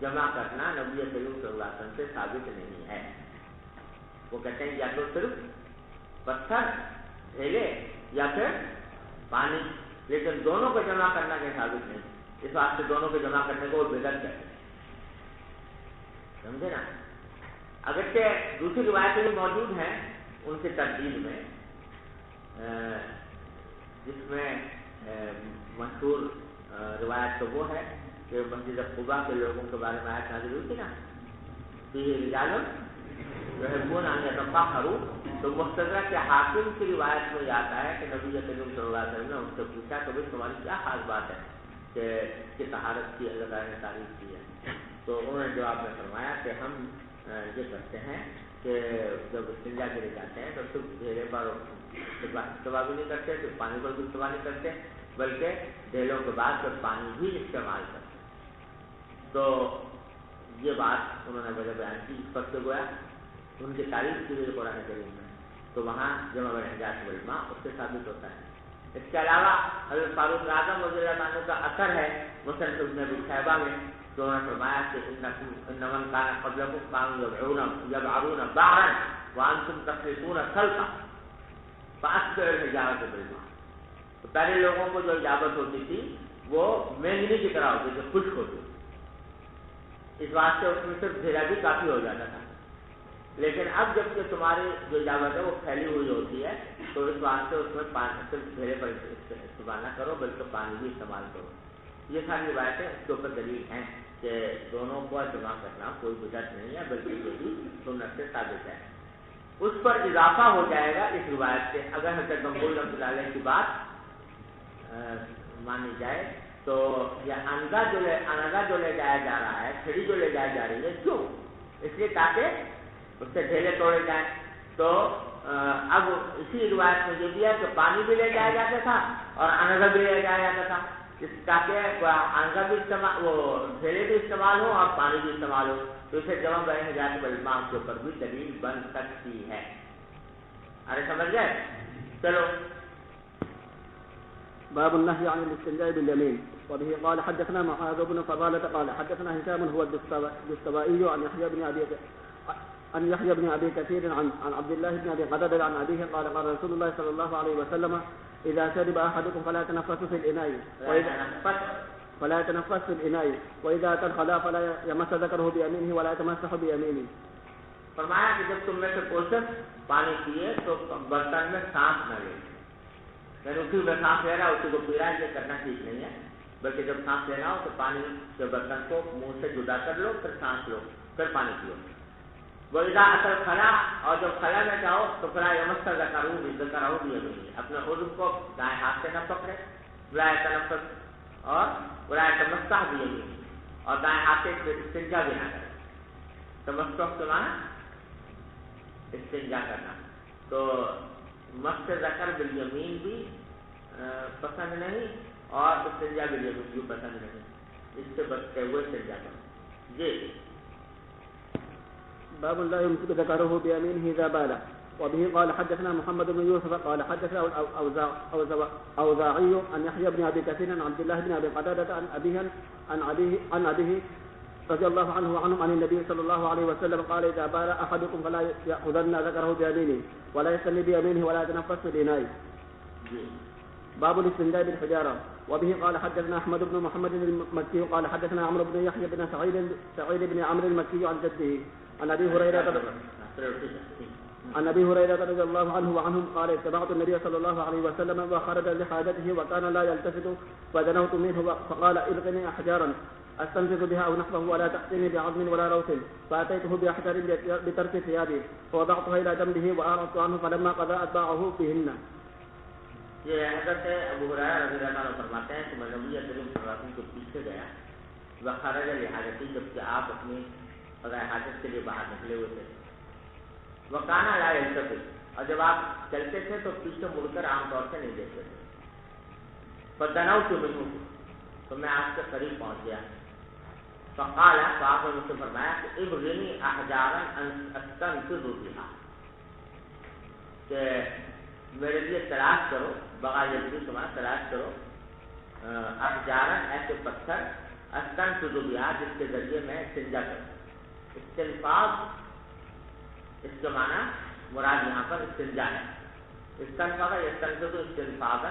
جمع کرنا نبی کریم صلی اللہ علیہ وسلم سے ثابت نہیں ہے. وہ کہتے ہیں یا تو صرف پتھر ڈھیلے یا پھر پانی, لیکن دونوں کو جمع کرنا کے ثابت نہیں. اس واسطے دونوں کو جمع کرنے کو وہ بدعت کہتے ہیں. سمجھے نا. اگرچہ دوسری روایتیں بھی موجود ہیں ان کی تردید میں, جس میں مشہور روایت تو وہ ہے کہ مسجد قباء کے لوگوں کے بارے میں آیت نازل ہوئی تھی نا, فیہ رجال یحبون ان یتطہروا. تو مستدرک کے حاکم کی روایت میں یہ آتا ہے کہ نبی کریم صلی اللہ علیہ وسلم نے ان سے پوچھا کہ بھائی تمہاری کیا خاص بات ہے کہ طہارت کی اللہ تعالیٰ نے تعریف کی ہے. تو انہوں نے جواب میں فرمایا کہ ہم یہ کرتے ہیں کہ جب استنجا کے لیے جاتے ہیں تو صرف ڈھیلے پر استعمال بھی نہیں کرتے, صرف پانی پر بھی استعمال نہیں کرتے, بلکہ ڈھیلوں کے بعد پھر پانی بھی استعمال کرتے. تو یہ بات انہوں نے وجہ بیان کی. اس پر سے گویا ان کی تعریف کی ہوئی قرآن کریم میں, تو وہاں جمع بین الحجارۃ والماء اس سے ثابت ہوتا ہے. اس کے علاوہ حضرت فاروق اعظم رضی اللہ عنہ کا اثر ہے مسند ابن ابی شیبہ میں, تو انہوں نے فرمایا کہ ان من کان قبلکم کانوا یبعرون بعرا وانتم تخلطون خلطا پاس اجازت بالماء. تو پہلے لوگوں کو جو اجازت ہوتی تھی وہ مینگنی کی طرح ہوتی تھی, خشک ہوتی, اس واسطے اس میں صرف ڈھیرا بھی کافی ہو جاتا تھا. لیکن اب جب کہ تمہاری جو اجازت ہے وہ پھیلی ہوئی ہوتی ہے تو اس واسطے اس میں پانی صرف ڈھیرے پر استعمال نہ کرو بلکہ پانی بھی استعمال کرو. یہ ساری روایتیں اس کے اوپر دلیل ہیں کہ دونوں کو جمع کرنا کوئی بدعت نہیں ہے بلکہ یہ بھی سنت سے ثابت ہے. اس پر اضافہ ہو جائے گا اس روایت سے اگر حضرت مقبول رحمۃ اللہ علیہ کی بات مانی جائے تو یہ انگا جو لے جایا جا رہا ہے, چھڑی جو لے جائی جا رہی ہے, کیوں؟ اس لیے تاکہ اس سے ڈھیلے توڑے جائیں. تو اب اسی روایت میں یہ بھی ہے کہ پانی بھی لے جایا جاتا تھا اور انگا بھی لے جایا جاتا تھا تاکہ انگا بھی استعمال, وہ ڈھیلے بھی استعمال ہو اور پانی بھی استعمال ہو. تو اسے جمع بین حجارت بالماء کے اوپر بھی دلیل بن سکتی ہے. ارے سمجھ گئے؟ چلو. باب النهي عن الاستنجاء باليمين. وبه قال حدثنا معاذ بن فضالة قال حدثنا هشام هو الدستوائي عن يحيى بن ابي كثير عن عبد الله بن ابي قتادة عن ابيه قال قال رسول الله صلى الله عليه وسلم اذا شرب احدكم فلا يتنفس في الاناء واذا تنخلا فلا يمس ذكره بيمينه ولا يتمسح بيمينه. فرمایا کہ جب تم میں سے کوئی شخص پانی پیے تو برتن میں سانس نہ لے. یعنی اسی میں سانس لینا اسی کو پی رہا ہے, یہ کرنا ٹھیک نہیں ہے. بلکہ جب سانس لینا ہو تو پانی کے برتن کو منہ سے جدا کر لو, پھر سانس لو, پھر پانی پیو. وہ اذا اثر خلا, اور جب خلا میں جاؤ تو فلا یمس ذکرہ بیمینہ, اپنے عضو کو دائیں ہاتھ سے نہ پکڑے, ولا یتنفس اور ولا یتمسح بیمینہ, اور دائیں ہاتھ سے استنجا بھی نہ کرے. تمسح کے معنی استنجا کرنا. تو مس ذکر بالیمین بھی پسند نہیں اور استنجا بالیمین بھی پسند نہیں. اس سے بچتے ہوئے استنجا کرو. جی. باب لا يمسك ذكره بيمينه إذا بال. وبه قال حدثنا محمد بن يوسف قال حدثنا الأوزاعي عن يحيى بن أبي كثير عن عبد الله بن أبي قتادة عن أبيه رضي الله عنه وعنهم عن النبي صلى الله عليه وسلم قال إذا بال أحدكم فلا يأخذن ذكره بيمينه ولا يستني بيمينه ولا يتنفس في الإناء. باب الاستنجاء بالحجارة. وبه قال حدثنا أحمد بن محمد المكي قال حدثنا عمرو بن يحيى بن سعيد بن عمرو المكي عن جده عن أبي هريرة رضي الله عنه وعنهم قال اتبعت النبي صلى الله عليه وسلم وخرج لحاجته وكان لا يلتفت فدنوت منه فقال القني أحجارا أستنفذ بها أو نحوه ولا تأتيني بعظم ولا روث فأتيته بأحجار بترك ثيابي فوضعتها إلى جنبه وأعرضت عنه فلما قضى أتباعه فيهن. یہ حضرت ابو ہریرہ رضی اللہ عنہ فرماتے ہیں کہ میں نبی کریم صلی اللہ علیہ وسلم کے پیچھے گیا وخرج لحاجتی, جبکہ آپ اپنی قضاء حاجت کے لیے باہر نکلے ہوئے تھے. وکان لا یلتفت, اور جب آپ چلتے تھے تو پیچھے مڑ کر عام طور سے نہیں دیکھتے تھے. فدنوت منہ, تو میں آپ کے قریب پہنچ گیا. فقال, تو آپ نے مجھ سے فرمایا کہ ابغنی احجارا استنفذ بها, کہ میرے لیے تلاش کرو, بغیر جلدی تمہارا تلاش کرو, احجارن ایسے پتھر, استنفذ بها جس کے ذریعے میں استنجا کروں. استنفاذ اس کے معنی مراد یہاں پر استنجا ہے. استنفذ یستنفذ استنفاذا,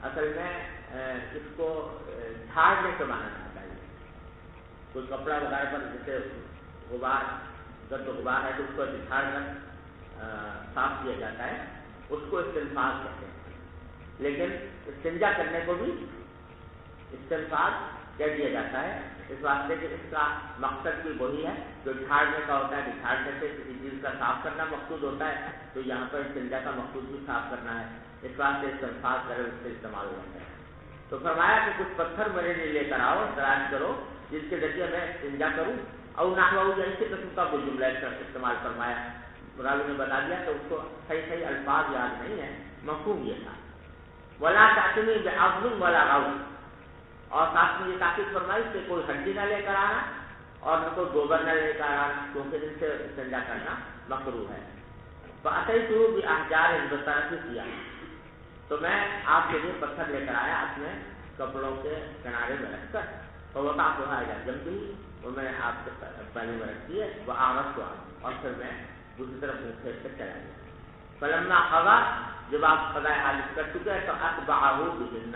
اصل میں اس کو جھاڑنے کے معنی میں چاہیے. کوئی کپڑا وغیرہ پر جیسے غبار, گرد و غبار ہے تو اس کو جھاڑ کر صاف کیا جاتا ہے, اس کو استنفاذ کہتے ہیں. لیکن استنجا کرنے کو بھی استنفاذ کہہ دیا جاتا ہے, اس واسطے کہ اس کا مقصد بھی وہی ہے جو جھاڑنے کا ہوتا ہے. کہ جھاڑنے سے کسی چیز کا صاف کرنا مقصود ہوتا ہے, تو یہاں پر استنجا کا مقصود بھی صاف کرنا ہے, اس واسطے استنفاذ کرے اس سے استعمال ہوتا ہے. تو فرمایا کہ کچھ پتھر میرے لیے لے کر آؤ, تلاش کرو جس کے ذریعے میں استنجا کروں. اور نحوہ, اسی قسم کا کوئی جملہ استعمال فرمایا. راوی نے بتا دیا کہ اس کو صحیح الفاظ یاد نہیں ہے, مفہوم یہ تھا. ولا تأتنی بعظم ولا روث, اور ساتھ میں یہ تاکید فرمائی کہ کوئی ہڈی نہ لے کر آنا اور نہ کوئی گوبر نہ لے کر آنا, کیونکہ ان سے استنجا کرنا مکروہ ہے. فأتیتہ بأحجار بطرف الثیاب, تو میں آپ کے لیے پتھر لے کر آیا اپنے کپڑوں کے کنارے میں رکھ کر. فوضعتها إلى جنبه, وہ میں نے آپ کے پہلے میں رکھ دی ہے. وأعرضت عنه, اور پھر میں دوسری طرف منہ پھیر کر چلا گیا. فلما قضا، جب آپ قضاء حاجت کر چکے تو اتبعہ بہن،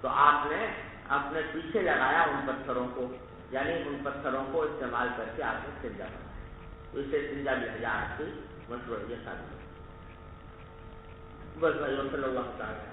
تو آپ نے اپنے پیچھے لگایا ان پتھروں کو، یعنی ان پتھروں کو استعمال کر کے آپ نے استنجا کرا، تو اسے استنجا بالحجارۃ کی مشروعیت ثابت ہے۔ بس بھائی صلی اللہ تعالیٰ